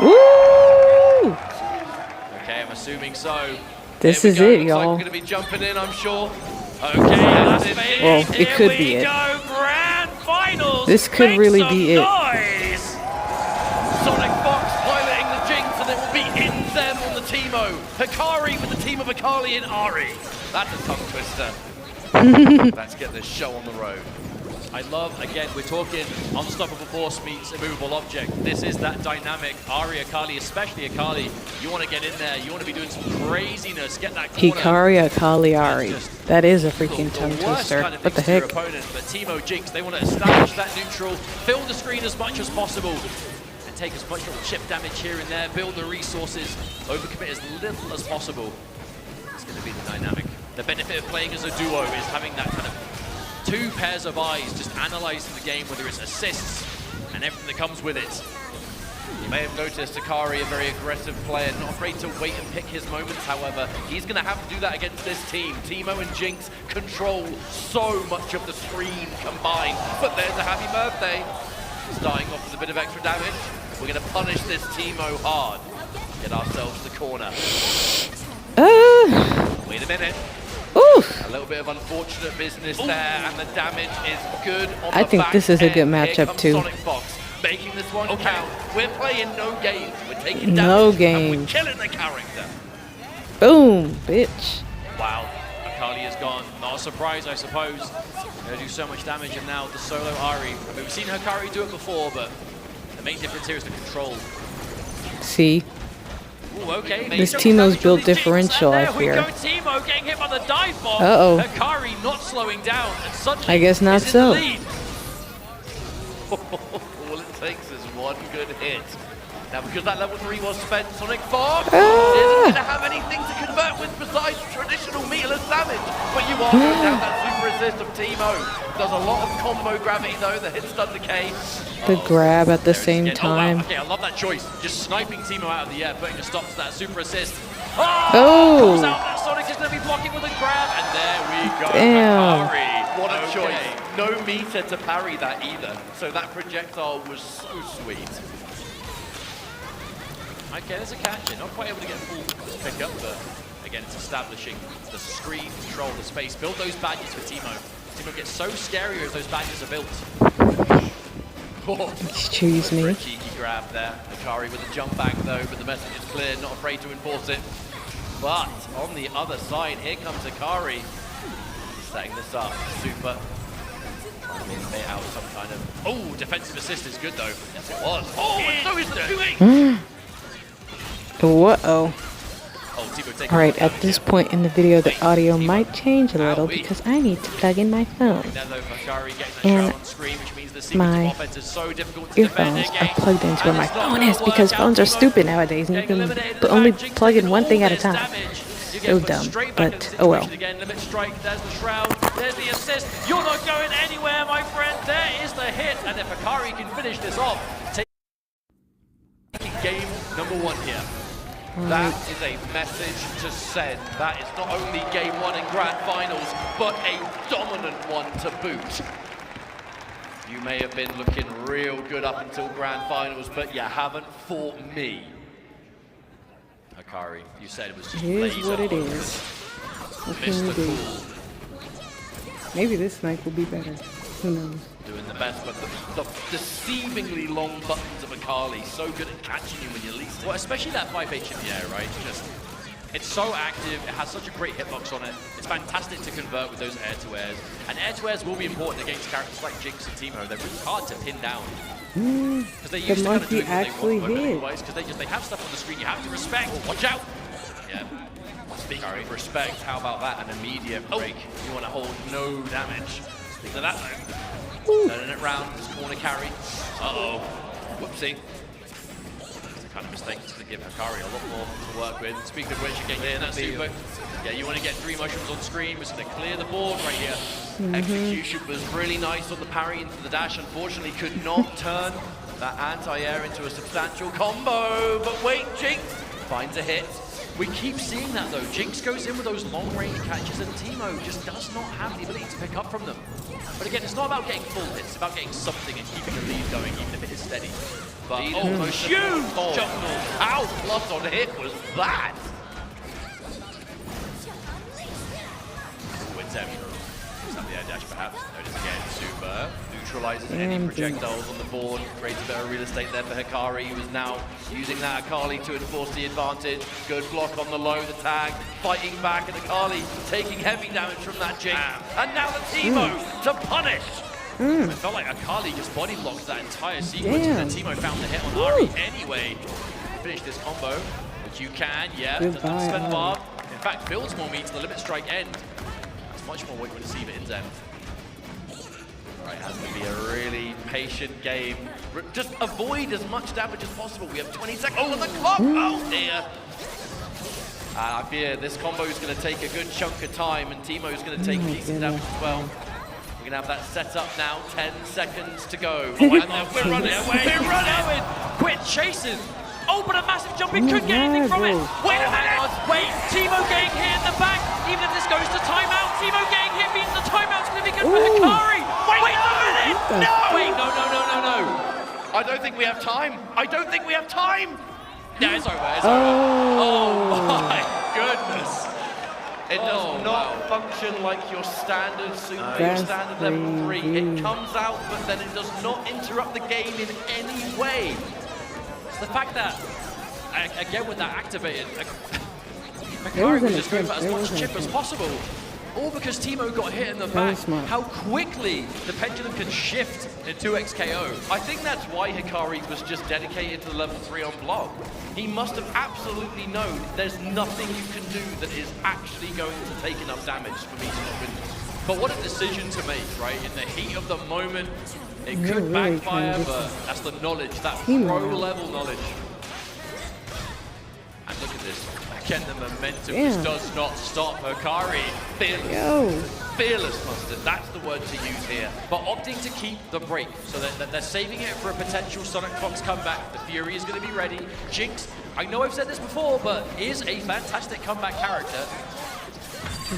Woo! Okay, I'm assuming so. This Here is we go. it, Looks like y'all. we're going to be jumping in, I'm sure. Okay, that's it. Well, it could Here be we it. go, grand finals. This could Make really some be it. noise. Sonic Fox piloting the Jinx, and it will be in them on the Teemo. Hikari with the team of Akali and Ari. That's a tongue twister. Let's get this show on the road. I love, again, we're talking unstoppable force meets immovable object. This is that dynamic. Ari, Akali, especially Akali, you want to get in there. You want to be doing some craziness. Get that corner. Hikari Akali Ari. That is a freaking The tongue worst twister. kind of What the mix to your heck? opponent, but Teemo Jinx, they want to establish that neutral, fill the screen as much as possible, and take as much little chip damage here and there, build the resources, overcommit as little as possible. It's going to be the dynamic. The benefit of playing as a duo is having that kind of two pairs of eyes just analyzing the game, whether it's assists and everything that comes with it. You may have noticed Hikari, a very aggressive player, not afraid to wait and pick his moments, however. He's going to have to do that against this team. Teemo and Jinx control so much of the screen combined. But there's a happy birthday. Starting off with a bit of extra damage. We're going to punish this Teemo hard. Get ourselves the corner. Wait a minute. Ooh. A little bit of unfortunate business there, and the damage is good on I the think back this is a good end. Here matchup comes too. Sonic Fox, making this one count. We're playing no games. We're taking No damage, and games. we're killing the character. Boom, bitch. Wow, Akali is gone. Not a surprise, I suppose. They do so much damage, and now the solo Ari. I mean, we've seen Hikari do it before, but the main difference here is the control. See, Ooh, okay. This Major Teemo's damage on build these Jinx, differential, and I there we fear. go, Teemo getting hit by the dive bomb. Uh-oh. Hikari not slowing down, and suddenly I guess not is in so. the lead. All it takes is one good hit. Now, because that level 3 was spent, Sonic Fox Ah. isn't going to have anything to convert with besides traditional meterless damage. But you are going down that super assist of Teemo. Does a lot of combo gravity, though. The hit stun decay. the grab at the There it is same again. time. Oh, wow. Okay, I love that choice. Just sniping Teemo out of the air, putting a stop to that super assist. Oh. Comes out, that Sonic is going to be blocking with a grab, and there we go. Damn. Hikari. What a Okay. choice. No meter to parry that either. So that projectile was so sweet. Okay, there's a catch in. Not quite able to get full pick up, but again, it's establishing the screen, control the space. Build those badges for Teemo. Teemo gets so scarier as those badges are built. Excuse me. For a cheeky grab there. Hikari with a jump back though, but the message is clear, not afraid to enforce it. But on the other side, here comes Hikari. Setting this up. Super. Trying to bait out some kind of... Oh, defensive assist is good though. Yes, it was. Oh, and so is the 2-8. Whoa. Oh, Teemo taking Alright, one at damage this here. point in the video, the audio might change a little because I need to plug in my phone. Now though, Hikari getting that And shroud on screen, which means the sequence my of offense is so difficult to defend Earphones are against. plugged into where And my it's not phone gonna is work because out. phones are Teemo stupid nowadays and you getting can eliminated in only the back. Jinx plug in taking one thing all at a this time. damage. You So get put dumb, straight back but in the oh well. situation again. Limit strike, there's the shroud, there's the assist. You're not going anywhere, my friend. There is the hit, and if Hikari can finish this off, taking game number 1 here. That is a message to send. That is not only game 1 in grand finals, but a dominant one to boot. You may have been looking real good up until grand finals, but you haven't fought me. Hikari, you said it was just It is laser what it focus. is. What can we Mr. do? Cool, Maybe this night will be better. Who knows? Doing the best, but the deceivingly long buttons of Akali, so good at catching you when you least well, especially that 5H in the air, right? Just, it's so active, it has such a great hitbox on it. It's fantastic to convert with those air-to-airs. And air-to-airs will be important against characters like Jinx and Teemo. They're really hard to pin down. Because they used to kind of do monkey what actually they want hit. otherwise, because they have stuff on the screen you have to respect. Oh, watch out! Yeah. Speaking of respect, how about that? An immediate break. You want to hold no damage. Speaking of that though, turning it round, this corner carry. Uh-oh. Whoopsie. It's the kind of mistake that's going to give Hikari a lot more to work with. Speaking of which, again, getting that super. Yeah, you want to get 3 mushrooms on screen. It's going to clear the board right here. Execution was really nice on the parry into the dash. Unfortunately, could not turn that anti-air into a substantial combo. But wait, Jinx finds a hit. We keep seeing that though. Jinx goes in with those long-range catches and Teemo just does not have the ability to pick up from them. But again, it's not about getting full hits, it's about getting something and keeping the lead going, even if it is steady. But Huge jump jump. How plus on hit was that? Inzem. Some of the air dash perhaps. Notice again, Super neutralizes any projectiles on the board, creates a bit of real estate there for Hikari, who is now using that Akali to enforce the advantage. Good block on the low, the tag, fighting back, and Akali taking heavy damage from that Jinx. And now the Teemo to punish. It felt like Akali just body blocked that entire sequence, and then Teemo found the hit on Ari anyway. Finish this combo, which you can, yeah. Doesn't spend bar. In fact, builds more meat to the limit strike end. Much more what you would receive at Inzem. Right, has to be a really patient game. Just avoid as much damage as possible. We have 20 seconds on the clock. Oh dear. I fear this combo is going to take a good chunk of time, and Teemo is going to take decent damage as well. We're going to have that set up now. 10 seconds to go. Oh, we're running away. We're running. Quit chasing. Oh, but a massive jump, he couldn't get anything from it. Wait a minute! Wait, Teemo getting hit in the back. Even if this goes to timeout, Teemo getting hit means the timeout's going to be good for Hikari. Wait a minute! No! Wait, no. I don't think we have time. I don't think we have time. Yeah, it's over. It's over. Oh my goodness. It does not function like your standard super, your standard level 3. It comes out, but then it does not interrupt the game in any way. The fact that, again with that activated, Hikari was just going for as much chip as possible. All because Teemo got hit in the back. How quickly the pendulum can shift in 2x KO. I think that's why Hikari was just dedicated to the level 3 on block. He must have absolutely known there's nothing you can do that is actually going to take enough damage for me to not win this. But what a decision to make, right? In the heat of the moment, it could backfire, but that's the knowledge, that pro-level knowledge. And look at this. Again, the momentum just does not stop Hikari. Fearless. Fearless, Mustard. That's the word to use here. But opting to keep the break, so that they're saving it for a potential Sonic Fox comeback. The Fury is going to be ready. Jinx, I know I've said this before, but is a fantastic comeback character.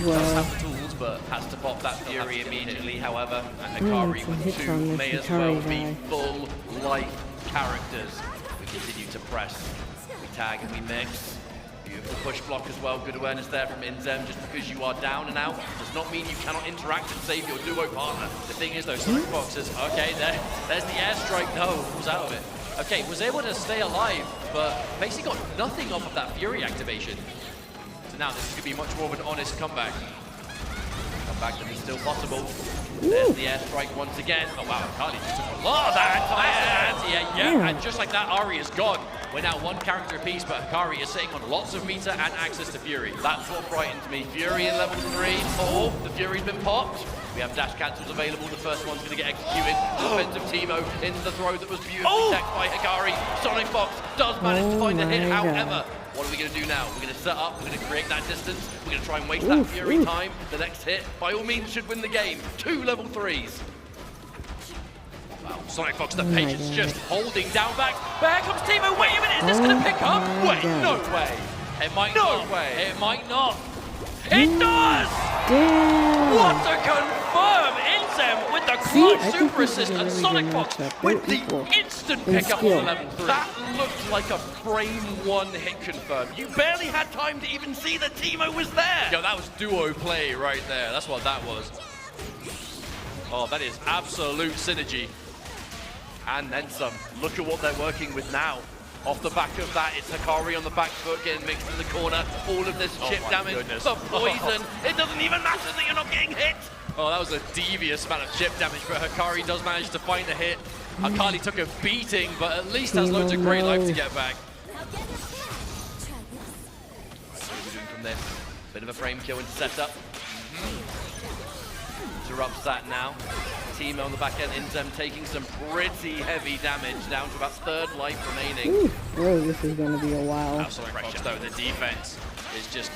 Does have the tools, but has to pop that Fury immediately, however. And Hikari with 2 may as well be full life characters. We continue to press. We tag and we mix. Beautiful push block as well. Good awareness there from Inzem. Just because you are down and out does not mean you cannot interact and save your duo partner. The thing is though, Sonic Foxes, okay, there's the airstrike. No, pulls out of it. Okay, was able to stay alive, but basically got nothing off of that Fury activation. Now this could be much more of an honest comeback. Comeback that is still possible. There's the airstrike once again. Oh wow, Akali just took a lot of that. And just like that, Ari is gone. We're now 1 character apiece, but Hikari is sitting on lots of meter and access to Fury. That's what frightens me. Fury in level 3. Oh, the Fury's been popped. We have dash cancels available. The first one's going to get executed. Defensive Teemo into the throw that was beautifully teched by Hikari. Sonic Fox does manage to find a hit, however. What are we going to do now? We're going to set up, we're going to create that distance, we're going to try and waste that Fury time. The next hit, by all means, should win the game. 2 level 3s. Wow, Sonic Fox, the patience just holding down back. But here comes Teemo. Wait a minute, is this going to pick up? Wait, no way. It might not. It might not. It does! What to confirm! Inzem with the clutch super assist and Sonic Fox with the instant pickup on the level 3. That looked like a frame 1 hit confirm. You barely had time to even see that Teemo was there. Yo, that was duo play right there. That's what that was. Oh, that is absolute synergy. And then some. Look at what they're working with now. Off the back of that, it's Hikari on the back foot, getting mixed in the corner. All of this chip damage, the poison. It doesn't even matter that you're not getting hit. Oh, that was a devious amount of chip damage, but Hikari does manage to find a hit. Akali took a beating, but at least has loads of great life to get back. What are we doing from this? Bit of a frame kill and setup. Interrupts that now. Teemo on the back end, Inzem taking some pretty heavy damage, down to about 3rd life remaining. Bro, this is going to be a while. Absolute pressure though, the defense is just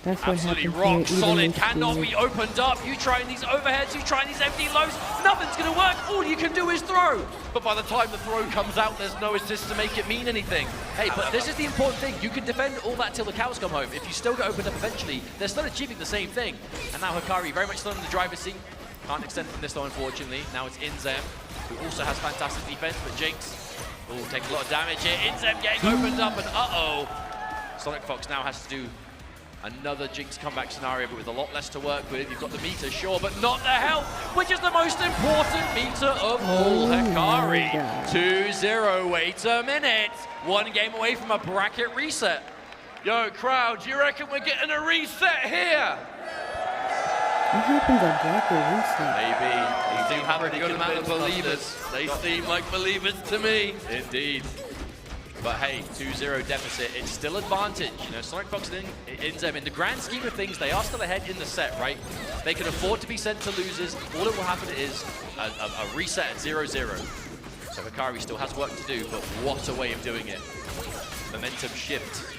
That's what absolutely happens rock when you solid, even cannot be opened up. You trying these overheads, you trying these empty lows, nothing's gonna work. All you can do is throw. But by the time the throw comes out, there's no assist to make it mean anything. Hey, but this is the important thing. You can defend all that till the cows come home. If you still get opened up eventually, they're still achieving the same thing. And now Hikari very much still in the driver's seat. Can't extend from this though, unfortunately. Now it's Inzem, who also has fantastic defense, but Jinx will take a lot of damage here. Inzem getting opened up, and Sonic Fox now has to do Another Jinx comeback scenario, but with a lot less to work with. You've got the meter, sure, but not the health, which is the most important meter of all. Hikari, 2-0, wait a minute. 1 game away from a bracket reset. Yo, crowd, do you reckon we're getting a reset here? What happens at bracket reset? Maybe. They They seem have pretty good amount of believers. They seem like believers to me. Indeed. But hey, 2-0 deficit, it's still advantage. You know, Sonic Fox and InZem, in the grand scheme of things, they are still ahead in the set, right? They can afford to be sent to losers. All that will happen is a reset at 0-0. So Hikari still has work to do, but what a way of doing it. Momentum shift.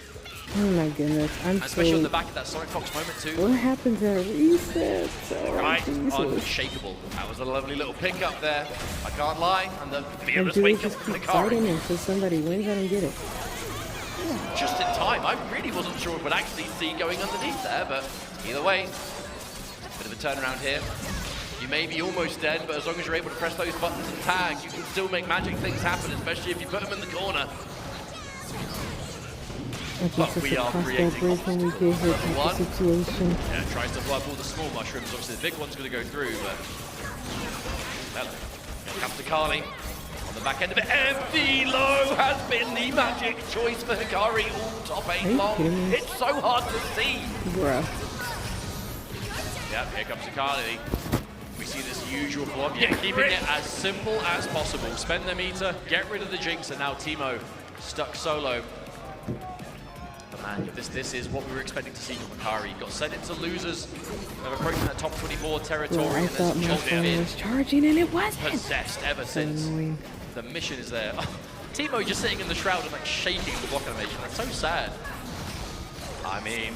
Oh my goodness, I'm Especially so... on the back of that Sonic Fox moment too. What happens at reset? Oh, Right, Jesus. unshakable. That was a lovely little pickup there. I can't lie. And the And fearless do we wake up just from keep Hikari. fighting until somebody wins? I don't get it. Just in time. I really wasn't sure it would actually see going underneath there, but either way, bit of a turnaround here. You may be almost dead, but as long as you're able to press those buttons and tag, you can still make magic things happen, especially if you put them in the corner. But we are creating when we get hit in One. the situation. Yeah, tries to blow up all the small mushrooms. Obviously, the big one's going to go through, but... Hello. Here comes the Carly. On the back end of it, Low has been the magic choice for Hikari all top 8 you long. kidding me? It's so hard to see. Bruh. Yep, here comes Hikari. We see this usual block. Yeah, keeping it as simple as possible. Spend the meter, get rid of the Jinx, and now Teemo stuck solo. But man, this is what we were expecting to see from Hikari. Got sent into losers. They're approaching that top 24 territory. Well, I and thought my there's phone been was charging and it wasn't. possessed ever since. annoying. The mission is there. Teemo just sitting in the shroud and like shaking the block animation. That's so sad. I mean,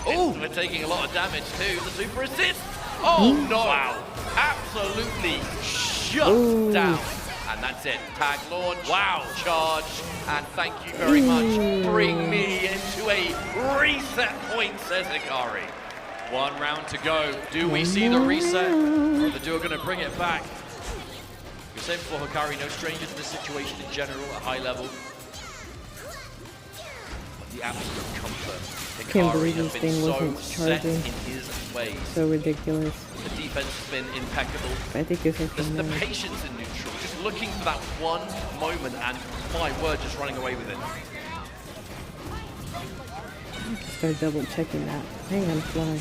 we're taking a lot of damage too. The super assist. Oh no! Wow. Absolutely shut down. And that's it. Tag launch. Wow. Charge. And thank you very much. Bring me into a reset point, says Hikari. 1 round to go. Do we see the reset? Or the duo going to bring it back? We said before, Hikari, no stranger to this situation in general, at high level. But the absolute comfort. Can't Hikari believe has this been thing so wasn't set charging. in his ways. So ridiculous. The defense has been impeccable. I think it's The okay. patience in neutral, just looking for that one moment and, my word, just running away with it. Start double checking that. Hang on, fly.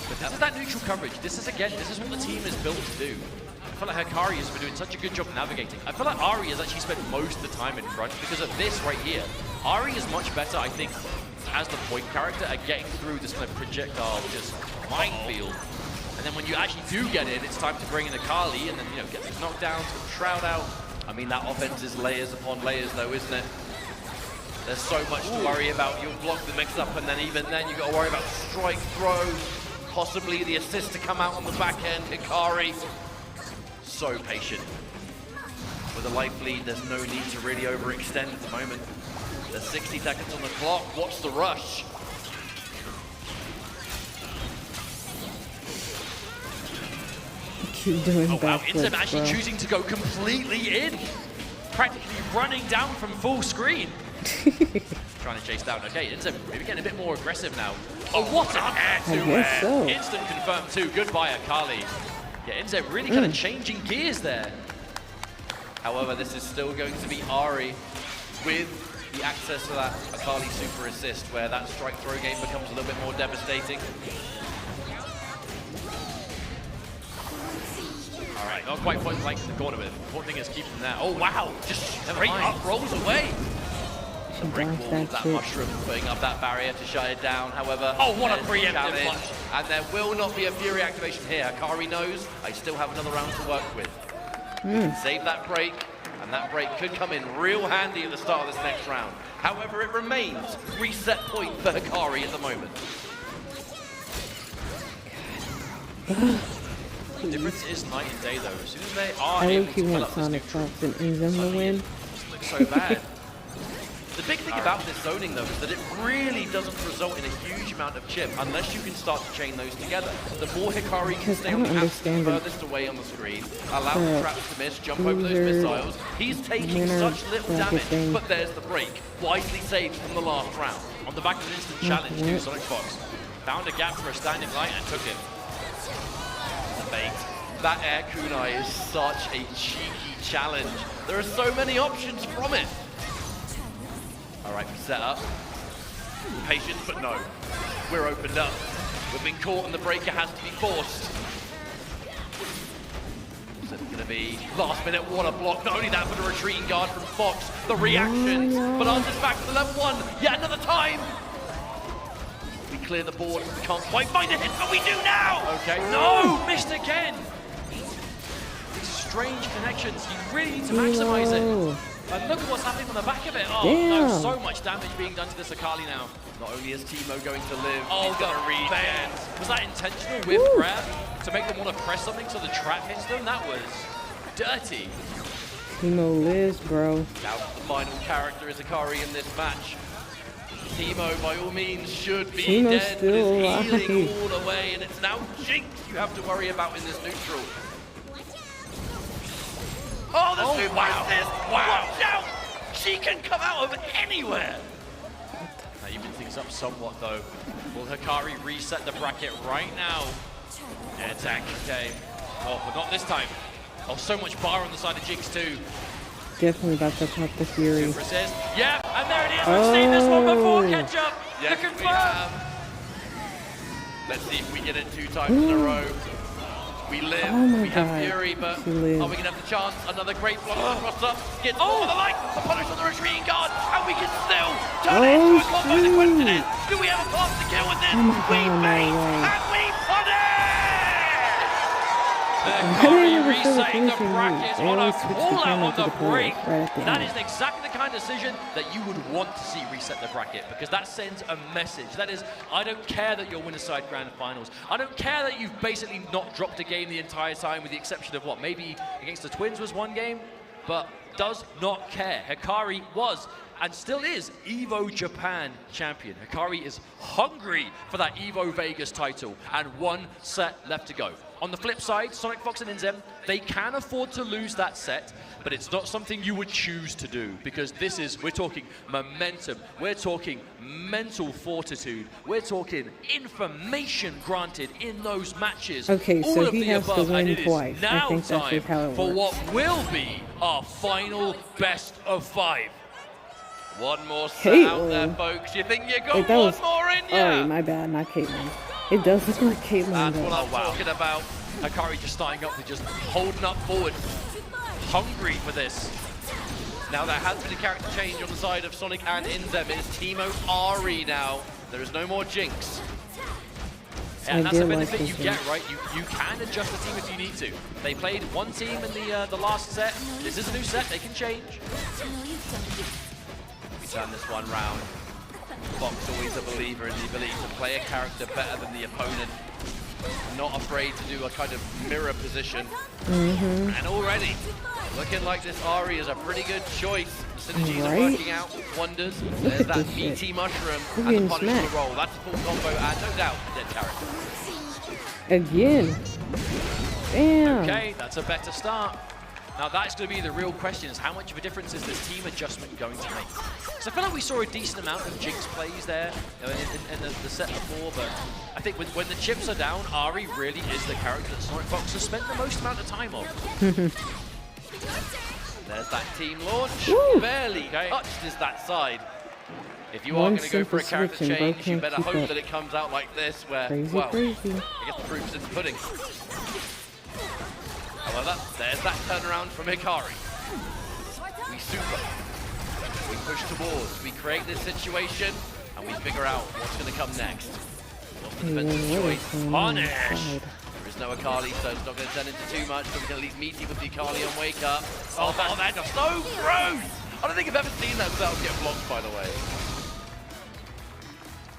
But this is that neutral coverage. This is what the team is built to do. I feel like Hikari has been doing such a good job navigating. I feel like Ari has actually spent most of the time in front because of this right here. Ari is much better, I think, as the point character at getting through this kind of projectile just minefield. And then when you actually do get in, it's time to bring in a Kali and then, you know, get the knockdowns, get the shroud out. I mean, that offense is layers upon layers though, isn't it? There's so much to worry about. You'll block the mix-up, and then even then you've got to worry about strike throws, possibly the assist to come out on the back end. Hikari, so patient. With a life lead, there's no need to really overextend at the moment. There's 60 seconds on the clock. Watch the rush. Keep doing Oh wow, backflips, InZem actually bro. choosing to go completely in. Practically running down from full screen. Trying to chase down. Okay, InZem maybe getting a bit more aggressive now. Oh, what an air to guess air. so. Instant confirmed too. Goodbye, Akali. Yeah, InZem really kind of changing gears there. However, this is still going to be Ari with the access to that Akali super assist, where that strike throw game becomes a little bit more devastating. All right, not quite point blank in the corner, but the important thing is keep them there. Oh wow, just Straight up rolls away. She Brick bounced wall, that that shit. mushroom putting up that barrier to shut it down. However, Oh, what a there's the preemptive challenge. punch. And there will not be a Fury activation here. Akari knows I still have another round to work with. Save that break, and that break could come in real handy at the start of this next round. However, it remains reset point for Hikari at the moment. The difference is night and day though. As soon as they are I able think to he fill wants up this Sonic neutral, Fox and InZem to suddenly win. it doesn't look so bad. The big thing about this zoning, though, is that it really doesn't result in a huge amount of chip unless you can start to chain those together. The more Hikari can Because stay I on don't the absolute understand the- furthest away on the screen, allow the the traps to miss, jump over those loser missiles. He's taking winner such little bracket damage, thing. but there's the break. Wisely saved from the last round. On the back of an instant challenge to Sonic Fox. Found a gap for a standing light and took it. The bait. That air kunai is such a cheeky challenge. There are so many options from it. All right, we set up. Patience, but no. We're opened up. We've been caught and the breaker has to be forced. Is it going to be last minute water block? Not only that, but a retreating guard from Fox. The reactions. But Arthur's back to the level 1. Yet another time. We clear the board. We can't quite find a hit, but we do now. Okay. No, missed again. These strange connections. You really need to maximize it. And look at what's happening on the back of it. Oh, no, so much damage being done to this Akali now. Not only is Teemo going to live, oh, he's going to read. Was that intentional with grab to make them want to press something so the trap hits them? That was dirty. Teemo lives, bro. Now the final character is Akari in this match. Teemo, by all means, should be Teemo's dead, but still is healing alive. all the way, and it's now Jinx you have to worry about in this neutral. Oh, this wow. Watch out! She can come out of anywhere! That even things up somewhat, though. Will Hikari reset the bracket right now? Attack, okay. Oh, but not this time. Oh, so much bar on the side of Jinx, too. Definitely about to pop the Fury. Resist. Yeah, and there it is. We've seen this one before. Catch up. Yes, to confirm. we have. Let's see if we get it 2 times in a row. We live, we have Fury, but are we going to have the chance? Another great block across up. Gets over the line, the punish on the retreating guard, and we can still turn it into a combo. The question is, do we have a path to kill with this? We bait, and we Hikari resetting the bracket on a call-out on the break. That is exactly the kind of decision that you would want to see reset the bracket, because that sends a message. That is, I don't care that you're winner side grand finals. I don't care that you've basically not dropped a game the entire time, with the exception of what, maybe against the Twins was one game, but does not care. Hikari was and still is EVO Japan champion. Hikari is hungry for that EVO Vegas title, and 1 set left to go. On the flip side, Sonic Fox and Inzem, they can afford to lose that set, but it's not something you would choose to do, because this is, we're talking momentum, we're talking mental fortitude, we're talking information granted in those matches. Okay, so all of he the has above, to win and it twice. is now I think that's time how it for works. what will be our final best of 5. One more set out there, Caitlyn. folks. You think you got Wait, that one was, more in oh, you? my bad, not Caitlyn. It does look like Caitlyn. That's what though. I'm talking about. Hikari just starting up with just holding up forward, hungry for this. Now there has been a character change on the side of Sonic and Inzem. It is Teemo Ari now. There is no more Jinx. And that's did the like benefit this you one. get, right? You can adjust the team if you need to. They played one team in the last set. This is a new set, they can change. We turn this one round. Fox always a believer in the ability to play a character better than the opponent. Not afraid to do a kind of mirror position. And already, looking like this Ari is a pretty good choice. The synergies are working out wonders. There's that meaty mushroom and the punish on the roll. That's a full combo and no doubt a dead character. Again. Damn. Okay, that's a better start. Now that's going to be the real question, is how much of a difference is this team adjustment going to make? So I feel like we saw a decent amount of Jinx plays there, you know, in the set before, but I think when the chips are down, Ari really is the character that Sonic Fox has spent the most amount of time on. There's that team launch. Woo. Barely touched is that side. If you are One going to go for a simple character switch and change, both you can't better keep hope up. that it comes out like this, where, Crazy, well, crazy. I guess the proof's in the pudding. However, there's that turnaround from Hikari. We super. We push towards. We create this situation, and we figure out what's going to come next. What's the defensive choice? Punish! There is no Akali, so it's not going to turn into too much, but we can at least meet him with the Akali on Wake Up. Oh, that's so gross! I don't think I've ever seen that without getting blocked, by the way.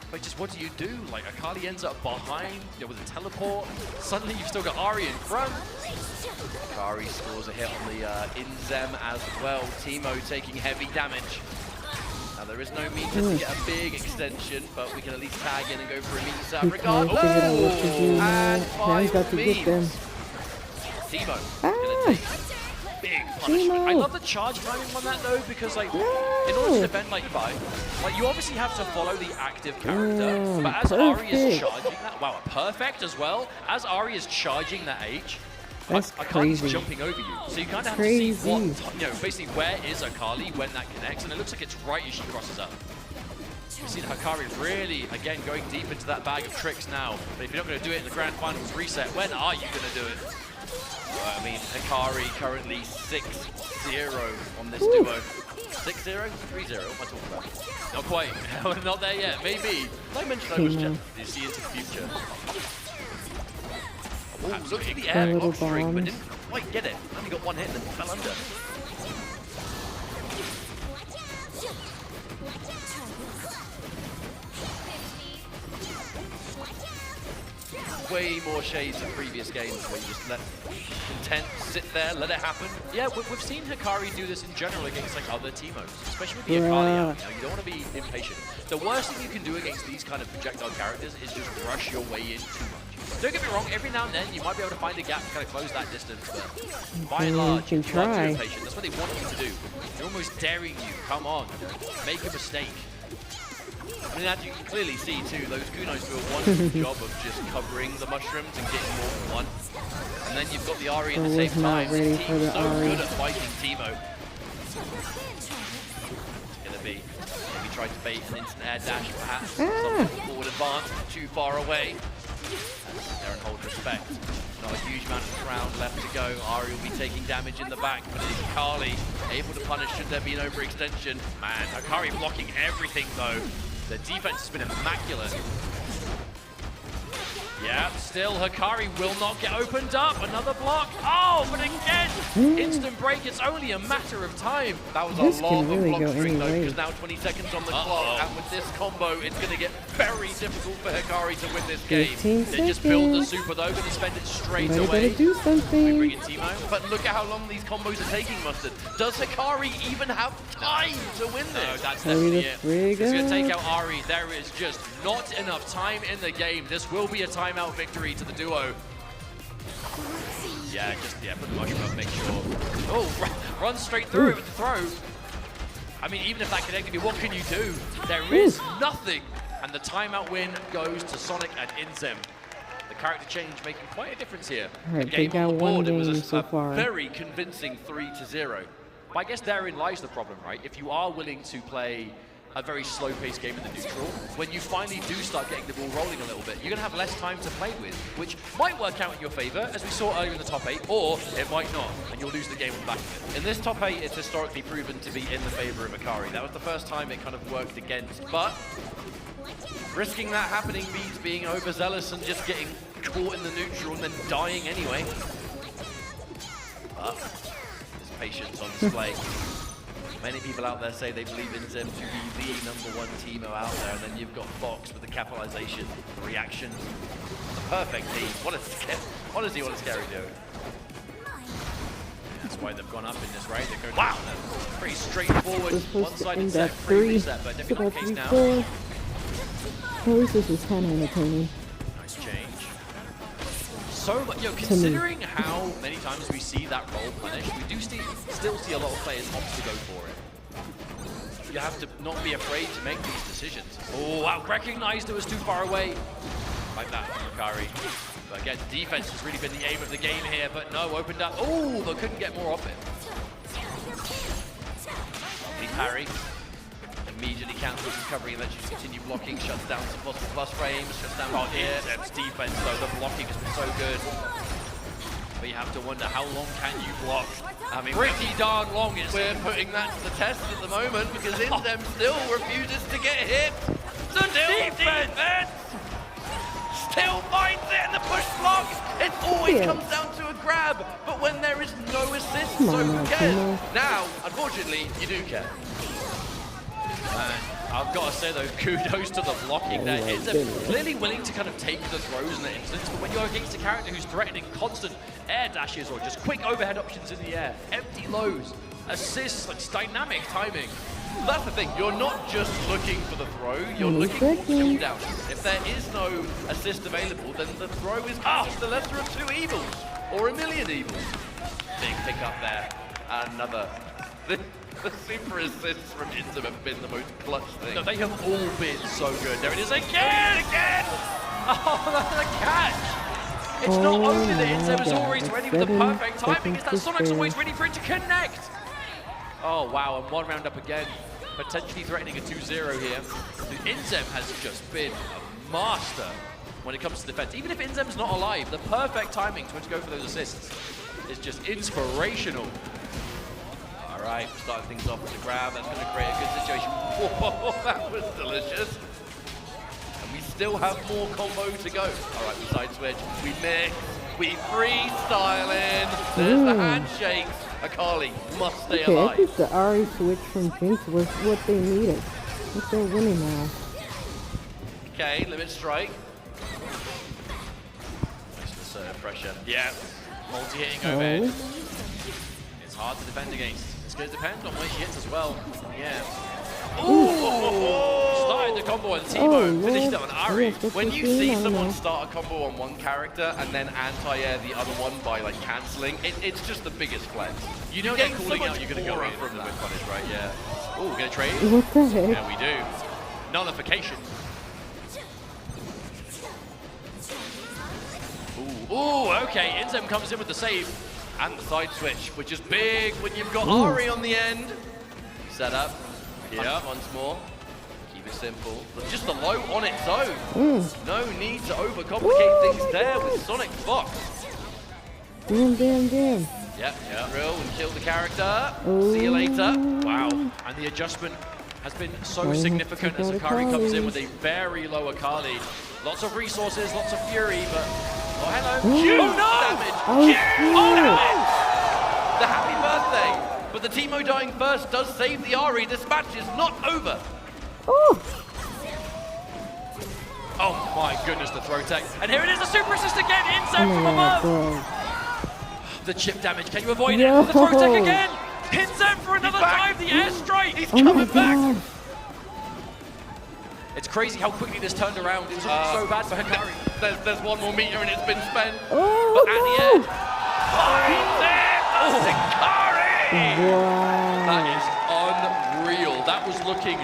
But just what do you do? Like, Akali ends up behind, you know, with a teleport. Suddenly you've still got Ari in front. Akari scores a hit on the Inzem as well. Teemo taking heavy damage. Now there is no meter to get a big extension, but we can at least tag in and go for a meter He regardless. can't figure out what to do now. And Now he's by about to all get them. means, Teemo gonna take big punish. I Teemo. love the charge timing on that though, because like in order to defend like Vi, like you obviously have to follow the active character. But as Ari is charging that, wow, perfect as well. As Ari is charging that H, That's Akali's crazy. jumping over you. So you kind of have Crazy. to see what, you know, basically where is Akali when that connects, and it looks like it's right as she crosses up. You see Hikari really, again, going deep into that bag of tricks now. But if you're not going to do it in the Grand Finals reset, when are you going to do it? I mean, Hikari currently 6-0 on this duo. 6-0? 3-0? What am I talking about? Not quite. Not there yet. Maybe. I mentioned I was just... You see into the future. Oh, look at the That air little off string, but bombs. didn't quite get it. Only got one hit and then fell under. Way more shades of previous games where you just let content sit there, let it happen. Yeah, we've seen Hikari do this in general against like other Teemos, especially with the Akali out. You don't want to be impatient. The worst thing you can do against these kind of projectile characters is just rush your way in too much. Don't get me wrong, every now and then you might be able to find a gap to kind of close that distance, but by and large, you you can are too try. impatient. That's what they want you to do. They're almost daring you. Come on, make a mistake. I mean, as you can clearly see too, those Kunos do a wonderful job of just covering the mushrooms and getting more than one. And then you've got the Ari at the same time. ready This for team's the so Ari. good at fighting Teemo. It's gonna be maybe try to bait an instant air dash, perhaps. Some forward advance, too far away. Aaron holds respect. Not a huge amount of round left to go. Ari will be taking damage in the back, but it's Kali able to punish should there be an overextension. Man, Hikari blocking everything though. The defense has been immaculate. Yeah, still Hikari will not get opened up. Another block. Oh, but again, instant break. It's only a matter of time. That was This a can long really block go string though, any way. because now 20 seconds on the clock, and with this combo, it's going to get very difficult for Hikari to win this game. 15 They just build the seconds. super though, gonna spend it straight Somebody away. better do Bring something. in Teemo. But look at how long these combos are taking, Mustard. Does Hikari even have time to win No, this? that's Hurry definitely the it. frig It's going to up. take out Ari. There is just not enough time in the game. This will be a timeout victory to the duo. Yeah, put the mushroom up, make sure. Oh, run straight through it with the throw. I mean, even if that connected you, what can you do? There is nothing. And the timeout win goes to Sonic and Inzem. The character change making quite a difference here. All right, A they game got on the one board, it was game a so far. very convincing 3-0. But I guess therein lies the problem, right? If you are willing to play a very slow-paced game in the neutral, when you finally do start getting the ball rolling a little bit, you're going to have less time to play with, which might work out in your favor, as we saw earlier in the top 8, or it might not, and you'll lose the game on the back of it. In this top 8, it's historically proven to be in the favor of Hikari. That was the first time it kind of worked against, but risking that happening means being overzealous and just getting caught in the neutral and then dying anyway. But there's patience on display. Many people out there say they believe in Zem to be the #1 Teemo out there, and then you've got Fox with the capitalization, the reaction, the perfect team. Honestly, what a scary duo. That's why they've gone up in this raid. They're going Wow. pretty straightforward, We're supposed to one-sided end set, at free 3. reset, but It's definitely not about the to case be now. 4. At least this is kind of entertaining. Nice change. So, considering how many times we see that roll punished, we do still see a lot of players opt to go for it. You have to not be afraid to make these decisions. Oh, wow, recognized it was too far away. Like that from Hikari. But again, defense has really been the aim of the game here, but no, opened up. Oh, but couldn't get more off it. Lovely parry. Immediately cancels recovery and lets you continue blocking, shuts down some possible plus frames, shuts down here. Inzem's defense, though, the blocking has been so good. But you have to wonder, how long can you block? I mean, Pretty darn long, it we're seems. putting that to the test at the moment because Inzem still refuses to get hit. Still defense! Still finds it in the push block. It always comes down to a grab, but when there is no assist, so who cares? Now, unfortunately, you do care. Man, I've got to say though, kudos to the blocking there. It's clearly willing to kind of take the throws in the instance, but when you're against a character who's threatening constant air dashes or just quick overhead options in the air, empty lows, assists, like dynamic timing. That's the thing, you're not just looking for the throw, you're looking for cooldown. If there is no assist available, then the throw is the lesser of two evils, or a million evils. Big pick up there. Another. The super assists from Inzem have been the most clutch thing. No, they have all been so good. There it is again! Oh, the catch! It's not only that Inzem is always ready with the perfect timing, it's that Sonic's always ready for it to connect. Oh, wow, and one round up again. Potentially threatening a 2-0 here. Inzem has just been a master when it comes to defense. Even if Inzem's not alive, the perfect timing to go for those assists is just inspirational. All right, starting things off with the grab. That's going to create a good situation. Whoa, that was delicious. And we still have more combo to go. All right, we side switch, we mix, we freestyle in. There's the handshakes. Akali must stay alive. I think the Ari switch from Jinx was what they needed. If they're winning now. Okay, limit strike. Nice pressure. Yeah, multi-hitting overhead. It's hard to defend against. It's going to depend on where she hits as well. Yeah. Ooh! Started the combo on Timo, finished it on Ari. When you see someone start a combo on one character and then anti-air the other one by like cancelling, it's just the biggest flex. You know they're calling out, you're going to go in from the whip punish, right? Yeah. Ooh, going to trade? What the heck? Yeah, we do. Nullification. Ooh, okay. Inzem comes in with the save. And the side switch, which is big when you've got Ari on the end. Set up. Yeah. Once more. Keep it simple. But just the low on its own. No need to overcomplicate things there with Sonic Fox. Damn. Yep, drill and kill the character. See you later. Wow. And the adjustment has been so significant as Akari comes in with a very low Akali. Lots of resources, lots of fury, but... Oh, hello. Huge damage. Oh, no! The happy birthday. But the Timo dying first does save the Ari. This match is not over. Oh my goodness, the throw tech. And here it is, the super assist again. Inzem from above. The chip damage, can you avoid it? The throw tech again. Inzem for another dive, the airstrike. He's coming back. It's crazy how quickly this turned around. It was so bad for Hikari. There's one more meter and it's been spent. Oh, but at the end, Hikari! Wow. That is unreal. That was looking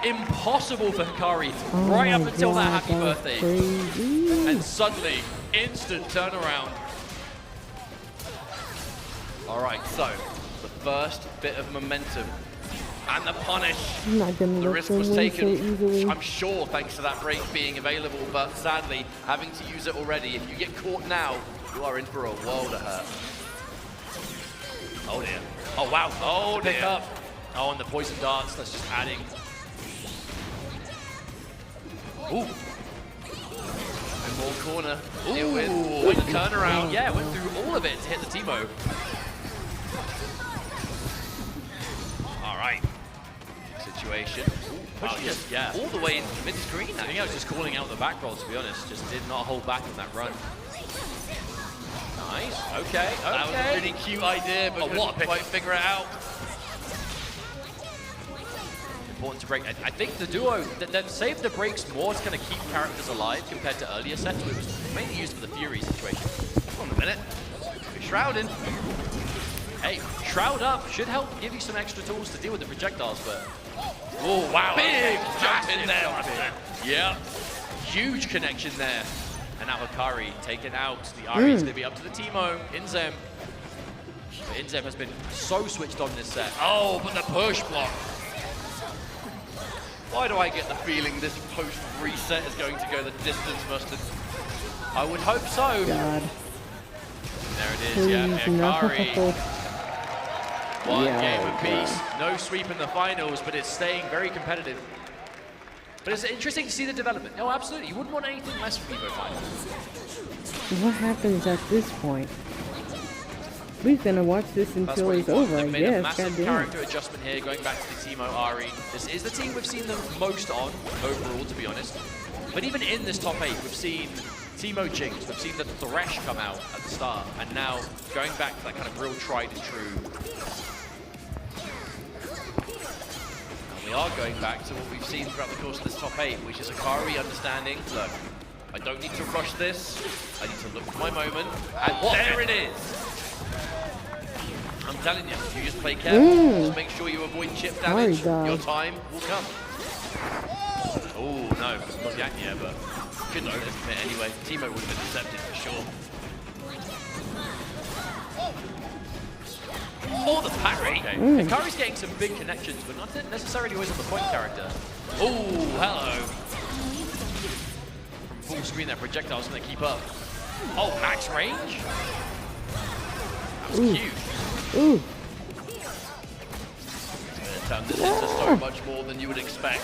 impossible for Hikari right up until that happy birthday. Crazy. And suddenly, instant turnaround. All right, so the first bit of momentum. And the punish, I'm not gonna the let risk them was win taken, so easily. I'm sure, thanks to that break being available, but sadly, having to use it already. If you get caught now, you are in for a world of hurt. Oh dear. Oh wow. Oh dear. Pick up. Oh, and the poison darts, that's just adding. Ooh. And more corner. Ooh. With quick turnaround. Yeah, went through all of it to hit the Timo. All right. Situation. Wow, just yeah. all the way into mid-screen. I think I was just calling out the back roll, to be honest. Just did not hold back on that run. Nice. Okay. That was a really cute idea, but couldn't quite figure it out. Important to break. I think the duo that saved the breaks more to kind of keep characters alive compared to earlier sets. It was mainly used for the Fury situation. Hold on a minute. Shrouding. Hey, Shroud up should help give you some extra tools to deal with the projectiles, but... Oh, wow. Big jump in there. Yeah. Huge connection there. And now Hikari taken out. The Ari is going to be up to the Timo. Inzem. But Inzem has been so switched on this set. Oh, but the push block. Why do I get the feeling this post-reset is going to go the distance, Mustard? I would hope so. God. There it is, yeah, Hikari. One game apiece. No sweep in the finals, but it's staying very competitive. But it's interesting to see the development. Oh, absolutely. You wouldn't want anything less from Evo finals. What happens at this point? We're gonna watch this until it's over, I They've made a guess. massive character adjustment here, going back to the Timo Ari. This is the team we've seen them most on, overall, to be honest. But even in this top 8, we've seen Timo Jinx, we've seen the Thresh come out at the start, and now going back to that kind of real tried and true. And we are going back to what we've seen throughout the course of this top 8, which is Akari understanding, look, I don't need to rush this, I need to look for my moment, and there it is! I'm telling you, you just play careful. Just make sure you avoid chip damage. Your time will come. Oh no, not yet, yeah, but couldn't overcommit anyway. Timo would have been intercepted for sure. Oh, the parry. Okay. Hikari's getting some big connections, but not necessarily always on the point character. Oh, hello. From full screen, that projectile's going to keep up. Oh, max range? That was huge. Ooh. Turn this into so much more than you would expect.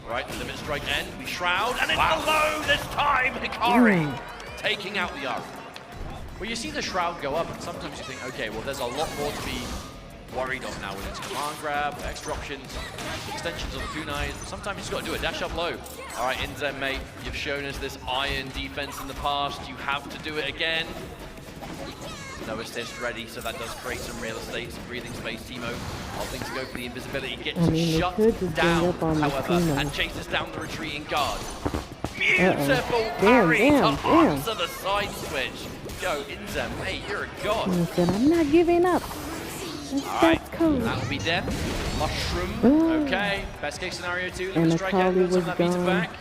Right, the limit strike end, we shroud, and it's the low this time! Hikari taking out the arc. Well, you see the shroud go up, and sometimes you think, okay, well, there's a lot more to be worried of now with its command grab, extra options, extensions of the kunais. Sometimes you just got to do a dash up low. All right, Inzem, mate, you've shown us this iron defense in the past. You have to do it again. No assist ready, so that does create some real estate, some breathing space. Timo opting to go for the invisibility, gets shut down, however, and chases down the retreating guard. Beautiful parry to answer the side switch. Go, Inzem, mate, you're a god. I'm not giving up. Alright, that'll be dead. Mushroom. Okay, best case scenario 2, And limit strike end, Akali some of that was meter gone. back.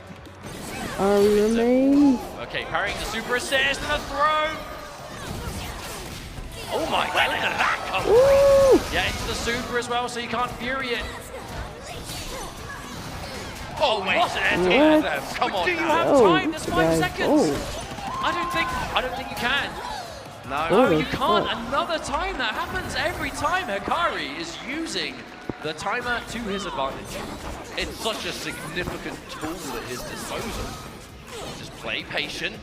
Ari remains. Okay, parrying the super assist and a throw. Oh my god, where did that come from? Yeah, into the super as well, so you can't fury it. Oh, wait, come on. Do you have time? There's 5 seconds. I don't think you can. No, you can't. Another time. That happens every time Hikari is using the timer to his advantage. It's such a significant tool at his disposal. Just play patient.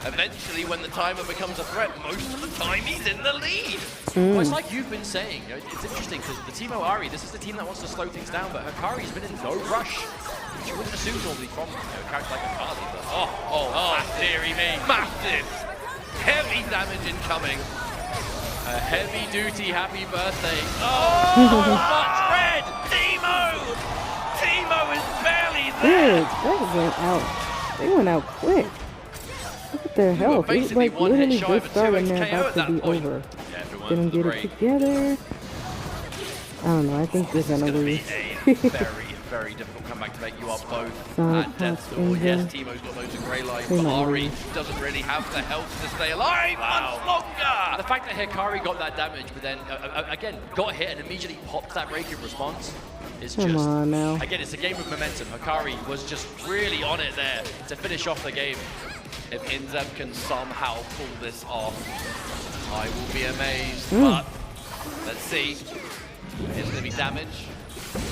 Eventually, when the timer becomes a threat, most of the time he's in the lead. Well, it's like you've been saying. It's interesting because the Teemo Ari, this is the team that wants to slow things down, but Hikari's been in no rush. Which you wouldn't assume normally from a character like Hikari, but dearie me. Massive, heavy damage incoming. a heavy-duty happy birthday. Oh, much red! Timo is barely there. That went out. They went out quick. Look at their health. It's basically like one hit literally shy of just a 2x starting. They're KO about at to that be point. over. Yeah, everyone Didn't get great. it together. I don't know. I think they're gonna lose. A very, very difficult comeback to make. You are both at death's door. Yes, Timo's got loads of grey life, but Ari doesn't really have the health to stay alive much longer. The fact that Hikari got that damage, but then, again, got hit and immediately popped that break in response is just... Come on now. Again, it's a game of momentum. Hikari was just really on it there to finish off the game. If Inzem can somehow pull this off, I will be amazed, but let's see. It's going to be damage.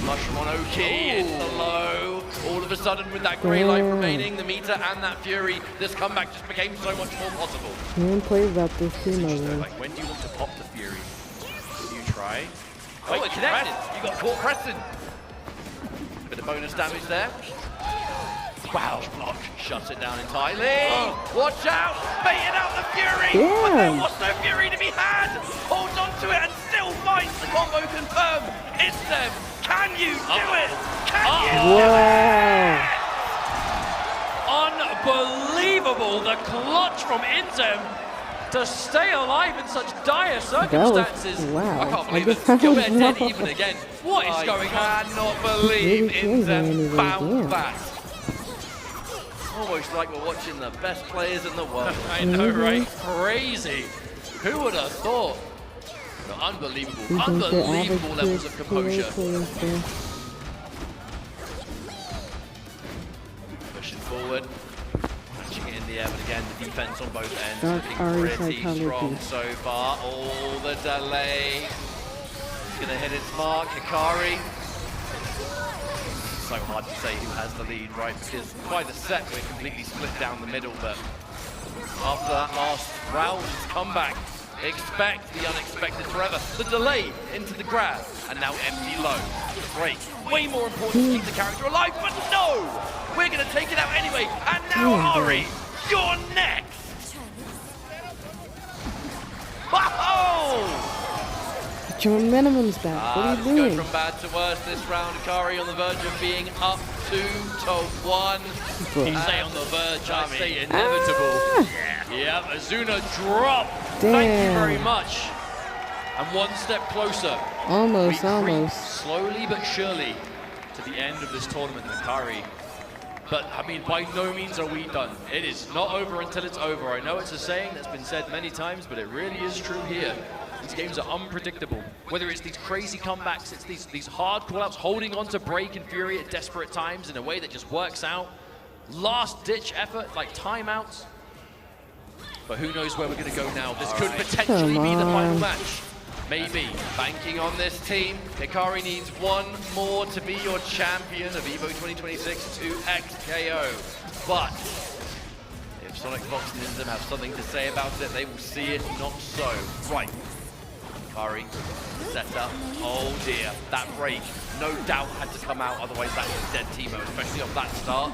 Mushroom on Oki, it's the low. All of a sudden, with that grey life remaining, the meter and that fury, this comeback just became so much more possible. You didn't play about this team over. Like, when do you want to pop the fury? Do you try? Oh, it connected. You got caught pressing. Bit of bonus damage there. Wow, block shuts it down entirely. Watch out, baiting out the fury. But there was no fury to be had. Holds on to it and still finds the combo confirmed. It's them. Can you do it? Can you do it? Unbelievable, the clutch from Inzem to stay alive in such dire circumstances. Wow. I can't believe it. You're dead even again. What is going on? I cannot believe Inzem found that. Almost like we're watching the best players in the world. I know, right? Crazy. Who would have thought? No, unbelievable, unbelievable levels of composure. Pushing forward, catching it in the air, but again, the defense on both ends looking pretty strong so far. All the delay. It's gonna hit its mark. Hikari. So hard to say who has the lead, right? Because by the set, we're completely split down the middle, but after that last round's comeback, expect the unexpected forever. The delay into the grab, and now empty low. The break, way more important to keep the character alive, but no! We're gonna take it out anyway, and now Ari, you're next! Whoa! Your minimum's back. What are you doing? Go from bad to worse this round. Hikari on the verge of being up 2-1. You say on the verge, I say inevitable. Yeah, Azuna drop. Damn. Thank you very much. And one step closer. Almost, we creep almost. slowly but surely to the end of this tournament, Hikari. But, I mean, by no means are we done. It is not over until it's over. I know it's a saying that's been said many times, but it really is true here. These games are unpredictable. Whether it's these crazy comebacks, it's these hard call-outs, holding on to Break and Fury at desperate times in a way that just works out. Last-ditch effort, like timeouts. But who knows where we're going to go now. This could potentially be the final match. Maybe. Banking on this team, Hikari needs one more to be your champion of EVO 2026 to XKO. But if Sonic Fox and Inzem have something to say about it, they will see it not so. Right. Hikari, set up. Oh dear, that break no doubt had to come out, otherwise that's a dead Teemo, especially off that start.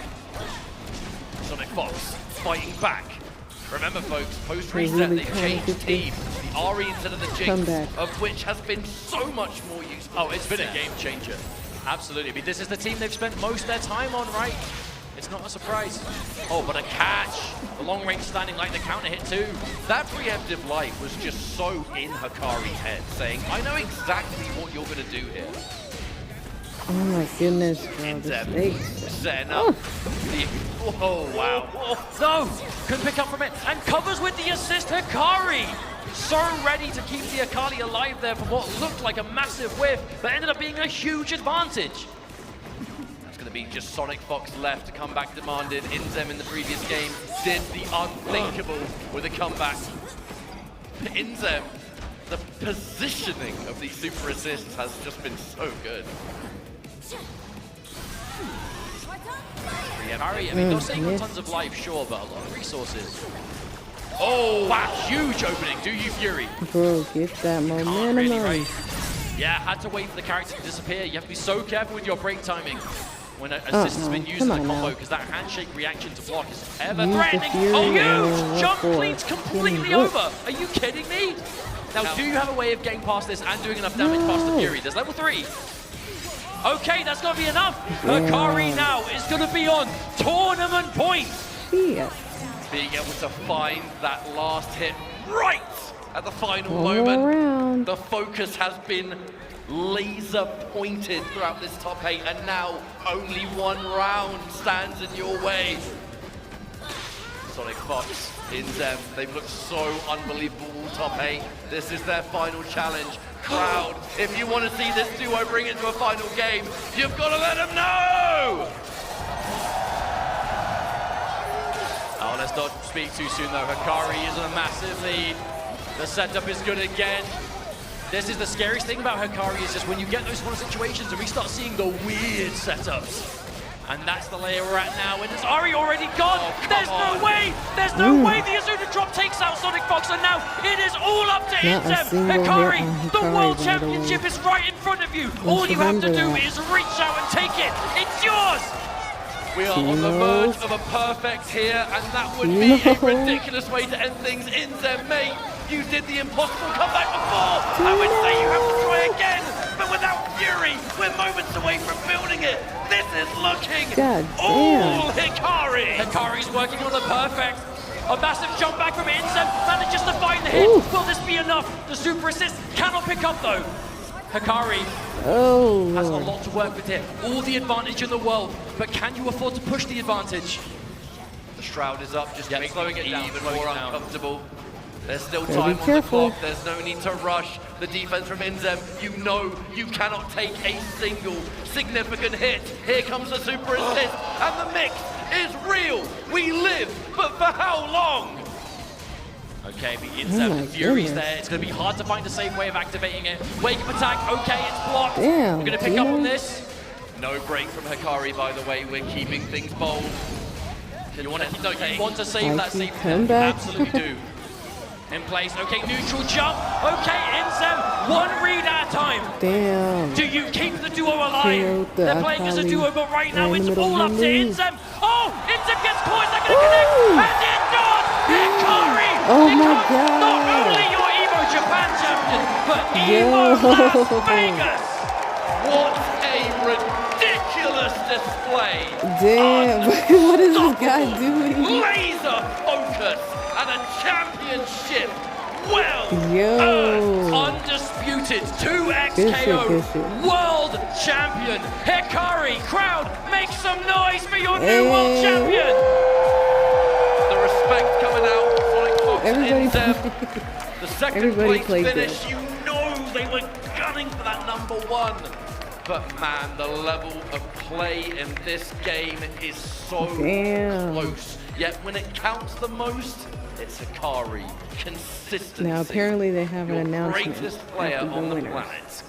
Sonic Fox fighting back. Remember folks, post-reset they changed team. The Ari instead of the Jinx, of which has been so much more useful. Oh, it's been a game changer. Absolutely. I mean, this is the team they've spent most of their time on, right? It's not a surprise. Oh, but a catch. The long range standing like the counter hit too. That preemptive light was just so in Hikari's head, saying, I know exactly what you're going to do here. Oh my goodness, bro. The stakes. Setting up. Oh, wow. No! Couldn't pick up from it. And covers with the assist, Hikari! So ready to keep the Akali alive there from what looked like a massive whiff, but ended up being a huge advantage. That's going to be just Sonic Fox left to come back demanded. Inzem in the previous game did the unthinkable with a comeback. Inzem, the positioning of these super assists has just been so good. Harry, I mean, they're saying tons of life, sure, but a lot of resources. Oh, wow, huge opening. Do you Fury? Bro, get that momentum. Really, right? Yeah, had to wait for the character to disappear. You have to be so careful with your break timing when an assist has been used in the combo, because that handshake reaction to block is ever threatening. Oh, huge! Jump cleans completely over. Are you kidding me? Now, do you have a way of getting past this and doing enough damage past the Fury? There's level 3. Okay, that's gonna be enough. Hikari now is gonna be on tournament points. Yeah. Being able to find that last hit right at the final moment. The focus has been laser pointed throughout this top 8, and now only one round stands in your way. Sonic Fox, Inzem, they've looked so unbelievable all top 8. This is their final challenge. Crowd, if you want to see this duo bring it to a final game, you've got to let them know! Oh, let's not speak too soon though. Hikari is in a massive lead. The setup is good again. This is the scariest thing about Hikari, is just when you get those kind of situations and we start seeing the weird setups. And that's the layer we're at now, and is Ari already gone? There's no way! There's no way the Azuna drop takes out Sonic Fox, and now it is all up to Inzem. Hikari, the World Championship is right in front of you. All you have to do is reach out and take it. It's yours! We are on the verge of a perfect here, and that would be a ridiculous way to end things. Inzem, mate, you did the impossible comeback before. I would say you have to try again, but without Fury, we're moments away from building it. This is looking all Hikari. Hikari's working on the perfect. A massive jump back from Inzem, manages to find the hit. Will this be enough? The super assist cannot pick up though. Hikari has a lot to work with here. All the advantage in the world, but can you afford to push the advantage? The shroud is up, just making it even more uncomfortable. There's still Gotta time be on careful. the clock. There's no need to rush. The defense from Inzem, you know you cannot take a single significant hit. Here comes the super assist, and the mix is real. We live, but for how long? Okay, but Inzem, Fury's there. It's going to be hard to find a safe way of activating it. Wake up attack, okay, it's blocked. We're going to pick up on this. No break from Hikari, by the way. We're keeping things bold. You want to save that safe. Absolutely do. In place, okay, neutral jump. Okay, Inzem, one read at a time. Damn. Do you keep the duo alive? They're playing as a duo, but right now it's all up to Inzem. Oh, Inzem gets caught, they're going to connect, and it does! Hikari! Oh my god! Not only your EVO Japan champion, but EVO Las Vegas! What a ridiculous display! Damn, what is this guy doing? Laser focus and a championship Yo. Undisputed 2x Good shit, KO good shit. world champion Hikari. Crowd, make some noise for your new world champion. The respect coming out. Sonic Fox Everybody in them. played- The second everybody place played finish. good. You know they were gunning for that #1. But man, the level of play in this game is so Damn. close. Yet when it counts the most, it's Hikari. Consistency. Now apparently they have an Your announcement greatest player after the on the winners. planet.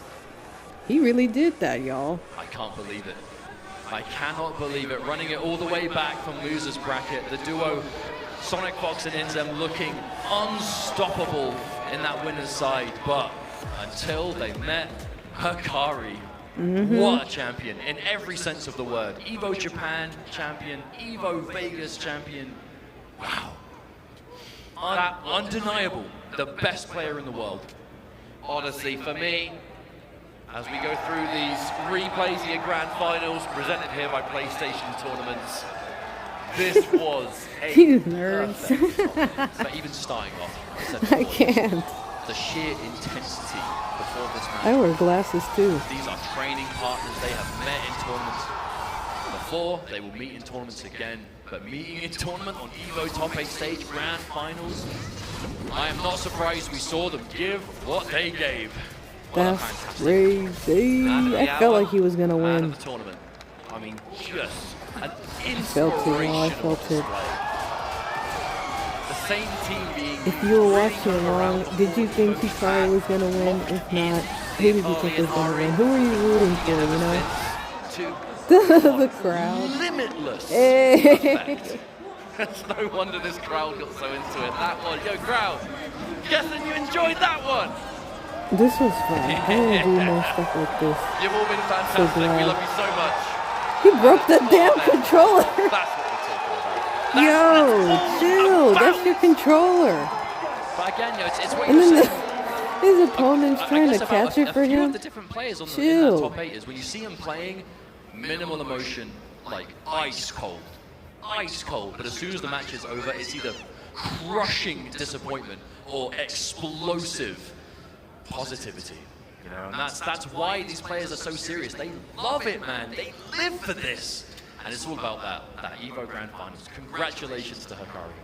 He really did that, y'all. I can't believe it. I cannot believe it. Running it all the way back from losers bracket, the duo Sonic Fox and Inzem looking unstoppable in that winner's side, but until they met Hikari, what a champion in every sense of the word. Evo Japan champion, Evo Vegas champion. Wow. Undeniable, the best player in the world. Honestly, for me, as we go through these replays of your grand finals presented here by PlayStation Tournaments, this was a You nerds. But even starting off, I can't. the sheer intensity before this match. I wear glasses too. These are training partners they have met in tournaments before. They will meet in tournaments again. But meeting in tournament on Evo Top 8 stage grand finals, I am not surprised we saw them give what they gave. What a That's fantastic crazy. man of the I felt hour, like he was gonna man win. of the tournament. I mean, just an felt it, y'all. I inspirational felt it. display. The same team being If you were really watching going along, around did you think Kobe Hikari was gonna win? If not, who did you think was gonna win? Who were you rooting for? You know, the crowd. Limitless Hey. effect. It's no wonder this crowd got so into it. That one, yo crowd, guessing you enjoyed that one. This was fun. I want to do more stuff like this. You've all been fantastic. We glad. love you so much. He broke the damn man. controller. That's what we're talking about. Yo, chill. about. That's your controller. But again, you know, it's what And you're then saying. his opponent's trying to guess about catch it for a few him. of the different players on the, in Chill. that top 8 is when you see them playing, minimal emotion, like ice cold. Ice cold, but as soon as the match is over, it's either crushing disappointment or explosive positivity. You know, and that's why these players are so serious. They love it, man. They live for this. And it's all about that Evo Grand Finals. Congratulations to Hikari.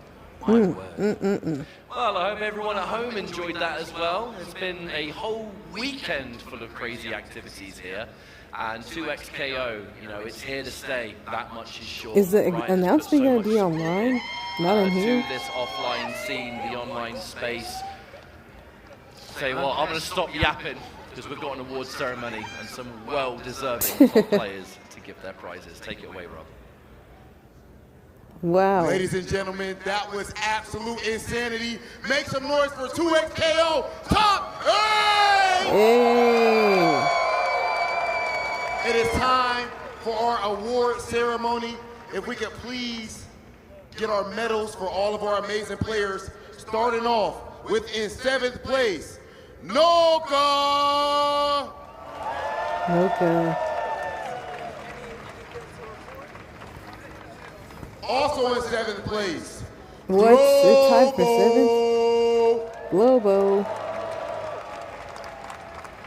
My word. Well, I hope everyone at home enjoyed that as well. It's been a whole weekend full of crazy activities here. And 2XKO, you know, it's here to stay. That much is sure. Is the Riot has put announcement so going to be much online? Not in here? to this offline scene, the online space. Tell you what, I'm going to stop yapping because we've got an awards ceremony and some well-deserving top players to give their prizes. Take it away, Rob. Wow. Ladies and gentlemen, that was absolute insanity. Make some noise for 2XKO Top 8! Hey. It is time for our award ceremony. If we could please get our medals for all of our amazing players, starting off with in 7th place, Noka! Okay. Also in 7th place, What? They're tied for 7th? Globo. Globo.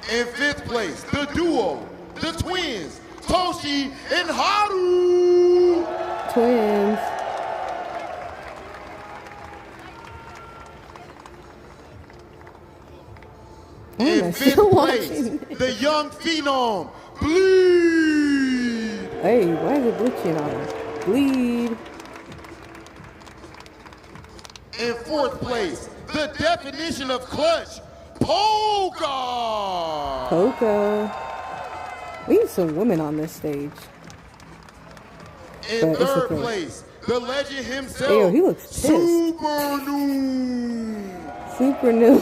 In 5th place, the duo, the twins, Toshi and Haru. Twins. In I'm 5th still place, watching. the young phenom, Bleed. Hey, why is it glitching on him? Bleed. In 4th place, the definition of clutch, Polka. Polka. We need some women on this stage. In But it's 3rd okay. place, the legend himself, Ayo, he looks pissed. Super Noob. Super new.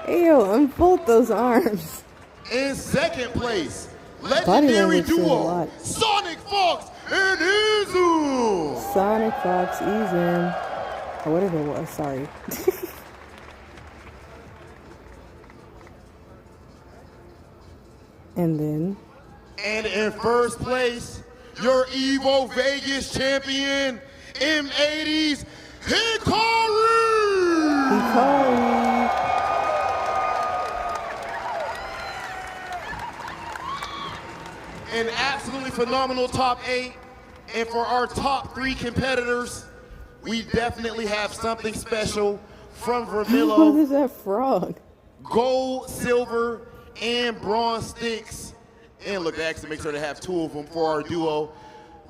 Ayo, unfold those arms. In 2nd place, Body legendary language says a duo, lot. Sonic Fox and Izu. Sonic Fox, Ezen. Or whatever it was, sorry. And then, And in 1st place, your Evo Vegas champion, M80's Hikari. Hikari. An absolutely phenomenal top 8. And for our top 3 competitors, we definitely have something special from What Vermillo. is that frog? Gold, silver, and bronze sticks. And look, they actually make sure to have 2 of them for our duo.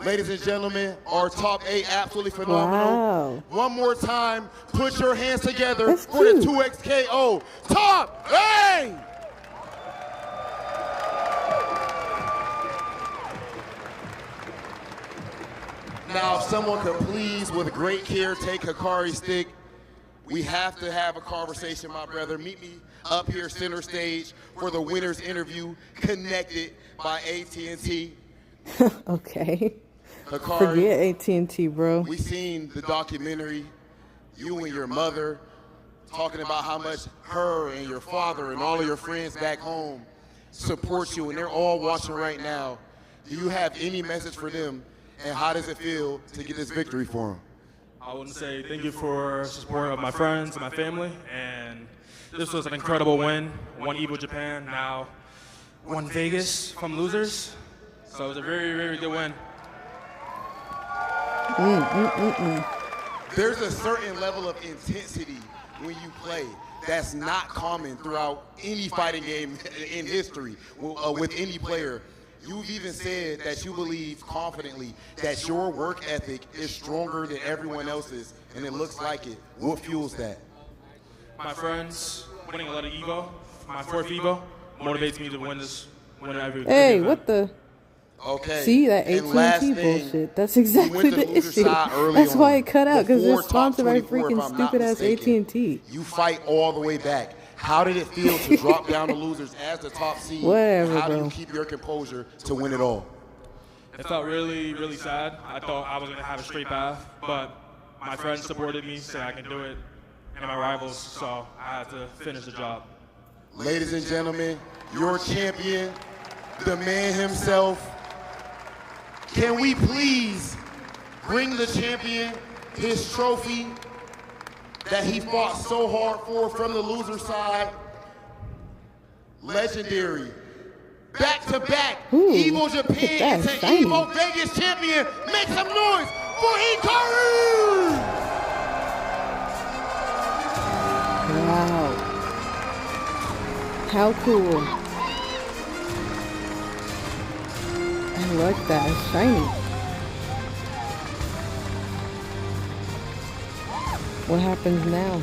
Ladies and gentlemen, our top 8, absolutely phenomenal. Wow. One more time, put your hands together That's for the cute. 2XKO top 8! Now, if someone could please, with great care, take Hikari's stick. We have to have a conversation, my brother. Meet me up here center stage for the winner's interview, connected by AT&T. Okay. Hikari, Forget AT&T, bro. we seen the documentary, you and your mother, talking about how much her and your father and all of your friends back home support you, and they're all watching right now. Do you have any message for them, and how does it feel to get this victory for them? I want to say thank you for support of my friends and my family, and this was an incredible win. Won Evo Japan, now won Vegas from losers, so it was a very, very good win. There's a certain level of intensity when you play that's not common throughout any fighting game in history with any player. You've even said that you believe confidently that your work ethic is stronger than everyone else's, and it looks like it. What fuels that? My friends winning a lot of Evo, my 4th Evo, motivates me to win this, win every Hey, event. what the? Okay. See, that And last AT&T thing, bullshit. That's you exactly went to the loser issue. side early That's why on. it cut out, because Before it's sponsored by top 24, freaking if I'm not stupid-ass mistaken. AT&T. You fight all the way back. How did it feel to drop down to losers as the top seed? Whatever, How do bro. you keep your composure to win it all? It felt really, really sad. I thought I was going to have a straight path, but my friends supported me, said I can do it, and my rivals, so I had to finish the job. Ladies and gentlemen, your champion, the man himself. Can we please bring the champion his trophy that he fought so hard for from the loser side? Legendary. Back-to-back Evo Japan that's into shiny. Evo Vegas champion. Make some noise for Hikari! Wow. How cool. I like that. It's shiny. What happens now?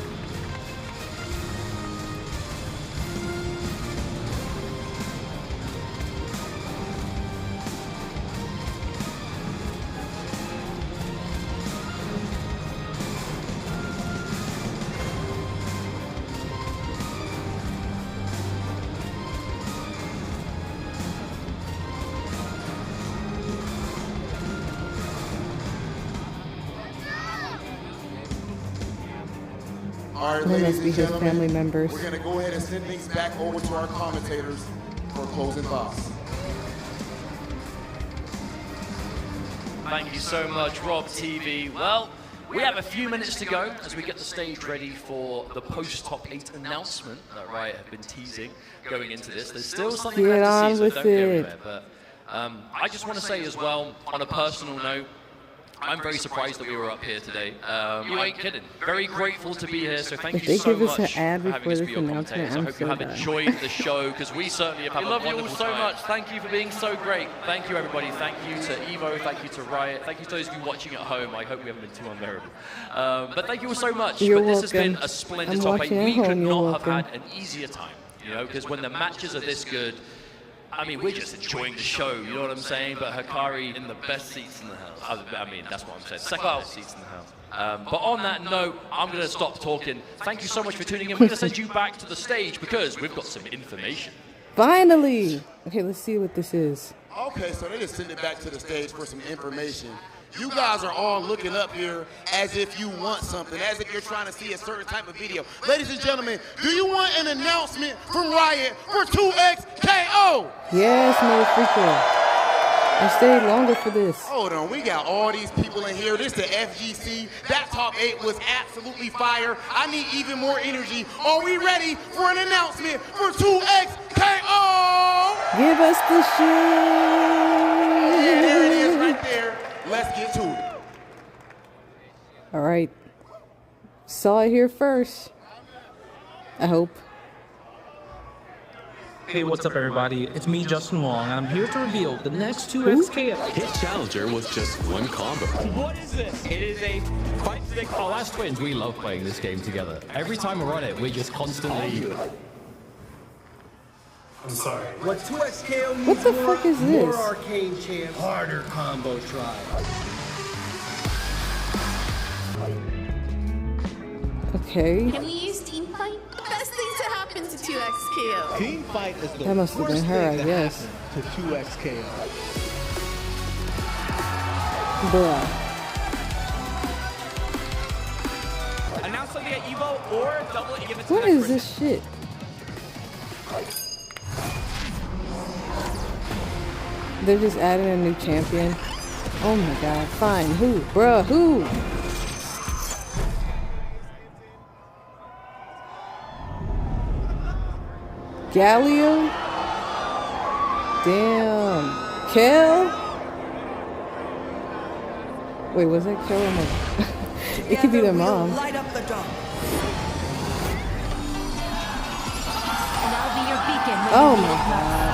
All right, They ladies must be and his gentlemen, family members. we're gonna go ahead and send things back over to our commentators for closing thoughts. Thank you so much, Rob TV. Well, we have a few minutes to go as we get the stage ready for the post-top 8 announcement that Riot have been teasing going into this. There's still something Get left to on see, so with don't go it. anywhere. But I just want to say as well, on a personal note, I'm very surprised that we were up here today. You ain't kidding. Very grateful to be here, so thank If you they so give us much an ad for having before us this be your announcement, commentators. I I'm hope you so have done. enjoyed the show, because we certainly have had We a love you all wonderful so time. much. Thank you for being so great. Thank you, everybody. Thank you to Evo. Thank you to Riot. Thank you to those of you watching at home. I hope we haven't been too unbearable. But thank you all so much. You're But this has been welcome. a splendid I'm top 8. watching at We could home. You're not have welcome. had an easier time, you know, because when the matches are this good, I mean, we're just enjoying the show, you know what I'm saying? But Hikari In the best seats in the house. I mean, that's what I'm saying. Second best seats in the house. But on that note, I'm going to stop talking. Thank you so much for tuning in. We're going to send you back to the stage because we've got some information. Finally! Okay, let's see what this is. Okay, so they just send it back to the stage for some information. You guys are all looking up here as if you want something, as if you're trying to see a certain type of video. Ladies and gentlemen, do you want an announcement from Riot for 2XKO? Yes, motherfucker. I stayed longer for this. Hold on, we got all these people in here. This is the FGC. That top 8 was absolutely fire. I need even more energy. Are we ready for an announcement for 2XKO? Give us the shit. Yeah, there it is right there. Let's get to it. All right. Saw it here first. I hope. Hey, what's up, everybody? It's me, Justin Wong, and I'm here to reveal the next 2XKO. Hit Challenger was just one combo. What is this? It is a fight stick. Oh, as twins, we love playing this game together. Every time we're on it, we're just constantly... I'm sorry. What 2XKO needs What the fuck is this? more arcade champs, harder combo try. Okay. Can we use team fight? Best thing to happen to 2XKO. Team fight is the That must have been her, I guess. to 2XKO. Bruh. Announce something at Evo or double it and give it to What the next is this shit? They're just adding a new champion. Oh my god. Fine. Who? Bruh, who? Galio? Damn. Kel? Wait, was that Kel or my... It could be their mom. And I'll be your beacon. Oh my god.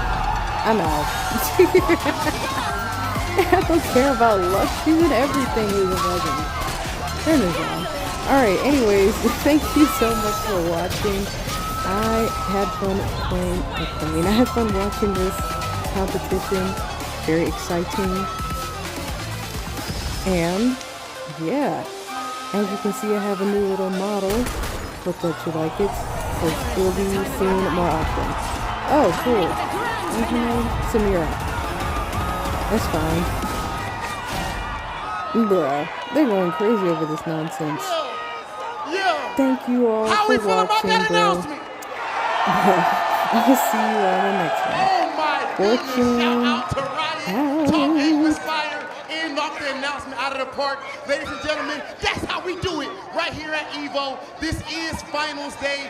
I'm out. I don't care about luck. She's in everything with a legend. Turn this on. Alright, anyways, thank you so much for watching. I had fun I had fun watching this competition. Very exciting. And yeah, as you can see, I have a new little model. Hope that you like it, because it will be seen more often. Oh, cool. Samira. That's fine. Bruh, they're going crazy over this nonsense. Yeah. Thank you all for watching, bro. I'll see you on the next one. Oh my goodness. Shout out to Riot. Top 8 was fire and knocked the announcement out of the park. Ladies and gentlemen, that's how we do it right here at Evo. This is finals day.